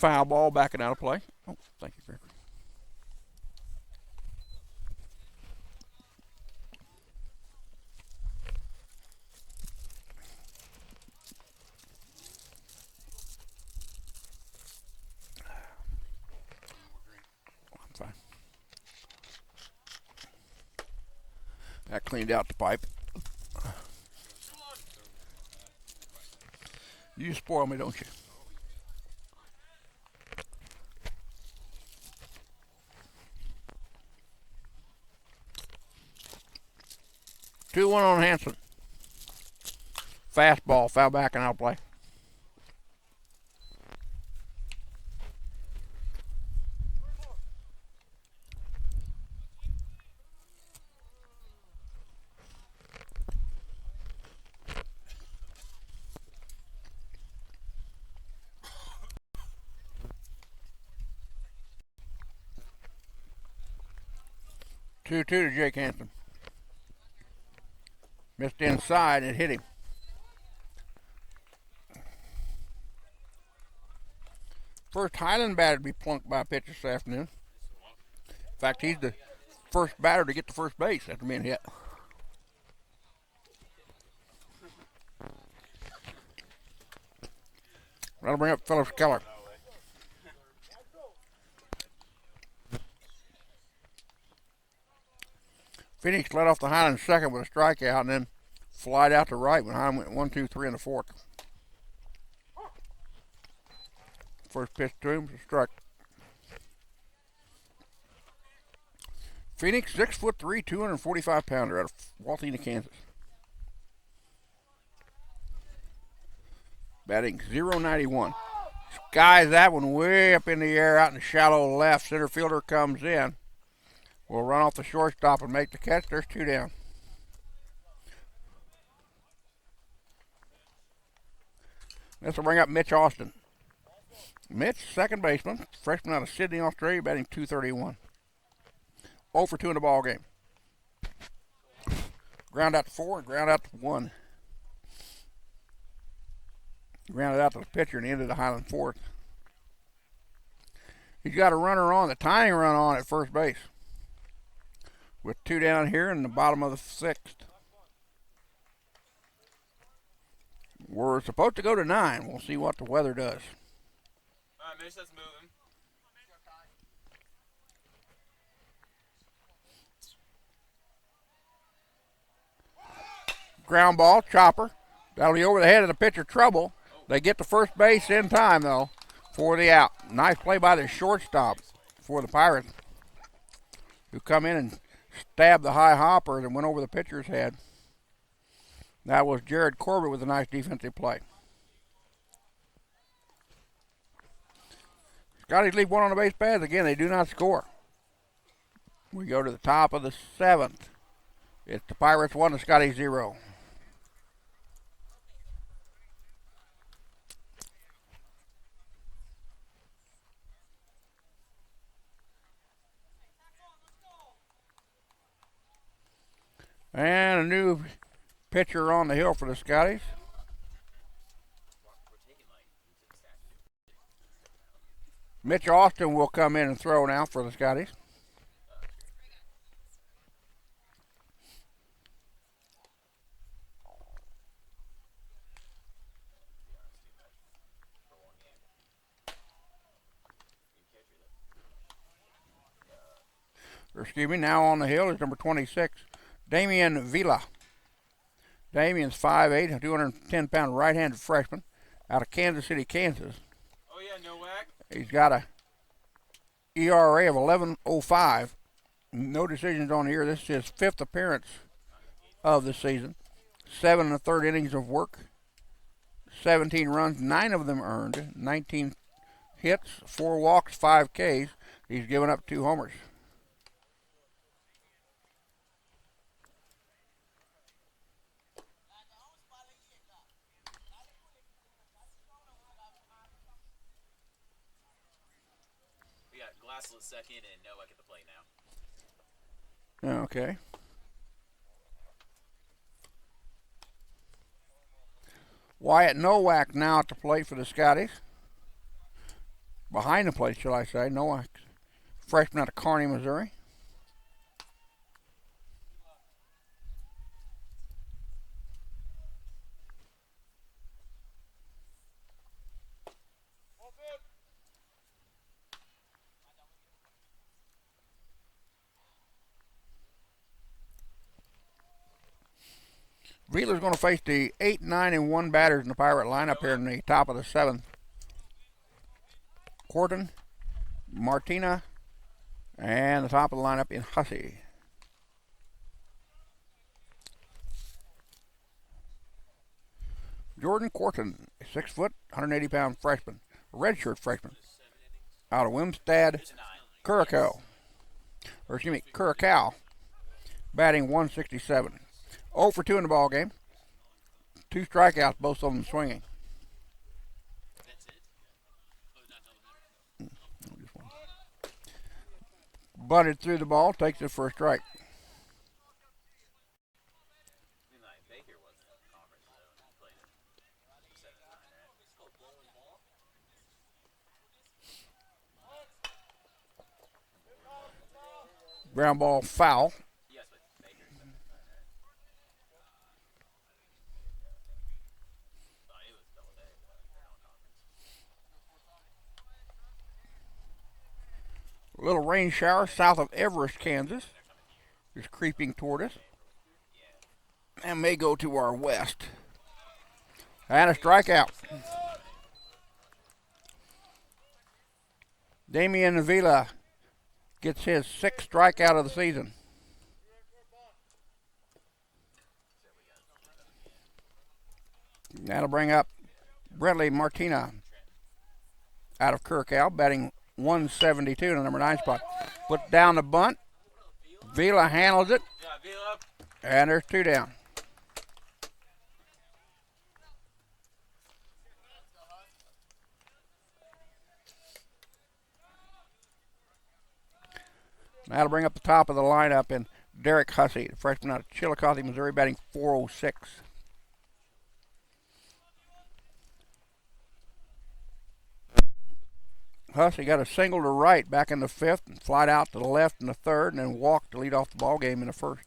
Foul ball backing out of play. Oh, thank you, Gregory. I'm fine. That cleaned out the pipe. You spoil me, don't you? Two one on Hansen. Fastball, foul back and out play. Two to Jake Hansen. Missed inside and hit him. First Highland batter to be plunked by a pitcher this afternoon. In fact, he's the first batter to get to first base after being hit. That'll bring up Phillips Keller. Phoenix led off the Highland 2nd with a strikeout and then flied out to right when Highland went 1, 2, 3 in the 4th. First pitch to him was a strike. Phoenix, 6'3", 245 pounder out of Walthena, Kansas. Batting .091. Skies that one way up in the air out in the shallow left. Center fielder comes in. Will run off the shortstop and make the catch. There's 2 down. This will bring up Mitch Austin. Mitch, second baseman, freshman out of Sydney, Australia, batting .231. 0 for 2 in the ball game. Ground out to 4 and ground out to 1. Grounded out to the pitcher and ended the Highland 4th. He's got a runner on, the tying run on at first base. With 2 down here in the bottom of the 6th. We're supposed to go to 9. We'll see what the weather does. All right, Mitch, let's move him. Ground ball, chopper. That'll be over the head of the pitcher. Trouble. They get to first base in time, though, for the out. Nice play by the shortstop for the Pirates, who come in and stabbed the high hopper and went over the pitcher's head. That was Jared Corbett with a nice defensive play. Scotties leave one on the base paths. Again, they do not score. We go to the top of the 7th. It's the Pirates 1 to Scotty 0. And a new pitcher on the hill for the Scotties. Mitch Austin will come in and throw now for the Scotties. Excuse me, now on the hill is number 26, Damian Vila. Damian's 5'8", a 210-pound right-handed freshman out of Kansas City, Kansas. Oh, yeah, no whack. He's got a ERA of 11.05. No decisions on here. This is his 5th appearance of the season. 7 1/3 innings of work. 17 runs, 9 of them earned. 19 hits, 4 walks, 5 Ks. He's given up 2 homers. Second and Nowak at the plate now. Okay. Wyatt Nowak now at the plate for the Scotties. Behind the plate, shall I say. Nowak, freshman out of Karn, Missouri. Wheeler's going to face the 8, 9, and 1 batters in the Pirate lineup here in the top of the 7th. Corton, Martina, and the top of the lineup in Hussey. Jordan Corton, 6 foot, 180-pound freshman, redshirt freshman, out of Wimstad, Curacao, batting 167. 0 for 2 in the ball game. 2 strikeouts, both of them swinging. Bunted through the ball, takes it for a strike. Ground ball foul. A little rain shower south of Everest, Kansas, is creeping toward us and may go to our west. And a strikeout. Damian Vila gets his 6th strikeout of the season. That'll bring up Brentley Martina out of Curacao, batting 172 in the number 9 spot. Put down the bunt. Vila handles it. And there's 2 down. That'll bring up the top of the lineup in Derek Hussey, the freshman out of Chillicothe, Missouri, batting 406. Hussey got a single to right back in the fifth and flied out to the left in the third and then walked to lead off the ball game in the first.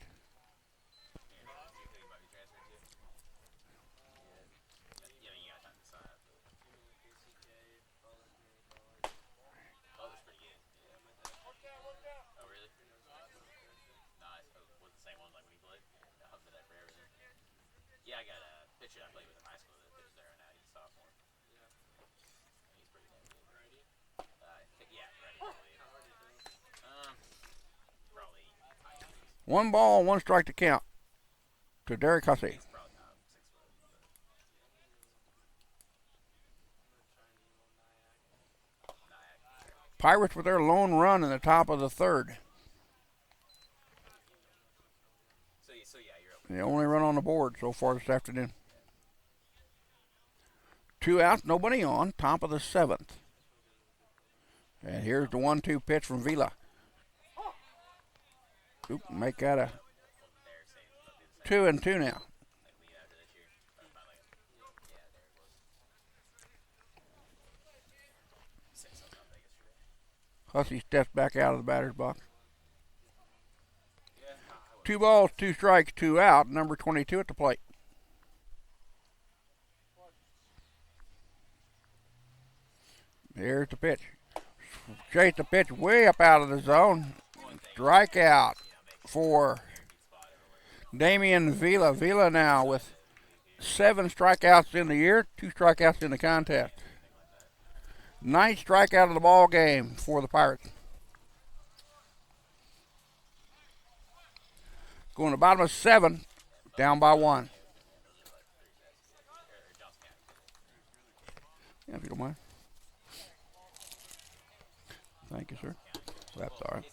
Yeah, I got a pitcher I played with in high school that pitches there right now. He's a sophomore. He's pretty damn good. Yeah, ready. Probably high twos. 1 ball, 1 strike to count to Derek Hussey. He's probably not 6 foot. Pirates with their lone run in the top of the third. So yeah, you're up. The only run on the board so far this afternoon. 2 outs, nobody on, top of the 7th. And here's the 1-2 pitch from Vila. Oop, make that a 2-2 now. Hussey steps back out of the batter's box. 2 balls, 2 strikes, 2 out. Number 22 at the plate. Here's the pitch. Chase the pitch way up out of the zone. Strikeout for Damian Vila. Vila now with 7 strikeouts in the year, 2 strikeouts in the contest. 9th strikeout of the ball game for the Pirates. Going to the bottom of 7, down by 1. Yeah, if you don't mind. Thank you, sir. That's all right.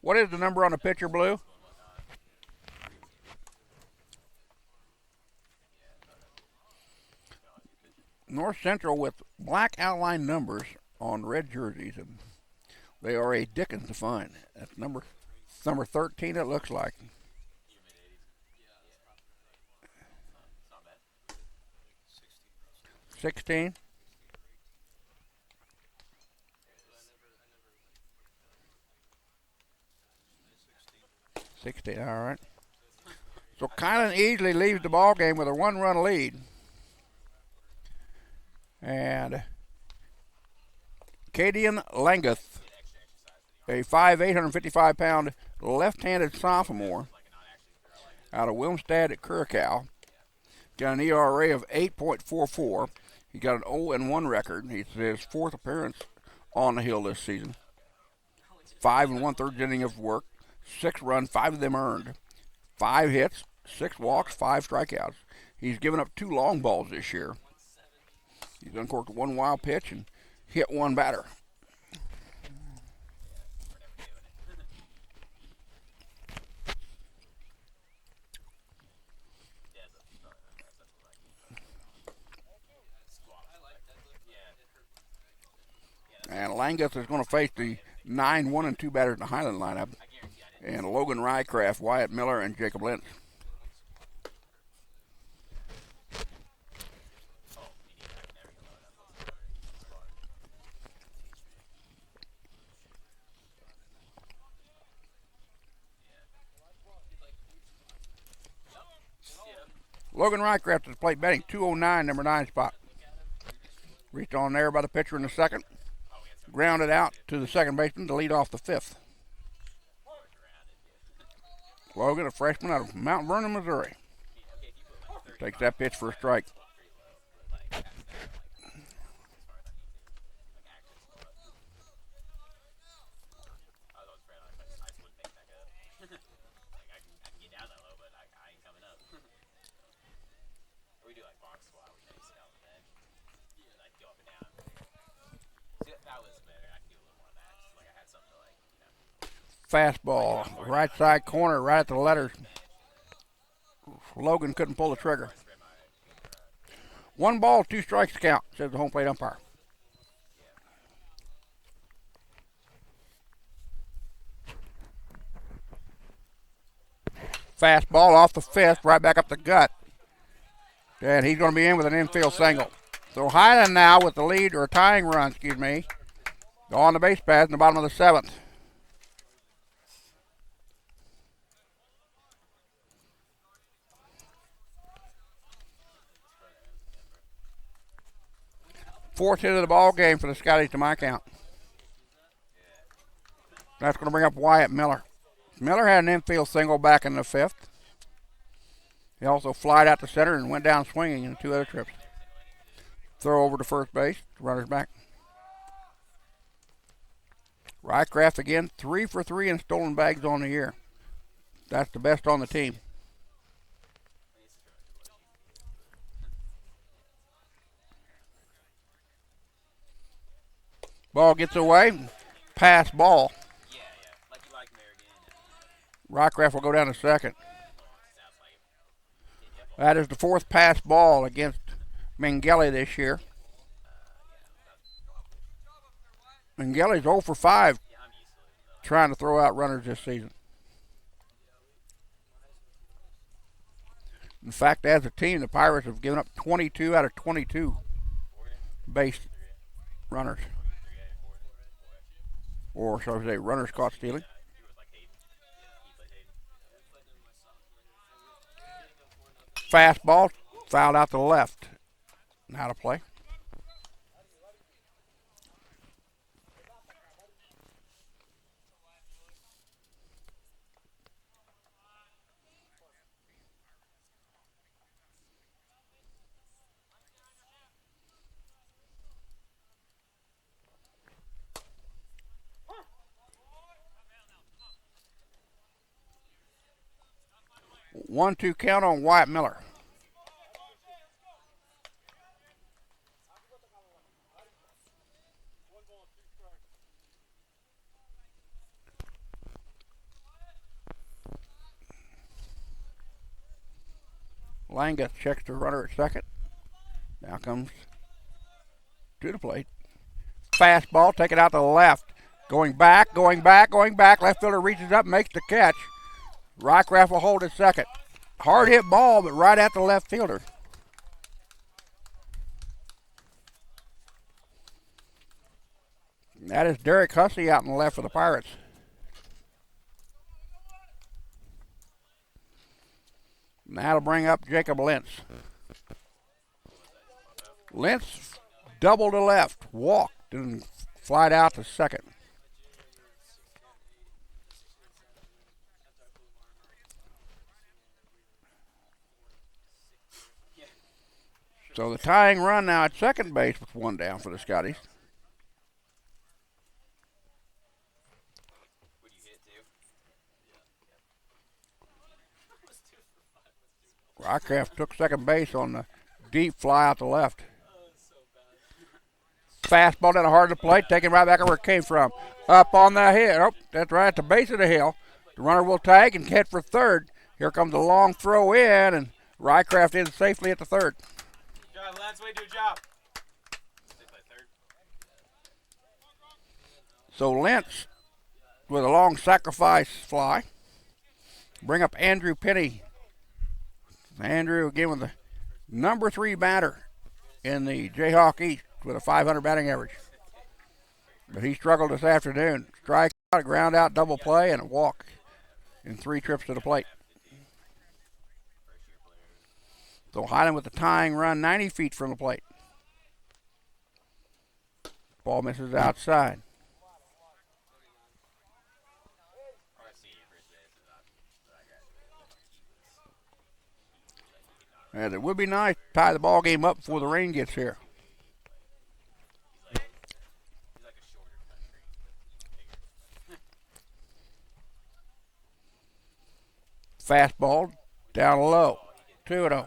What is the number on the pitcher, Blue? North Central with black outline numbers on red jerseys, and they are a dickens to find. That's number 13, it looks like. 16. 16, all right. So Highland easily leaves the ball game with a 1-run lead. And Cadian Langeth, a 5'8", 155-pound left-handed sophomore out of Wilmstad at Curacao, got an ERA of 8.44. He got an 0-1 record. It's his 4th appearance on the hill this season. 5 1/3 inning of work. 6 runs, 5 of them earned. 5 hits, 6 walks, 5 strikeouts. He's given up 2 long balls this year. He's uncorked 1 wild pitch and hit 1 batter. And Langeth is going to face the 9, 1, and 2 batters in the Highland lineup. And Logan Rycraft, Wyatt Miller, and Jacob Lentz. Logan Rycraft at the plate batting, 209, number 9 spot. Reached on there by the pitcher in the second. Grounded out to the second baseman to lead off the 5th. Logan, a freshman out of Mount Vernon, Missouri. Takes that pitch for a strike. fastball. Right side corner, right at the letters. Logan couldn't pull the trigger. 1 ball, 2 strikes to count, says the home plate umpire. Fastball off the fifth, right back up the gut. And he's going to be in with an infield single. So Highland now with the lead, or tying run, excuse me, on the base path in the bottom of the 7th. Fourth hit of the ball game for the Scotties to my count. That's going to bring up Wyatt Miller. Miller had an infield single back in the 5th. He also flied out to center and went down swinging in 2 other trips. Throw over to first base, runner's back. Rycraft again, 3 for 3 in stolen bags on the year. That's the best on the team. Ball gets away, pass ball. Rycraft will go down to second. That is the 4th pass ball against Mengele this year. Mengele's 0 for 5 trying to throw out runners this season. In fact, as a team, the Pirates have given up 22 out of 22 base runners. Or shall I say, runners caught stealing. Fastball, fouled out to the left. Now to play. One, 2 count on Wyatt Miller. Langa checks the runner at second. Now comes to the plate. Fastball, take it out to the left. Going back. Left fielder reaches up, makes the catch. Rycraft will hold at second. Hard hit ball, but right at the left fielder. That is Derek Hussey out in the left for the Pirates. And that'll bring up Jacob Lentz. Lentz double to left, walked, and flied out to second. So the tying run now at second base with 1 down for the Scotties. Rycraft took second base on the deep fly out to left. Fastball down hard to the plate, taken right back where it came from. Up on the hill. Oh, that's right at the base of the hill. The runner will tag and head for third. Here comes a long throw in, and Rycraft in safely at the third. Lance, way to do a job. So Lentz with a long sacrifice fly. Bring up Andrew Penny. Andrew again with the number 3 batter in the Jayhawk East with a 500 batting average. But he struggled this afternoon. Strike out, a ground out, double play, and a walk in 3 trips to the plate. So Highland with the tying run 90 feet from the plate. Ball misses outside. And it would be nice to tie the ball game up before the rain gets here. Fastball down low. 2-0.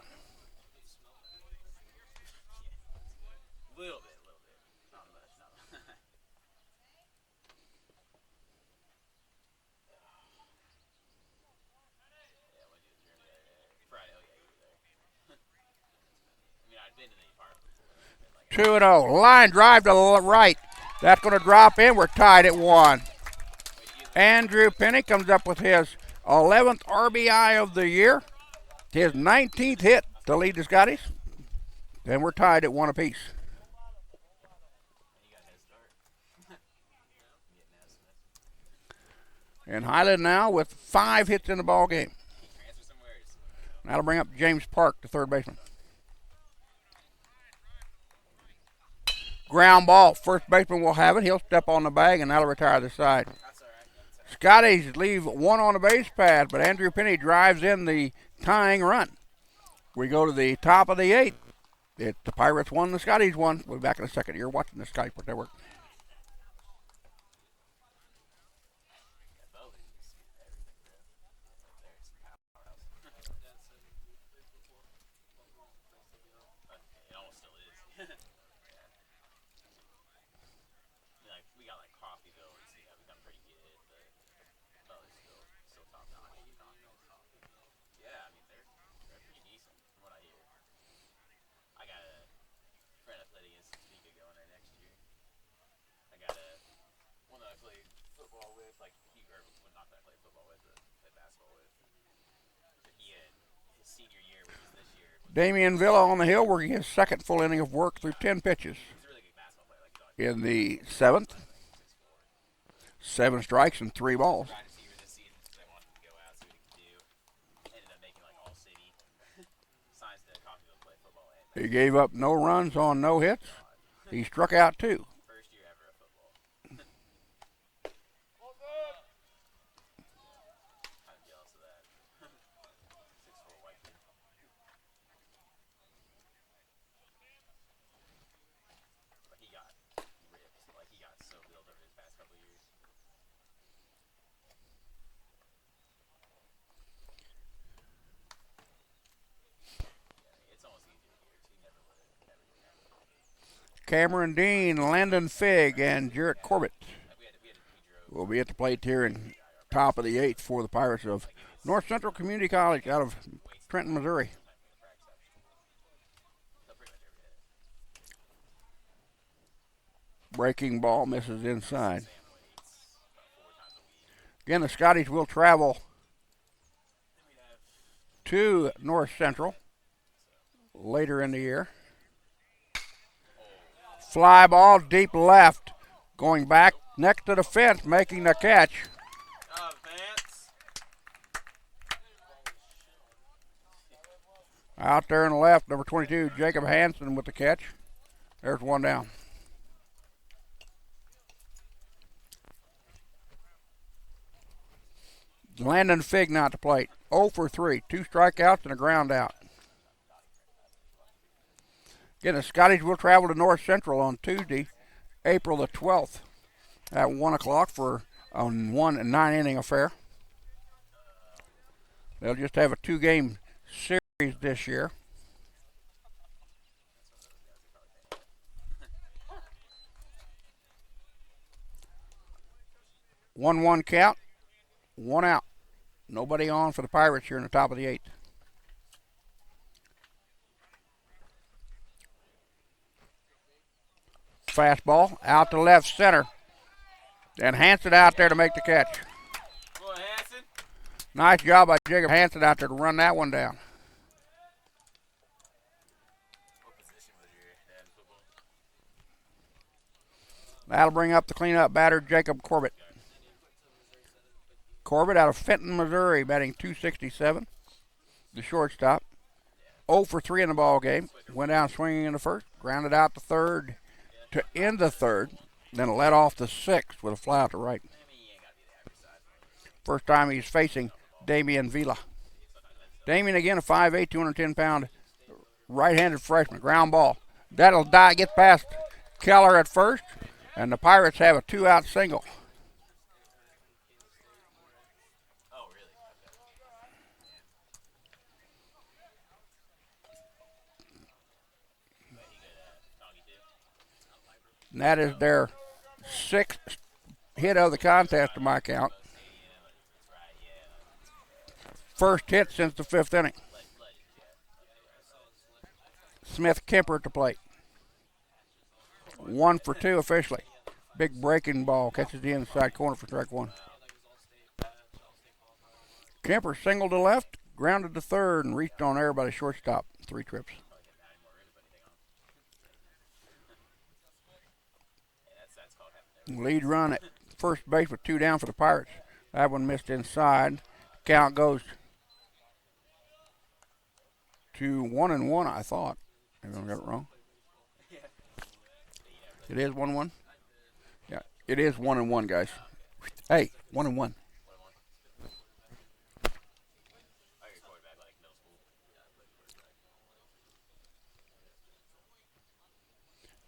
2-0. Line drive to the right. That's going to drop in. We're tied at 1. Andrew Penny comes up with his 11th RBI of the year. His 19th hit to lead the Scotties. And we're tied at 1 apiece. And Highland now with 5 hits in the ball game. That'll bring up James Park, the third baseman. Ground ball. First baseman will have it. He'll step on the bag, and that'll retire the side. Scotties leave 1 on the base pad, but Andrew Penny drives in the tying run. We go to the top of the 8th. It's the Pirates 1, the Scotties 1. We'll be back in a second. You're watching the Scottie Sports Network. Damian Villa on the hill working his second full inning of work through 10 pitches. In the 7th, 7 strikes and 3 balls. He gave up no runs on no hits. He struck out 2. Cameron Dean, Landon Figg, and Jarrett Corbett will be at the plate here in top of the 8th for the Pirates of North Central Community College out of Trenton, Missouri. Breaking ball misses inside. Again, the Scotties will travel to North Central later in the year. Fly ball deep left. Going back next to the fence, making the catch. Out there in the left, number 22, Jacob Hansen with the catch. There's 1 down. Landon Figg not to plate. 0 for 3. 2 strikeouts and a ground out. Again, the Scotties will travel to North Central on Tuesday, April the 12th at 1 o'clock for a 9-inning affair. They'll just have a 2-game series this year. One count, 1 out. Nobody on for the Pirates here in the top of the 8th. Fastball out to left center. And Hansen out there to make the catch. Nice job by Jacob Hansen out there to run that one down. That'll bring up the cleanup batter, Jacob Corbett. Corbett out of Fenton, Missouri, batting .267. The shortstop. 0 for 3 in the ball game. Went down swinging in the first. Grounded out the third to end the third. Then led off the 6th with a fly out to right. First time he's facing Damian Villa. Damian again, a 5'8", 210-pound right-handed freshman. Ground ball. That'll die, get past Keller at first. And the Pirates have a 2-out single. And that is their 6th hit of the contest to my count. First hit since the 5th inning. Smith Kemper at the plate. 1 for 2 officially. Big breaking ball catches the inside corner for strike one. Kemper singled to left, grounded to third, and reached on air by the shortstop. 3 trips. Lead run at first base with 2 down for the Pirates. That one missed inside. Count goes to 1-1, I thought. Maybe I got it wrong. It is 1-1? Yeah, it is 1-1, guys. Hey, 1-1.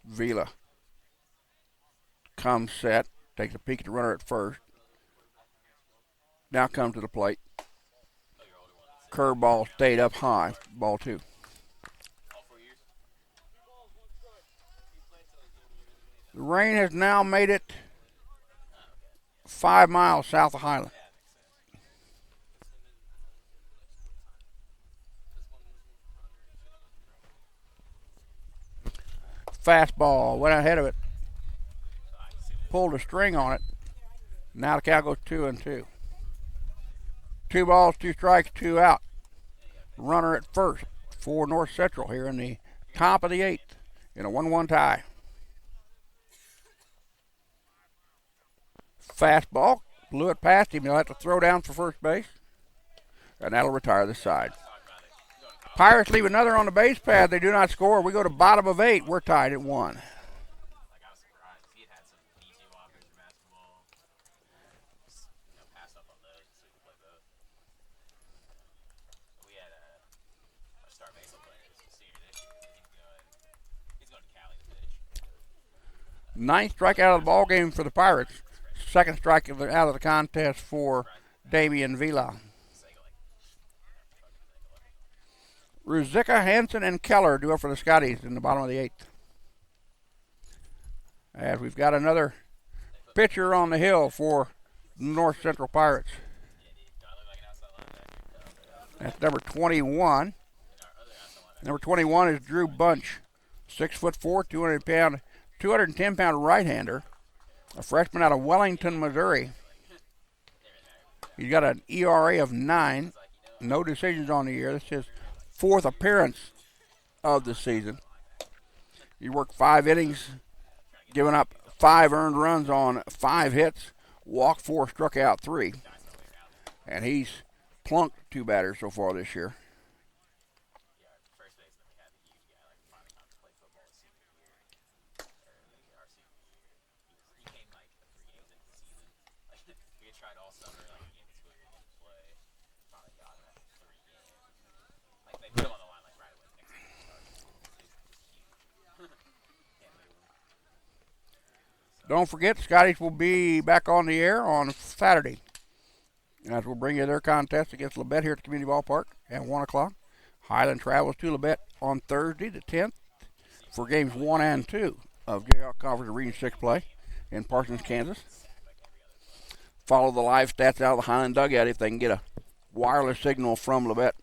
Vila comes set, takes a peek at the runner at first. Now comes to the plate. Curveball stayed up high. Ball 2. The rain has now made it 5 miles south of Highland. Fastball went ahead of it. Pulled a string on it. Now the count goes 2-2. 2 balls, 2 strikes, 2 out. Runner at first for North Central here in the top of the 8th in a 1-1 tie. Fastball, blew it past him. He'll have to throw down for first base. And that'll retire the side. Pirates leave another on the base pad. They do not score. We go to bottom of 8. We're tied at 1. Ninth strike out of the ball game for the Pirates. Second strike out of the contest for Damian Vila. Ruzicka, Hansen, and Keller do up for the Scotties in the bottom of the 8th. As we've got another pitcher on the hill for North Central Pirates. That's number 21. Number 21 is Drew Bunch, 6'4", 210-pound right-hander, a freshman out of Wellington, Missouri. He's got an ERA of 9, no decisions on the year. This is his 4th appearance of the season. He worked 5 innings, giving up 5 earned runs on 5 hits, walked 4, struck out 3. And he's plunked 2 batters so far this year. Don't forget, Scotties will be back on the air on Saturday. As we'll bring you their contest against Labette here at the Community Ballpark at 1 o'clock. Highland travels to Labette on Thursday the 10th for games 1 and 2 of Jayhawk Conference Region 6 play in Parsons, Kansas. Follow the live stats out of the Highland dugout if they can get a wireless signal from Labette.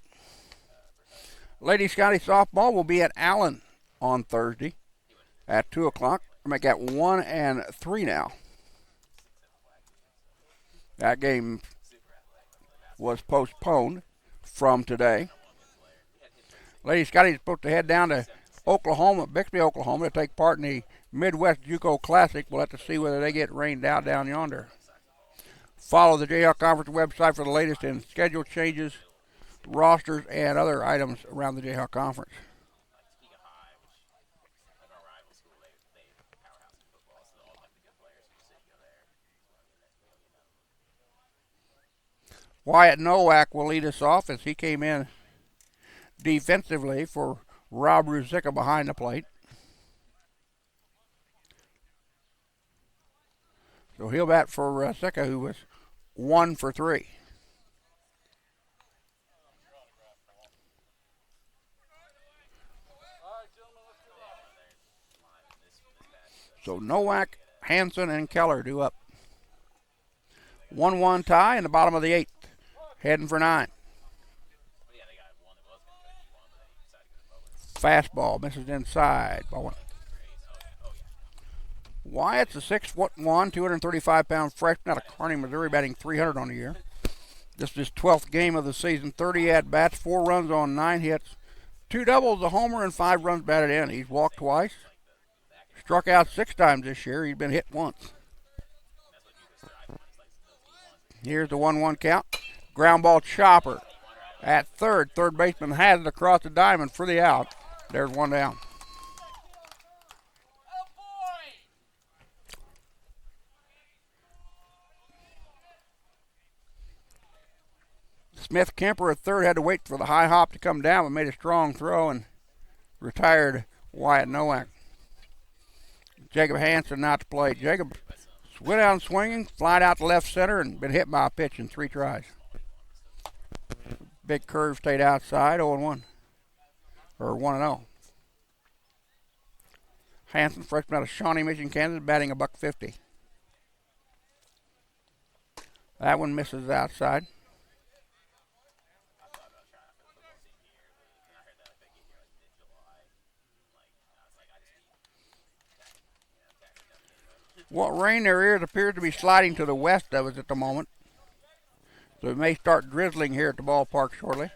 Lady Scotty softball will be at Allen on Thursday at 2 o'clock. Make that 1 and 3 now. That game was postponed from today. Lady Scotty is supposed to head down to Oklahoma, Bixby, Oklahoma, to take part in the Midwest JUCO Classic. We'll have to see whether they get rained out down yonder. Follow the Jayhawk Conference website for the latest in schedule changes, rosters, and other items around the Jayhawk Conference. Wyatt Nowak will lead us off as he came in defensively for Rob Ruzicka behind the plate. So he'll bat for Ruzicka, who was 1 for 3. So Nowak, Hansen, and Keller do up. 1-1 tie in the bottom of the 8th. Heading for 9. Fastball misses inside. Ball 1. Wyatt's a 6'1", 235-pound freshman out of Karn, Missouri, batting .300 on the year. This is his 12th game of the season. 30 at-bats, 4 runs on 9 hits, 2 doubles, a homer, and 5 runs batted in. He's walked twice, struck out 6 times this year. He's been hit once. Here's the 1-1 count. Ground ball chopper at third. Third baseman has it across the diamond for the out. There's one down. Smith Kemper at third had to wait for the high hop to come down, but made a strong throw and retired Wyatt Nowak. Jacob Hansen not to play. Jacob went out swinging, flied out to left center, and been hit by a pitch in 3 tries. Big curve stayed outside, 0-1. Or 1-0. Hansen, freshman out of Shawnee Mission, Kansas, batting $150. That one misses outside. What rain there is appears to be sliding to the west of us at the moment. So it may start drizzling here at the ballpark shortly.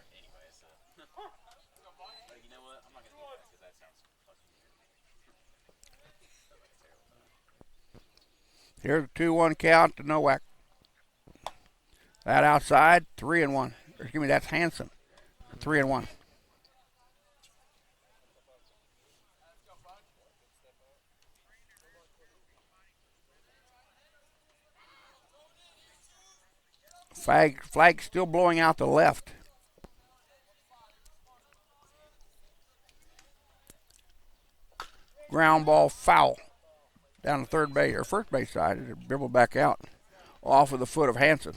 Here's a 2-1 count to Nowak. That outside, 3-1. Excuse me, that's Hansen. 3-1. Flag still blowing out the left. Ground ball foul down the third base or first base side. It dribbled back out off of the foot of Hansen.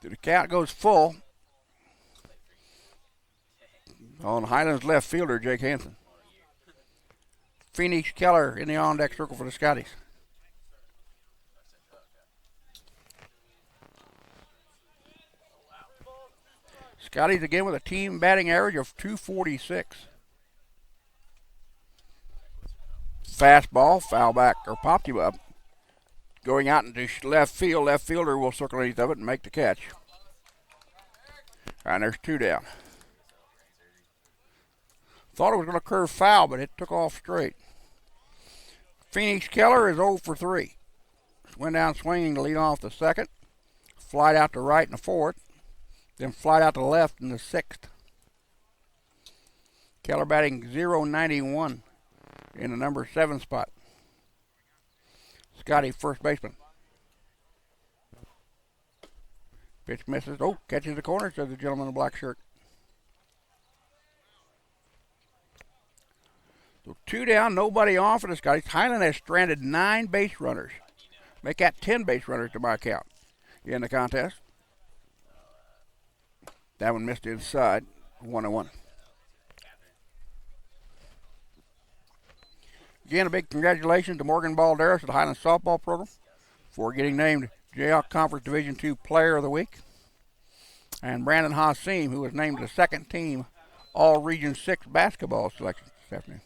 The count goes full on Highland's left fielder, Jake Hansen. Phoenix Keller in the on-deck circle for the Scotties. Scotties again with a team batting average of .246. Fastball, foul back, or popped him up. Going out into left field. Left fielder will circle underneath of it and make the catch. And there's 2 down. Thought it was going to curve foul, but it took off straight. Phoenix Keller is 0 for 3. Went down swinging to lead off the second. Flied out to right in the fourth. Then flied out to left in the 6th. Keller batting .091 in the number 7 spot. Scottie, first baseman. Pitch misses. Oh, catches the corner, says the gentleman in the black shirt. So 2 down, nobody on for the Scotties. Highland has stranded 9 base runners. Make that 10 base runners to my count in the contest. That one missed inside, 1-1. Again, a big congratulations to Morgan Balderas of the Highland softball program for getting named Jayhawk Conference Division II Player of the Week. And Brandon Hassim, who was named the second team All-Region 6 basketball selection this afternoon.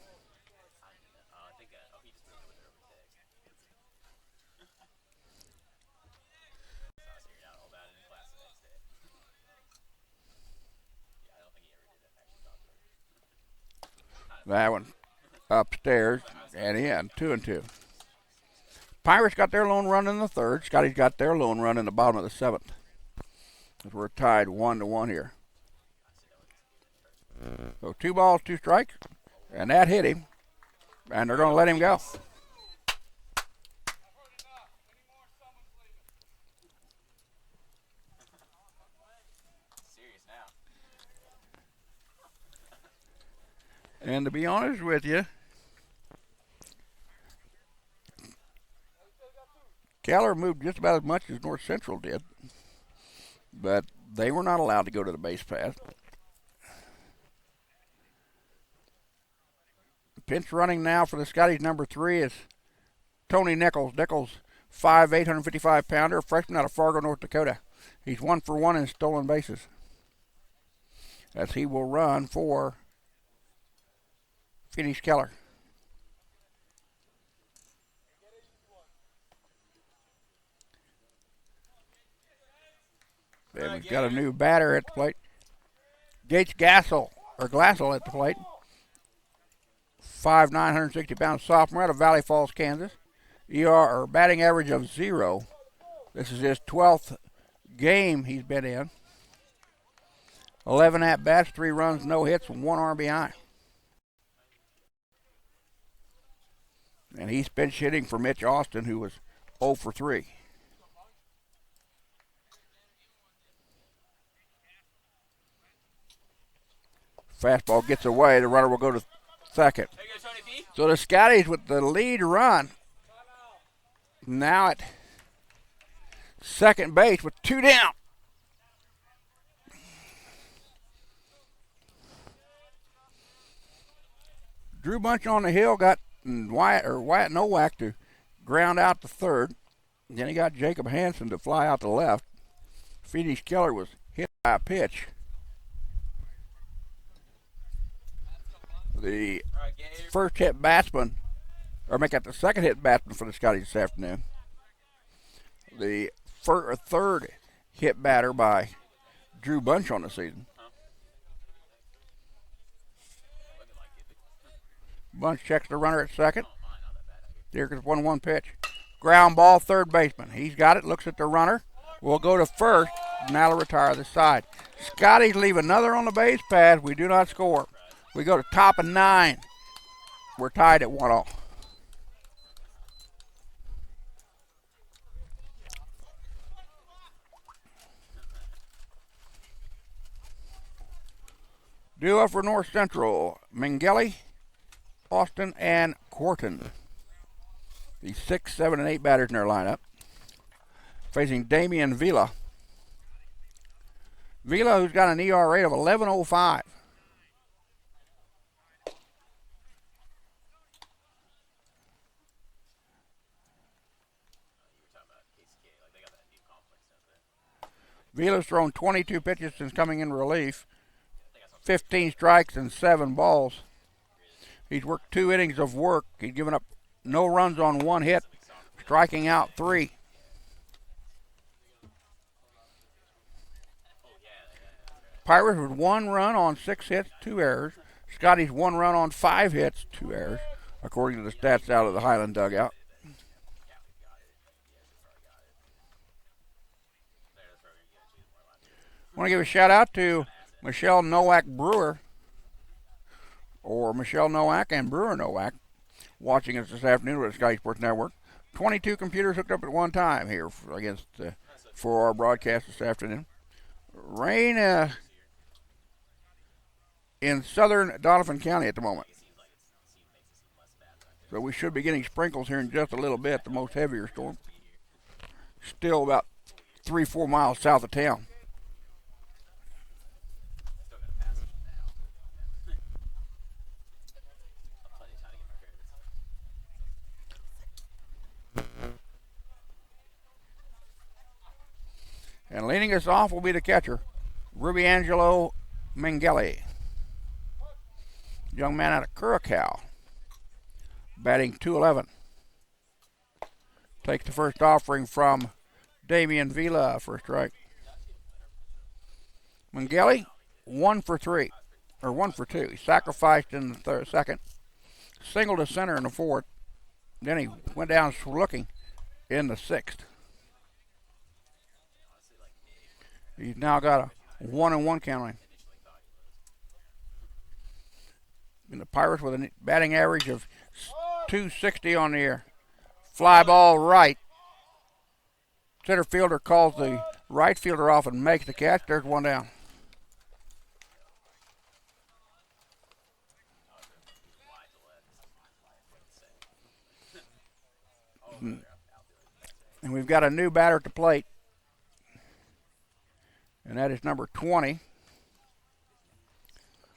That one upstairs and in, 2-2. Pirates got their lone run in the third. Scotty's got their lone run in the bottom of the 7th. As we're tied 1-1 here. So 2 balls, 2 strikes, and that hit him, and they're going to let him go. And to be honest with you, Keller moved just about as much as North Central did, but they were not allowed to go to the base path. Pinch running now for the Scotties, number 3 is Tony Nichols. Nichols, 5'8", 155-pounder, freshman out of Fargo, North Dakota. He's 1 for 1 in stolen bases, as he will run for Phoenix Keller. And we've got a new batter at the plate. Gates Glassell at the plate. 5'9", 160 pound sophomore out of Valley Falls, Kansas. ER or batting average of 0. This is his 12th game he's been in. 11 at bats, 3 runs, no hits, 1 RBI. And he's pinch hitting for Mitch Austin, who was 0 for 3. Fastball gets away. The runner will go to second. So the Scotties with the lead run. Now at second base with 2 down. Drew Bunch on the hill got Wyatt Nowak to ground out to third. Then he got Jacob Hansen to fly out to left. Phoenix Keller was hit by a pitch. The first hit batsman, or make it the second hit batsman for the Scotties this afternoon. The third hit batter by Drew Bunch on the season. Bunch checks the runner at second. Here comes 1-1 pitch. Ground ball, third baseman. He's got it, looks at the runner. We'll go to first. Now to retire this side. Scotties leave another on the base path. We do not score. We go to top of 9. We're tied at 1-all. Duo for North Central, Mengele, Austin, and Corton. The 6, 7, and 8 batters in their lineup. Facing Damian Vila. Vila, who's got an ERA of 11.05. Vila's thrown 22 pitches since coming in relief. 15 strikes and 7 balls. He's worked 2 innings of work. He's given up no runs on 1 hit, striking out 3. Pirates with 1 run on 6 hits, 2 errors. Scotty's 1 run on 5 hits, 2 errors, according to the stats out of the Highland dugout. I want to give a shout out to Michelle Nowak Brewer, or Michelle Nowak and Brewer Nowak, watching us this afternoon with the Sky Sports Network. 22 computers hooked up at one time here for our broadcast this afternoon. Rain in southern Donovan County at the moment. So we should be getting sprinkles here in just a little bit, the most heavier storm. Still about 3-4 miles south of town. And leading us off will be the catcher, Rubiangelo Mengele. Young man out of Curacao, batting .211. Takes the first offering from Damian Vila for a strike. Mengele, 1 for 3, or 1 for 2. He sacrificed in the second, singled to center in the 4th. Then he went down looking in the 6th. He's now got a 1-1 count on him. And the Pirates with a batting average of .260 on the year. Fly ball right. Center fielder calls the right fielder off and makes the catch. There's 1 down. And we've got a new batter at the plate. And that is number 20.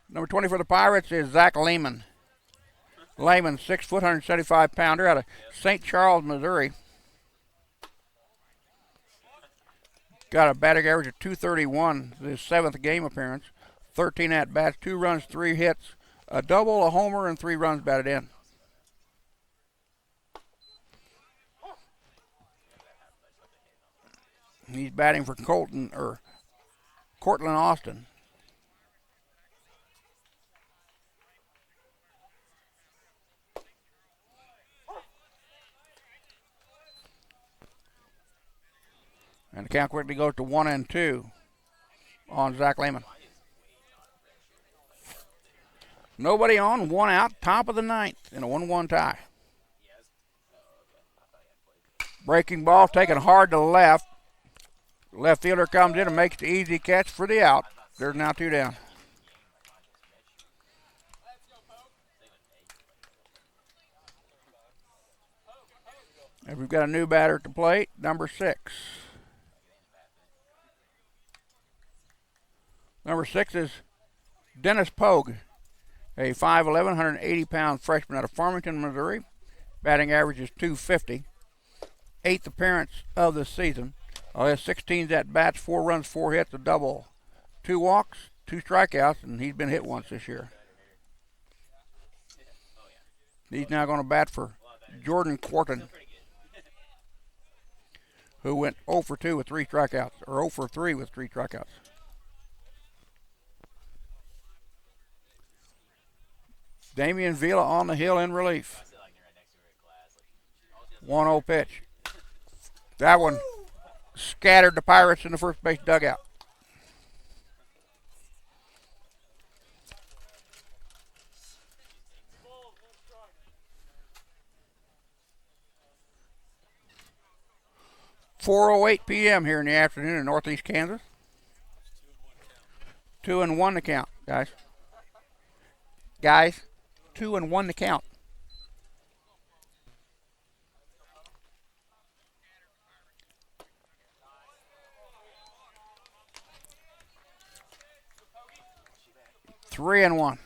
Number 20 for the Pirates is Zach Lehman. Lehman, 6 foot, 175 pounder out of St. Charles, Missouri. Got a batting average of .231, his 7th game appearance. 13 at bats, 2 runs, 3 hits, a double, a homer, and 3 runs batted in. He's batting for Cortland Austin. And the count quickly goes to 1-2 on Zach Lehman. Nobody on, one out, top of the ninth in a 1-1 tie. Breaking ball taken hard to left. Left fielder comes in and makes the easy catch for the out. There's now 2 down. And we've got a new batter at the plate, number 6. Number 6 is Dennis Pogue, a 5'11", 180-pound freshman out of Farmington, Missouri. Batting average is .250. 8th appearance of the season. He has 16 at-bats, 4 runs, 4 hits, a double. 2 walks, 2 strikeouts, and he's been hit once this year. He's now going to bat for Jordan Quarton, who went 0 for 2 with 3 strikeouts, or 0 for 3 with 3 strikeouts. Damian Vila on the hill in relief. 1-0 pitch. That one scattered the Pirates in the first base dugout. .408 p.m. here in the afternoon in northeast Kansas. 2-1 to count, guys. 2-1 to count. Three and 1.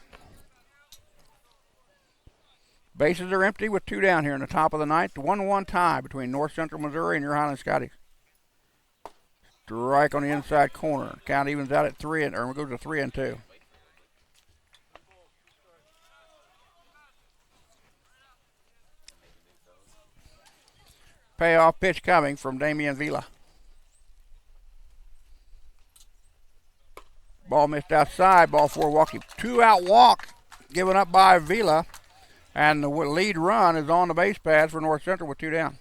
Bases are empty with 2 down here in the top of the ninth. 1-1 tie between North Central Missouri and your Highland Scotties. Strike on the inside corner. Count evens out at 3 and, or goes to 3-2. Payoff pitch coming from Damian Vila. Ball missed outside. Ball 4 walking. 2-out walk given up by Vila. And the lead run is on the base paths for North Central with 2 down.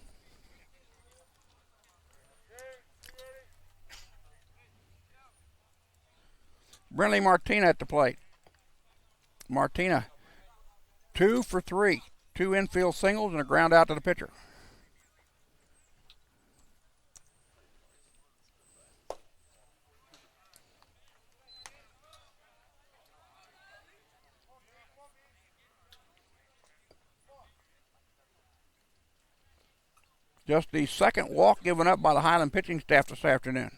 Brinley Martina at the plate. Martina, 2 for 3. 2 infield singles and a ground out to the pitcher. Just the second walk given up by the Highland pitching staff this afternoon.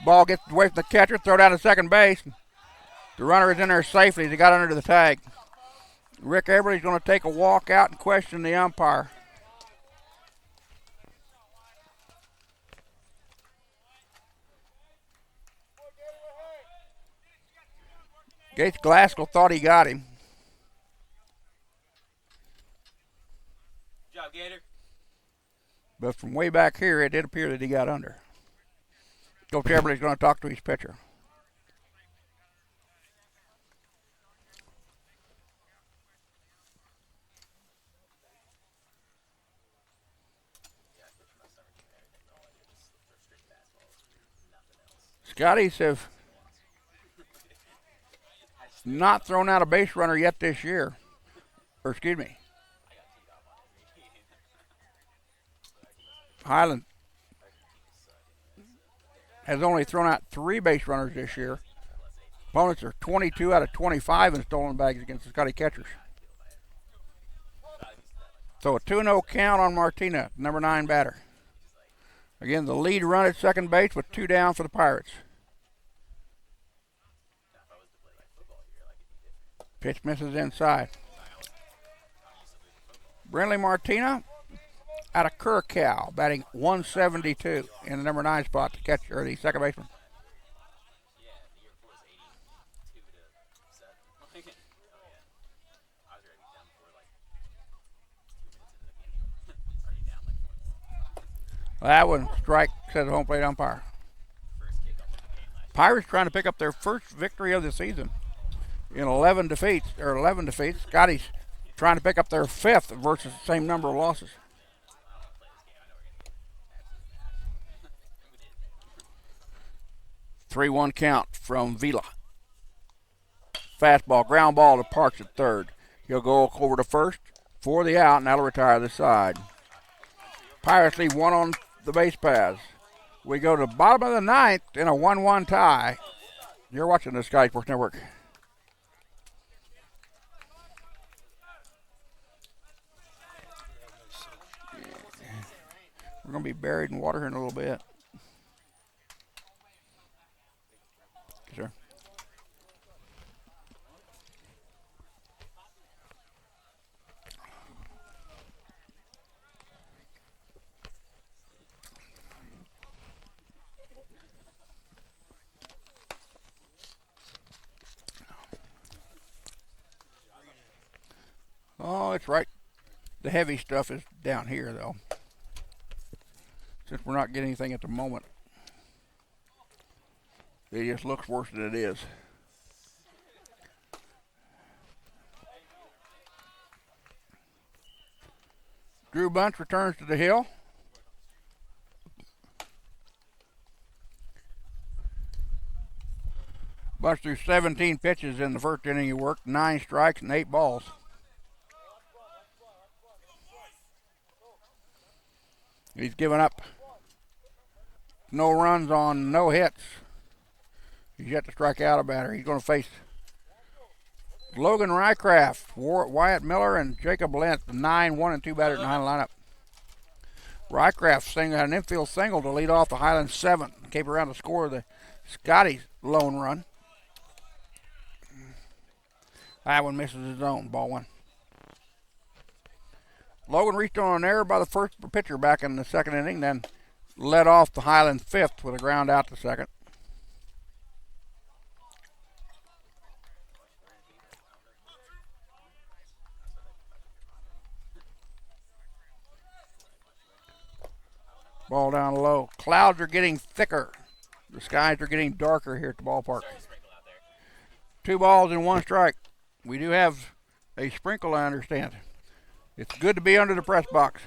Ball gets away from the catcher, throw down to second base. The runner is in there safely. He got under the tag. Rick Eberly's going to take a walk out and question the umpire. Gates Glasgow thought he got him. Good job, Gator. But from way back here, it did appear that he got under. Coach Eberly's going to talk to his pitcher. Scotties have not thrown out a base runner yet this year. Or excuse me. Highland has only thrown out 3 base runners this year. Opponents are 22 out of 25 in stolen bags against the Scottie catchers. So a 2-0 count on Martina, number 9 batter. Again, the lead run at second base with 2 down for the Pirates. Pitch misses inside. Brinley Martina out of Curacao, batting 172 in the number 9 spot to catch, or the second baseman. That one strike, says the home plate umpire. Pirates trying to pick up their first victory of the season in 11 defeats. Scotty's trying to pick up their 5th versus the same number of losses. 3-1 count from Vila. Fastball, ground ball to Parks at third. He'll go over to first for the out, and that'll retire the side. Pirates leave 1 on the base paths. We go to the bottom of the 9th in a 1-1 tie. You're watching the Sky Sports Network. We're going to be buried in water here in a little bit. Sure. Oh, it's right. The heavy stuff is down here, though. Since we're not getting anything at the moment, it just looks worse than it is. Drew Bunch returns to the hill. Bunch threw 17 pitches in the first inning. He worked 9 strikes and 8 balls. He's given up no runs on no hits. He's yet to strike out a batter. He's going to face Logan Rycraft, Wyatt Miller, and Jacob Lentz, the 9-1 and 2 batter in the Highland lineup. Rycraft had an infield single to lead off the Highland 7. Came around to score the Scottie lone run. That one misses his own, ball 1. Logan reached on an error by the first pitcher back in the second inning, then led off the Highland 5th with a ground out to second. Ball down low. Clouds are getting thicker. The skies are getting darker here at the ballpark. 2 balls and 1 strike. We do have a sprinkle, I understand. It's good to be under the press box.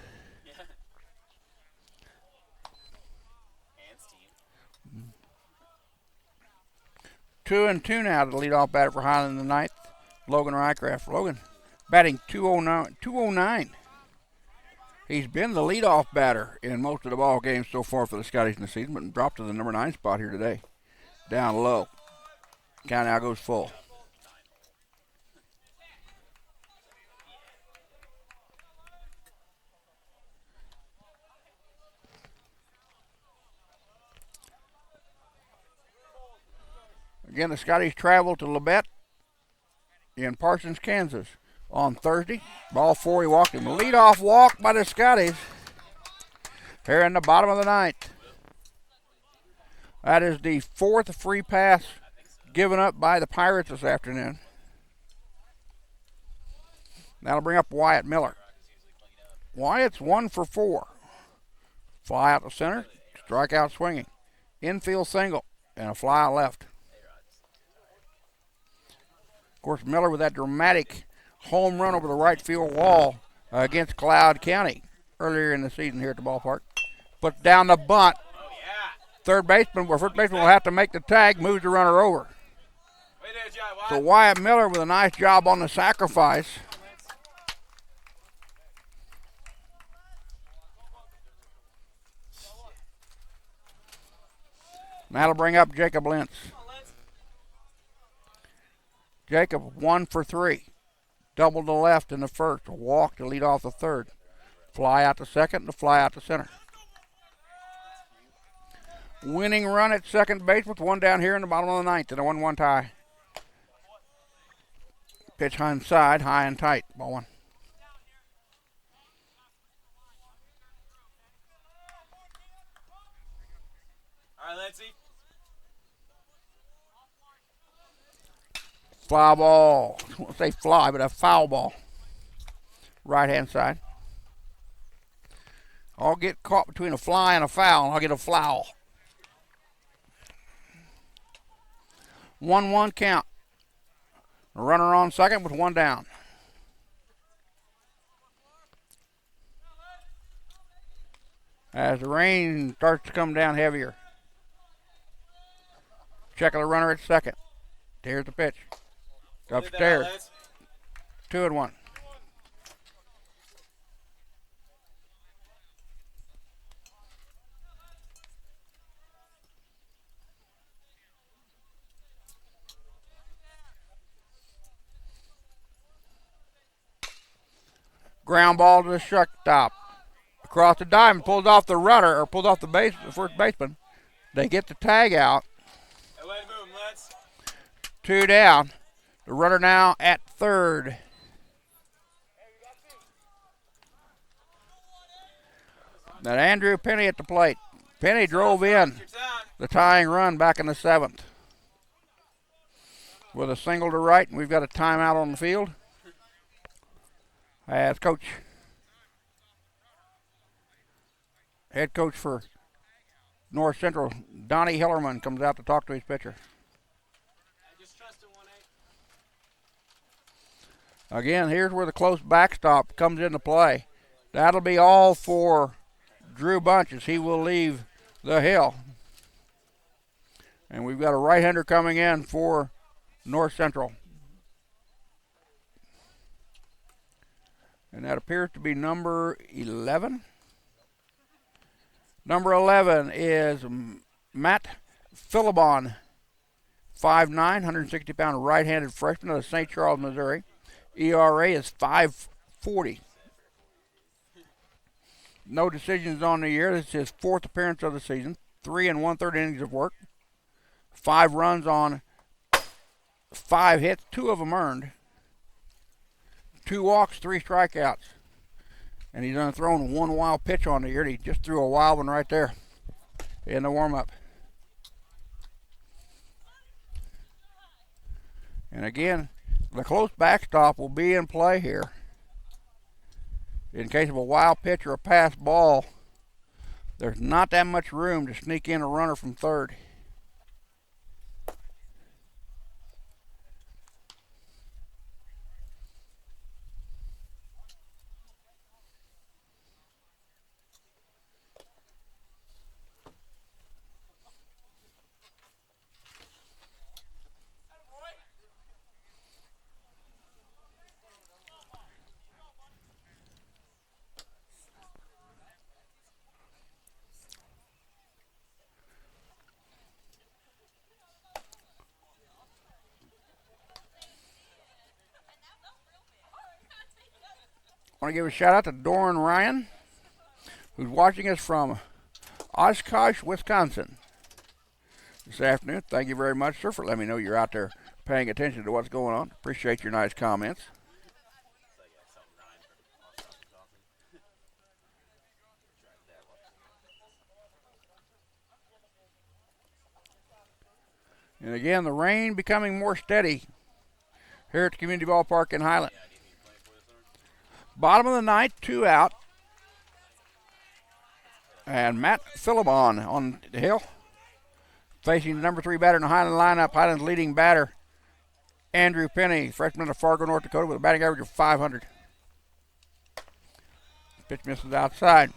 2-2 now to the leadoff batter for Highland in the 9th, Logan Rycraft. Logan batting 209. He's been the leadoff batter in most of the ball games so far for the Scotties in the season, but dropped to the number 9 spot here today. Down low. Count now goes full. Again, the Scotties travel to Labette in Parsons, Kansas on Thursday. Ball 4, he walked him. Leadoff walk by the Scotties here in the bottom of the 9th. That is the 4th free pass given up by the Pirates this afternoon. That'll bring up Wyatt Miller. Wyatt's 1 for 4. Fly out to center, strikeout swinging. Infield single, and a fly out left. Of course, Miller with that dramatic home run over the right field wall against Cloud County earlier in the season here at the ballpark. Puts down the bunt. Third baseman, or first baseman will have to make the tag, moves the runner over. So Wyatt Miller with a nice job on the sacrifice. That'll bring up Jacob Lentz. Jacob 1 for 3. Double to left in the first. A walk to lead off the third. Fly out to second and a fly out to center. Winning run at second base with 1 down here in the bottom of the 9th in a 1-1 tie. Pitch inside, high and tight. Ball 1. All right, let's see. Fly ball. I won't say fly, but a foul ball. Right hand side. I'll get caught between a fly and a foul, and I'll get a foul. 1-1 count. A runner on second with one down. As the rain starts to come down heavier. Check of the runner at second. Here's the pitch. Upstairs. 2-1. Ground ball to the shortstop. Across the diamond, pulled off the runner, or pulled off the first baseman. They get the tag out. 2 down. The runner now at third. Now Andrew Penny at the plate. Penny drove in the tying run back in the 7th. With a single to right, and we've got a timeout on the field. As head coach for North Central, Donnie Hillerman, comes out to talk to his pitcher. Again, here's where the close backstop comes into play. That'll be all for Drew Bunch as he will leave the hill. And we've got a right-hander coming in for North Central. And that appears to be number 11. Number 11 is Matt Philibon, 5'9", 160-pound right-handed freshman out of St. Charles, Missouri. ERA is 5.40. No decisions on the year. This is his 4th appearance of the season. 3 1/3 innings of work. 5 runs on 5 hits, 2 of them earned. 2 walks, 3 strikeouts. And he's only thrown 1 wild pitch on the year. He just threw a wild one right there in the warm-up. And again, the close backstop will be in play here. In case of a wild pitch or a pass ball, there's not that much room to sneak in a runner from third. I want to give a shout out to Doran Ryan, who's watching us from Oshkosh, Wisconsin this afternoon. Thank you very much, sir, for letting me know you're out there paying attention to what's going on. Appreciate your nice comments. And again, the rain becoming more steady here at the Community Ballpark in Highland. Bottom of the ninth, 2 out. And Matt Philibon on the hill, facing the number 3 batter in the Highland lineup. Highland's leading batter, Andrew Penny, freshman of Fargo, North Dakota, with a batting average of 500. Pitch misses outside.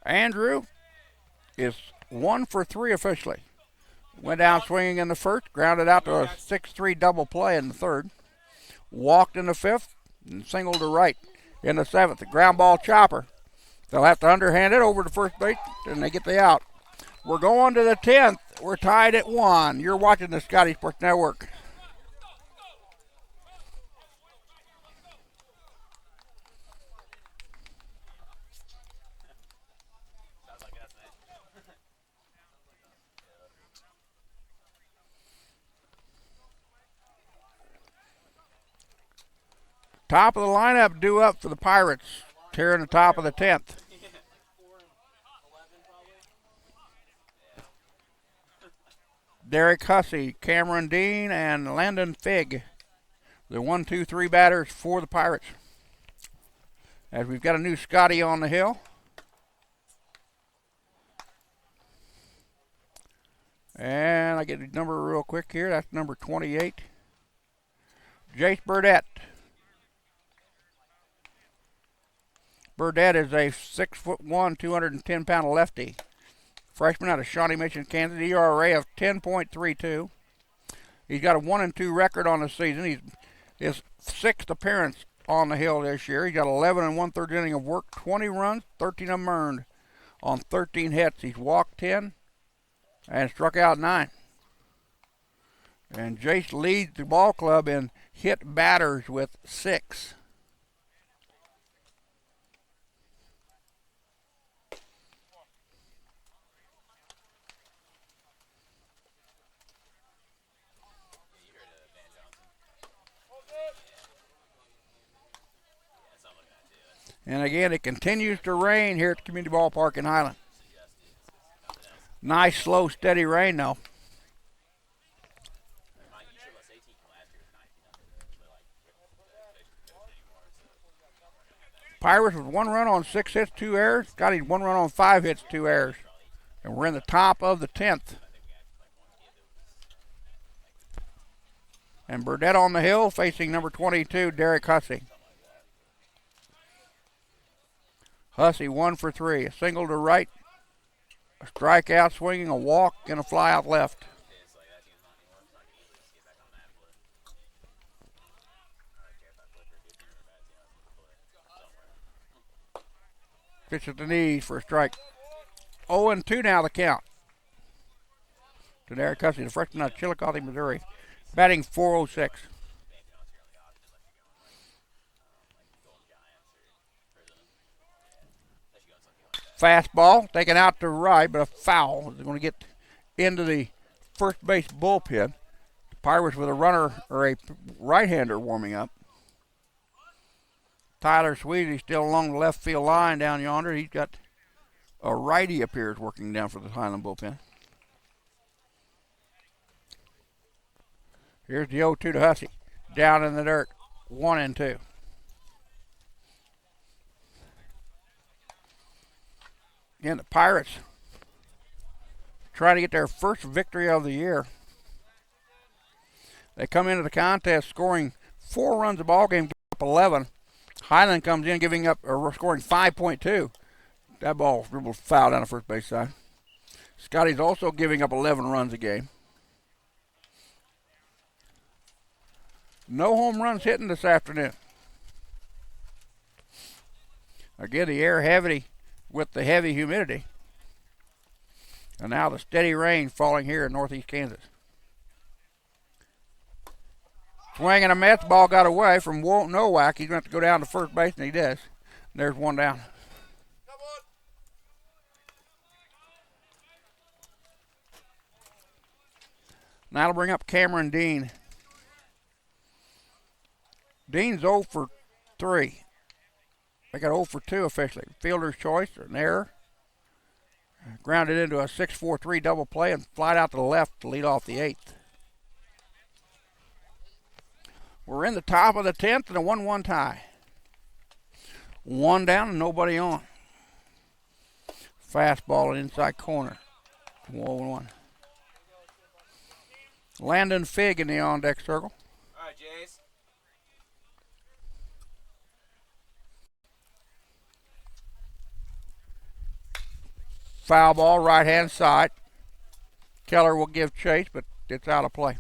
Andrew is 1 for 3 officially. Went down swinging in the first, grounded out to a 6-3 double play in the third. Walked in the 5th, and singled to right in the 7th. The ground ball chopper. They'll have to underhand it over to first base, and they get the out. We're going to the 10th. We're tied at 1. You're watching the Scottie Sports Network. Top of the lineup due up for the Pirates, tearing the top of the 10th. Derek Hussey, Cameron Dean, and Landon Figg, the 1, 2, 3 batters for the Pirates. As we've got a new Scottie on the hill. And I get the number real quick here. That's number 28. Jace Burdette. Burdette is a 6'1", 210-pound lefty. Freshman out of Shawnee Mission, Kansas. ERA of 10.32. He's got a 1-2 record on the season. He's his 6th appearance on the hill this year. He's got 11 1/3 inning of work, 20 runs, 13 of them earned on 13 hits. He's walked 10 and struck out 9. And Jace leads the ball club in hit batters with 6. And again, it continues to rain here at the community ballpark in Highland. Nice, slow, steady rain, though. Pirates with 1 run on 6 hits, 2 errors. Scottie 1 run on 5 hits, 2 errors. And we're in the top of the 10th. And Burdette on the hill facing number 22, Derek Hussey. Hussey 1 for 3. A single to right, a strikeout swinging, a walk, and a fly out left. Pitch at the knees for a strike. 0-2 now the count. To Derek Hussey, the freshman out of Chillicothe, Missouri. Batting .406. Fastball taken out to right, but a foul. They're going to get into the first base bullpen. The Pirates with a runner or a right-hander warming up. Tyler Sweezy still along the left field line down yonder. He's got a righty appears working down for the Highland bullpen. Here's the 0-2 to Hussey. Down in the dirt. 1-2. Again, the Pirates trying to get their first victory of the year. They come into the contest scoring 4 runs a ball game, up 11. Highland comes in giving up or scoring 5.2. That ball was fouled down the first base side. Scottie's also giving up 11 runs a game. No home runs hitting this afternoon. Again, the air heavy with the heavy humidity. And now the steady rain falling here in northeast Kansas. Swing and a miss. Ball got away from Walt Nowak. He's going to have to go down to first base, and he does. And there's one down. Now that'll bring up Cameron Dean. Dean's 0 for 3. They got 0 for 2 officially. Fielder's choice, an error. Grounded into a 6-4-3 double play and flied out to the left to lead off the 8th. We're in the top of the 10th and a 1-1 tie. 1 down and nobody on. Fastball inside corner. 1-1. Landon Figg in the on-deck circle. All right, Jace. Foul ball, right-hand side. Keller will give chase, but it's out of play.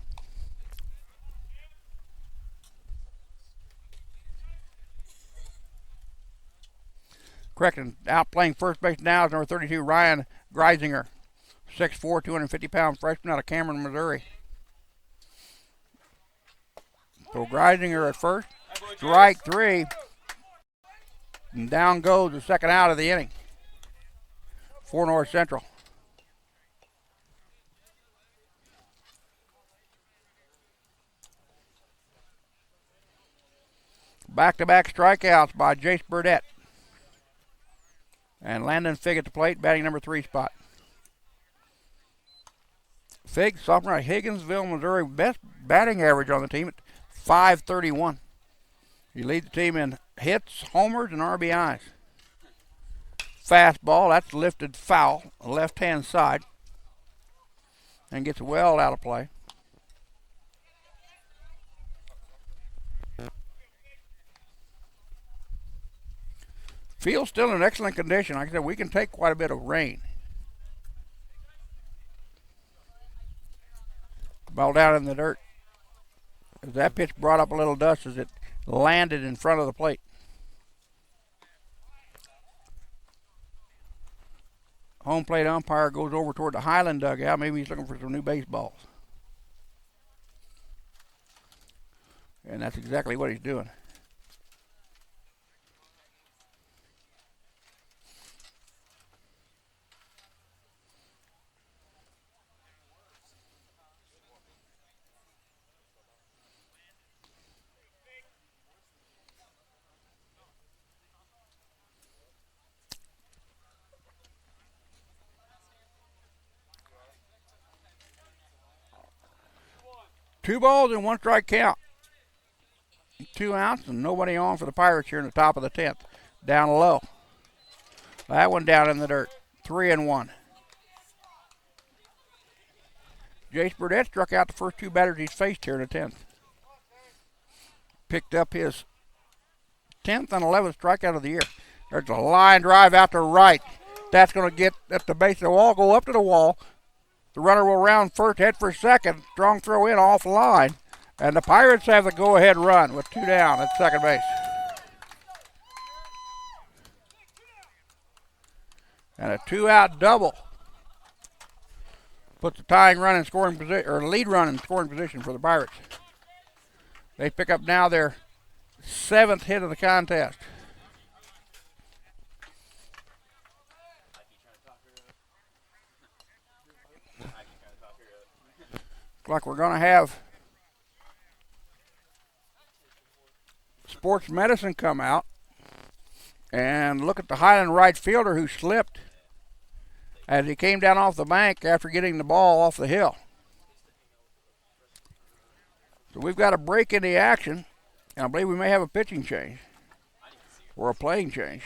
Correcting, out playing first base now is number 32, Ryan Greisinger. 6'4", 250-pound freshman out of Cameron, Missouri. So Greisinger at first. Strike 3. And down goes the second out of the inning. For North Central. Back-to-back strikeouts by Jace Burdette. And Landon Figg at the plate, batting number 3 spot. Figg, sophomore at Higginsville, Missouri, best batting average on the team at .531. He leads the team in hits, homers, and RBIs. Fastball, that's lifted foul, left-hand side. and gets well out of play. Field's still in excellent condition. Like I said, we can take quite a bit of rain. Ball down in the dirt. That pitch brought up a little dust as it landed in front of the plate. Home plate umpire goes over toward the Highland dugout. Maybe he's looking for some new baseballs. And that's exactly what he's doing. Two balls and one strike count. 2 outs and nobody on for the Pirates here in the top of the 10th. Down low. That one down in the dirt. 3-1. Jace Burdett struck out the first 2 batters he's faced here in the 10th. Picked up his 10th and 11th strikeout of the year. There's a line drive out to right. That's going to get at the base of the wall, go up to the wall. The runner will round first, head for second. Strong throw in off the line. And the Pirates have the go-ahead run with 2 down at second base. And a 2-out double puts the tying run in scoring position, or lead run in scoring position for the Pirates. They pick up now their 7th hit of the contest. Looks like we're going to have sports medicine come out and look at the Highland right fielder who slipped as he came down off the bank after getting the ball off the hill. So we've got a break in the action, and I believe we may have a pitching change or a playing change.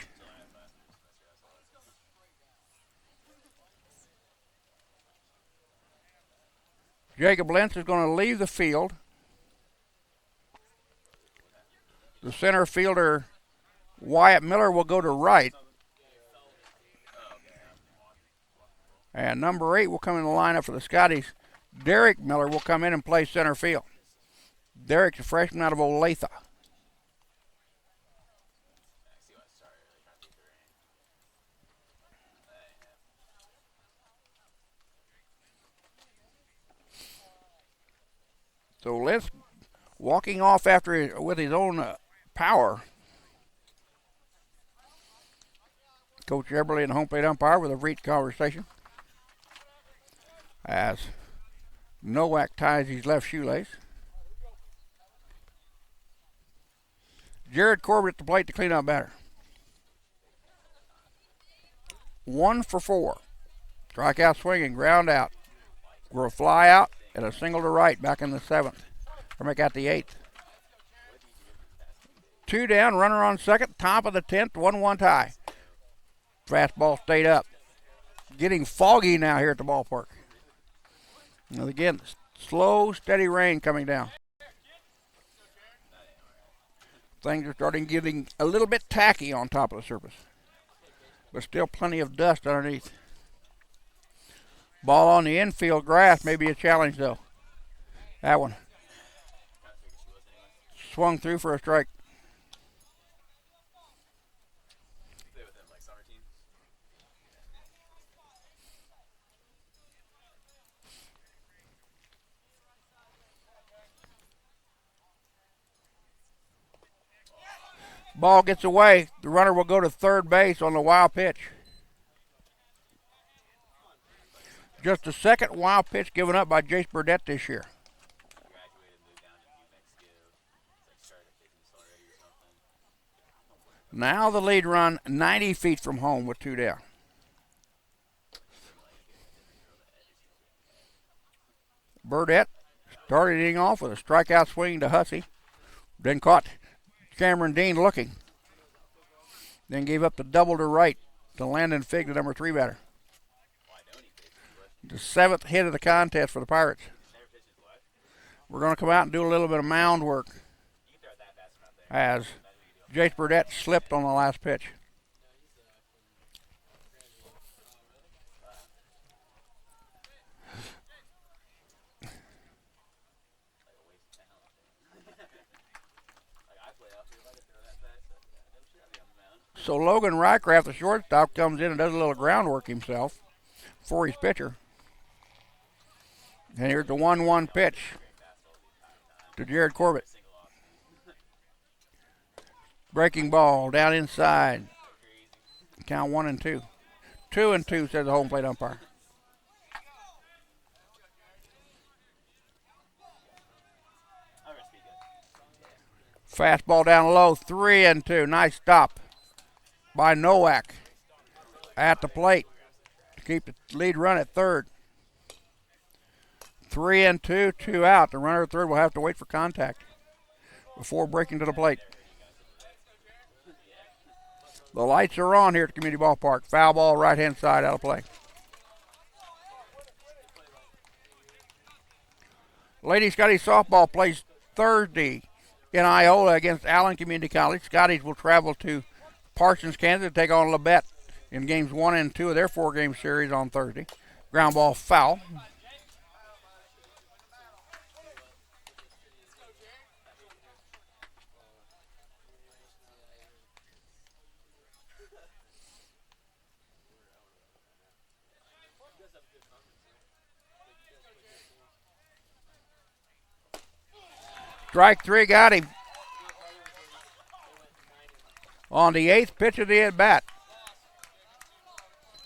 Jacob Lentz is going to leave the field. The center fielder, Wyatt Miller, will go to right. And number 8 will come in the lineup for the Scotties. Derek Miller will come in and play center field. Derek's a freshman out of Olathe. So Lentz walking off after with his own power. Coach Eberly and the home plate umpire with a brief conversation as Nowak ties his left shoelace. Jared Corbett at the plate to clean up batter. 1 for 4. Strikeout swinging, ground out. We're a fly out and a single to right back in the 7th. Or make out the 8th. 2 down, runner on second, top of the 10th, 1-1 tie. Fastball stayed up. Getting foggy now here at the ballpark. And again, slow, steady rain coming down. Things are starting getting a little bit tacky on top of the surface. But still plenty of dust underneath. Ball on the infield grass may be a challenge though. That one. Swung through for a strike. Ball gets away. The runner will go to third base on the wild pitch. Just the second wild pitch given up by Jace Burdett this year. Now the lead run 90 feet from home with 2 down. Burdett started inning off with a strikeout swing to Hussey. Then caught Cameron Dean looking. Then gave up the double to right to Landon Figg, the number 3 batter. The 7th hit of the contest for the Pirates. We're going to come out and do a little bit of mound work as Jace Burdette slipped on the last pitch. So Logan Rycraft, the shortstop, comes in and does a little groundwork himself for his pitcher. And here's the 1-1 pitch to Jared Corbett. Breaking ball down inside. Count 1-2. 2-2, says the home plate umpire. Fastball down low, 3-2. Nice stop by Nowak at the plate to keep the lead run at third. 3-2, 2 out. The runner at third will have to wait for contact before breaking to the plate. The lights are on here at the Community Ballpark. Foul ball right-hand side out of play. Lady Scottie softball plays Thursday in Iola against Allen Community College. Scotties will travel to Parsons, Kansas to take on Labette in games 1 and 2 of their 4-game series on Thursday. Ground ball foul. Strike 3, got him. On the 8th pitch of the at-bat.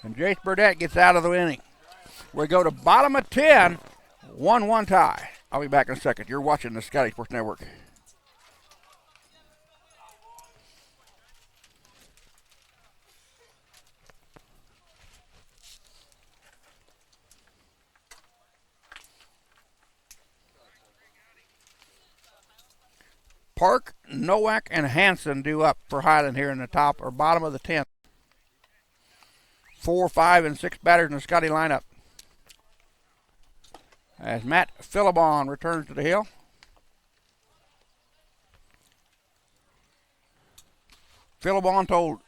And Jace Burdette gets out of the inning. We go to bottom of 10, 1-1 tie. I'll be back in a second. You're watching the Scottie Sports Network. Park, Nowak, and Hanson do up for Highland here in the top or bottom of the 10th. 4, 5, and 6 batters in the Scottie lineup. As Matt Philibon returns to the hill. Philibon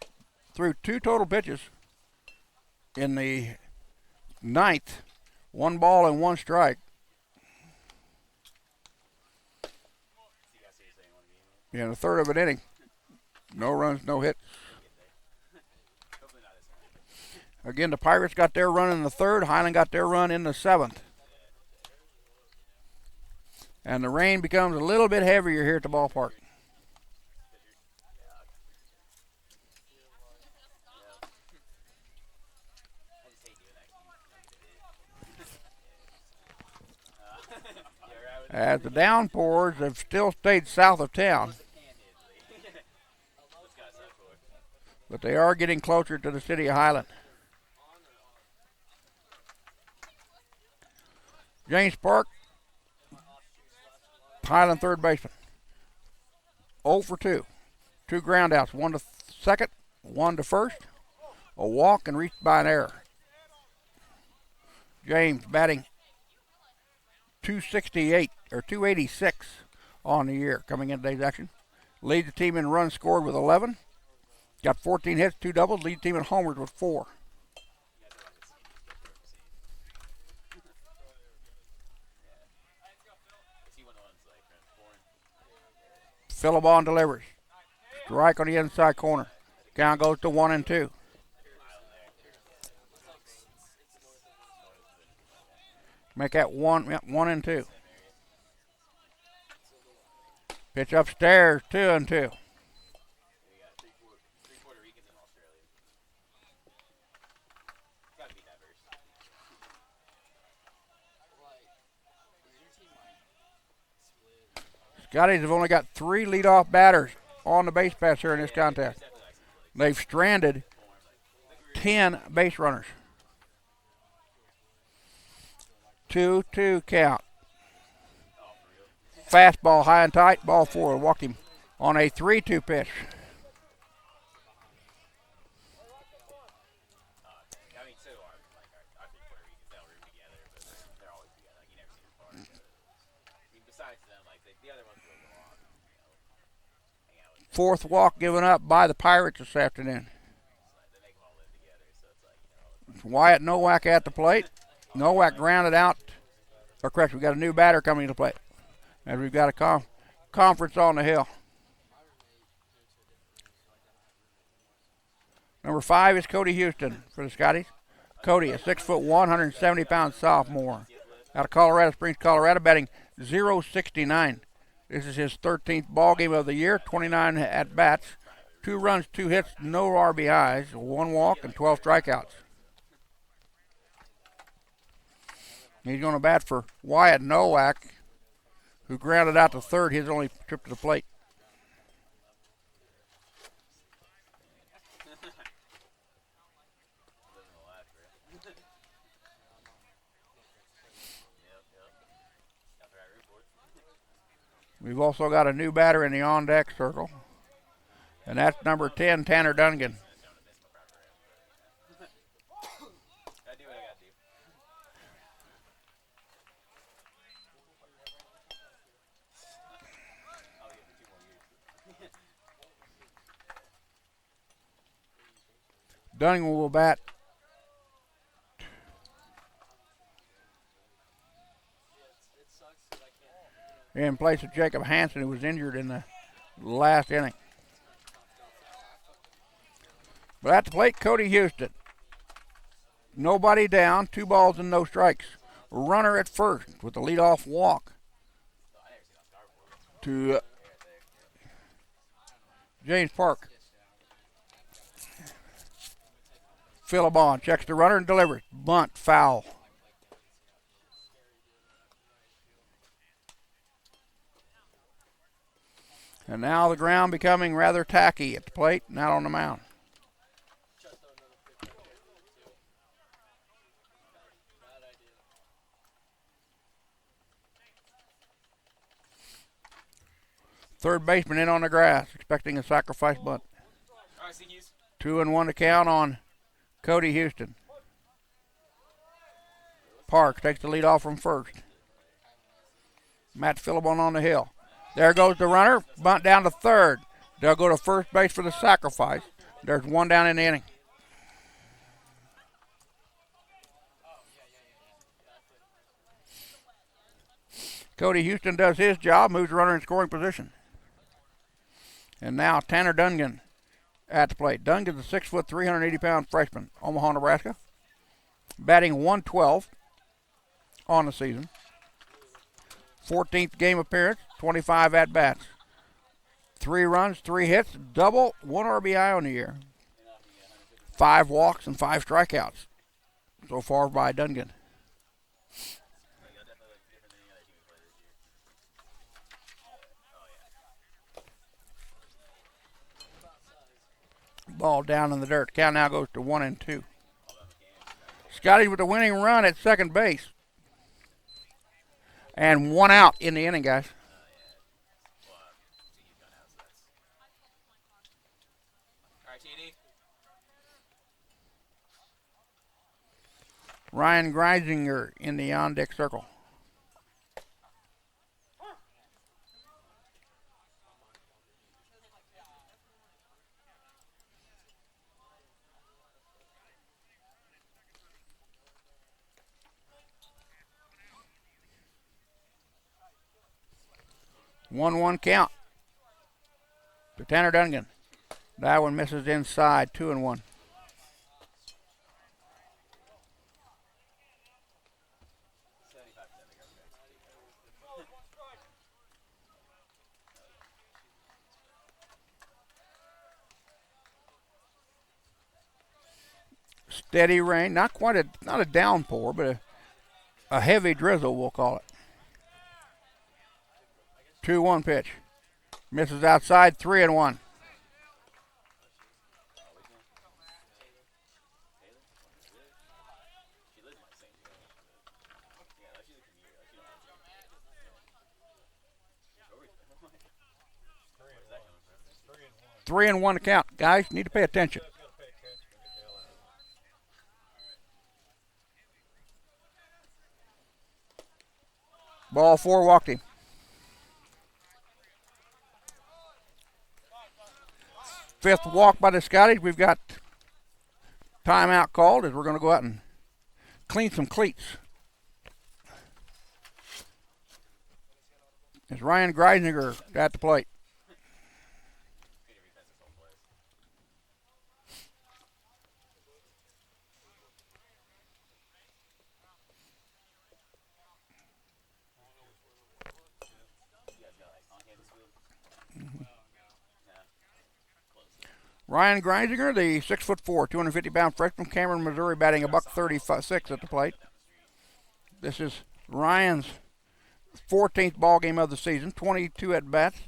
threw 2 total pitches in the 9th. 1 ball and 1 strike. In a third of an inning. No runs, no hits. Again, the Pirates got their run in the 3rd. Highland got their run in the 7th. And the rain becomes a little bit heavier here at the ballpark. As the downpours have still stayed south of town. But they are getting closer to the city of Highland. James Park, Highland third baseman. 0 for 2. 2 groundouts, 1 to second, 1 to first. A walk and reached by an error. James batting 268 or 286 on the year coming into today's action. Leads the team in runs scored with 11. Got 14 hits, 2 doubles. Leads the team in homers with 4. Philibon delivers. Strike on the inside corner. Count goes to 1-2. Make that 1-2. Pitch upstairs, 2-2. Scotties have only got 3 leadoff batters on the base pass here in this contest. They've stranded 10 base runners. 2-2 count. Fastball high and tight, ball 4. Walked him on a 3-2 pitch. The other ones will go off. Hang out with them. Fourth walk given up by the Pirates this afternoon. They make them all live together, so it's like, Wyatt Nowak at the plate. Nowak grounded out. Or correct, we got a new batter coming to the plate. And we've got a conference on the hill. Number 5 is Cody Houston for the Scotties. Cody, a 6'1", 170-pound sophomore out of Colorado Springs, Colorado, batting .069. This is his 13th ball game of the year, 29 at-bats, 2 runs, 2 hits, no RBIs, 1 walk, and 12 strikeouts. He's going to bat for Wyatt Nowak, who grounded out to third his only trip to the plate. We've also got a new batter in the on-deck circle, and that's number 10, Tanner Dungan. Dunning will bat in place of Jacob Hansen, who was injured in the last inning. But at the plate, Cody Houston. Nobody down, 2 balls and no strikes. Runner at first with the leadoff walk to James Park. Philibon checks the runner and delivers. Bunt, foul. And now the ground becoming rather tacky at the plate, not on the mound. Third baseman in on the grass, expecting a sacrifice bunt. 2-1 to count on Cody Houston. Parks takes the lead off from first. Matt Philibon on the hill. There goes the runner. Bunt down to third. They'll go to first base for the sacrifice. There's 1 down in the inning. Cody Houston does his job, moves the runner in scoring position. And now Tanner Dungan at the plate. Dungan's a 6', 380-pound freshman, Omaha, Nebraska. Batting .112 on the season. 14th game appearance, 25 at-bats. 3 runs, 3 hits, double, 1 RBI on the year. 5 walks and 5 strikeouts so far by Dungan. Ball down in the dirt. Count now goes to 1-2. Scottie with the winning run at second base. And 1 out in the inning, guys. Ryan Greisinger in the on-deck circle. One count to Tanner Dungan. That one misses inside, 2-1. Steady rain, not a downpour, but a heavy drizzle, we'll call it. 2-1 pitch. Misses outside, 3-1. Three and 1 to count. Guys, need to pay attention. Ball 4, walked him. fifth walk by the Scotties. We've got timeout called as we're going to go out and clean some cleats. It's Ryan Greisinger at the plate. Ryan Greisinger, the 6'4", 250-pound freshman, Cameron, Missouri, batting a $136 at the plate. This is Ryan's 14th ball game of the season, 22 at bats,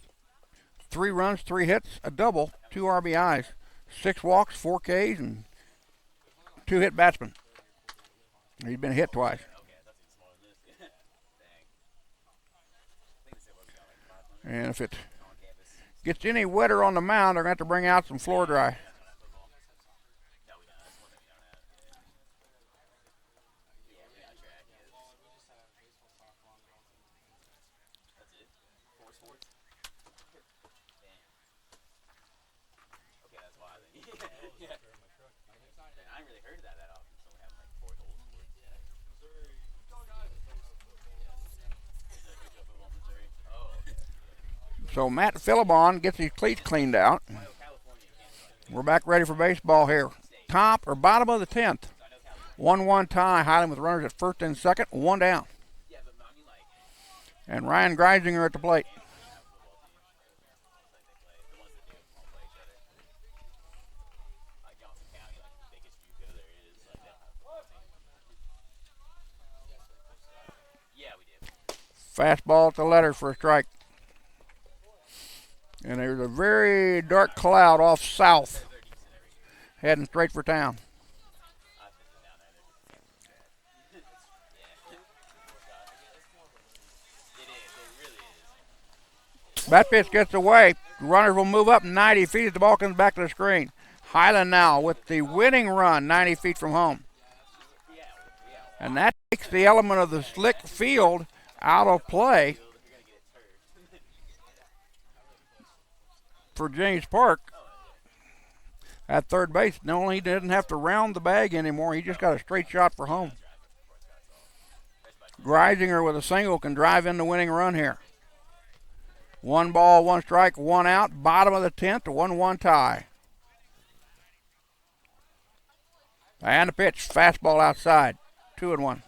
3 runs, 3 hits, a double, 2 RBIs, 6 walks, 4 Ks, and 2 hit batsmen. He's been hit twice. And if it gets any wetter on the mound, they're going to have to bring out some floor dry. So Matt Philibon gets his cleats cleaned out. We're back ready for baseball here. Top or bottom of the 10th. 1-1 tie. Highland with runners at first and second. 1 down. And Ryan Greisinger at the plate. Fastball at the letters for a strike. And there's a very dark cloud off south, heading straight for town. Bat pitch gets away. Runners will move up 90 feet as the ball comes back to the screen. Highland now with the winning run 90 feet from home. And that takes the element of the slick field out of play for James Park at third base. No, he didn't have to round the bag anymore. He just got a straight shot for home. Greisinger with a single can drive in the winning run here. 1 ball, 1 strike, 1 out. Bottom of the 10th, 1-1 tie. And the pitch, fastball outside. 2-1.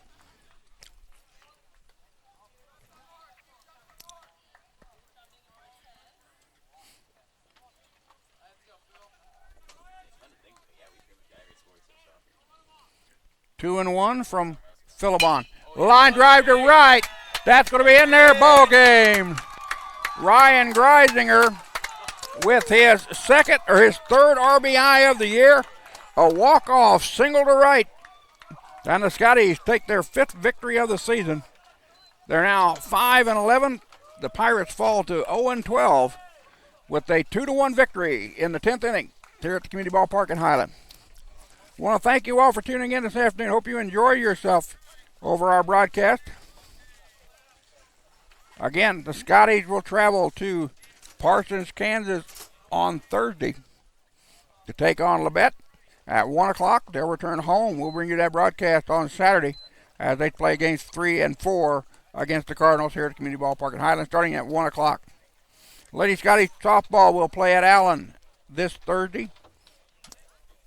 Two and 1 from Philibon. Line drive to right. That's going to be in there. Ball game. Ryan Greisinger with his third RBI of the year. A walk-off single to right. And the Scotties take their 5th victory of the season. They're now 5-11. The Pirates fall to 0-12 with a 2-1 victory in the 10th inning here at the Community Ballpark in Highland. I want to thank you all for tuning in this afternoon. Hope you enjoy yourself over our broadcast. Again, the Scotties will travel to Parsons, Kansas on Thursday to take on Labette at 1 o'clock. They'll return home. We'll bring you that broadcast on Saturday as they play games 3 and 4 against the Cardinals here at the Community Ballpark in Highland starting at 1 o'clock. Lady Scotties softball will play at Allen this Thursday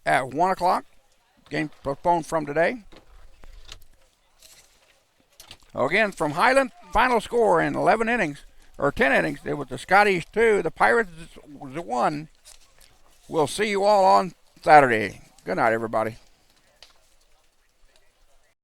at 1 o'clock. Game postponed from today. Again, from Highland, final score in 11 innings, or 10 innings. It was the Scotties 2, the Pirates 1. We'll see you all on Saturday. Good night, everybody.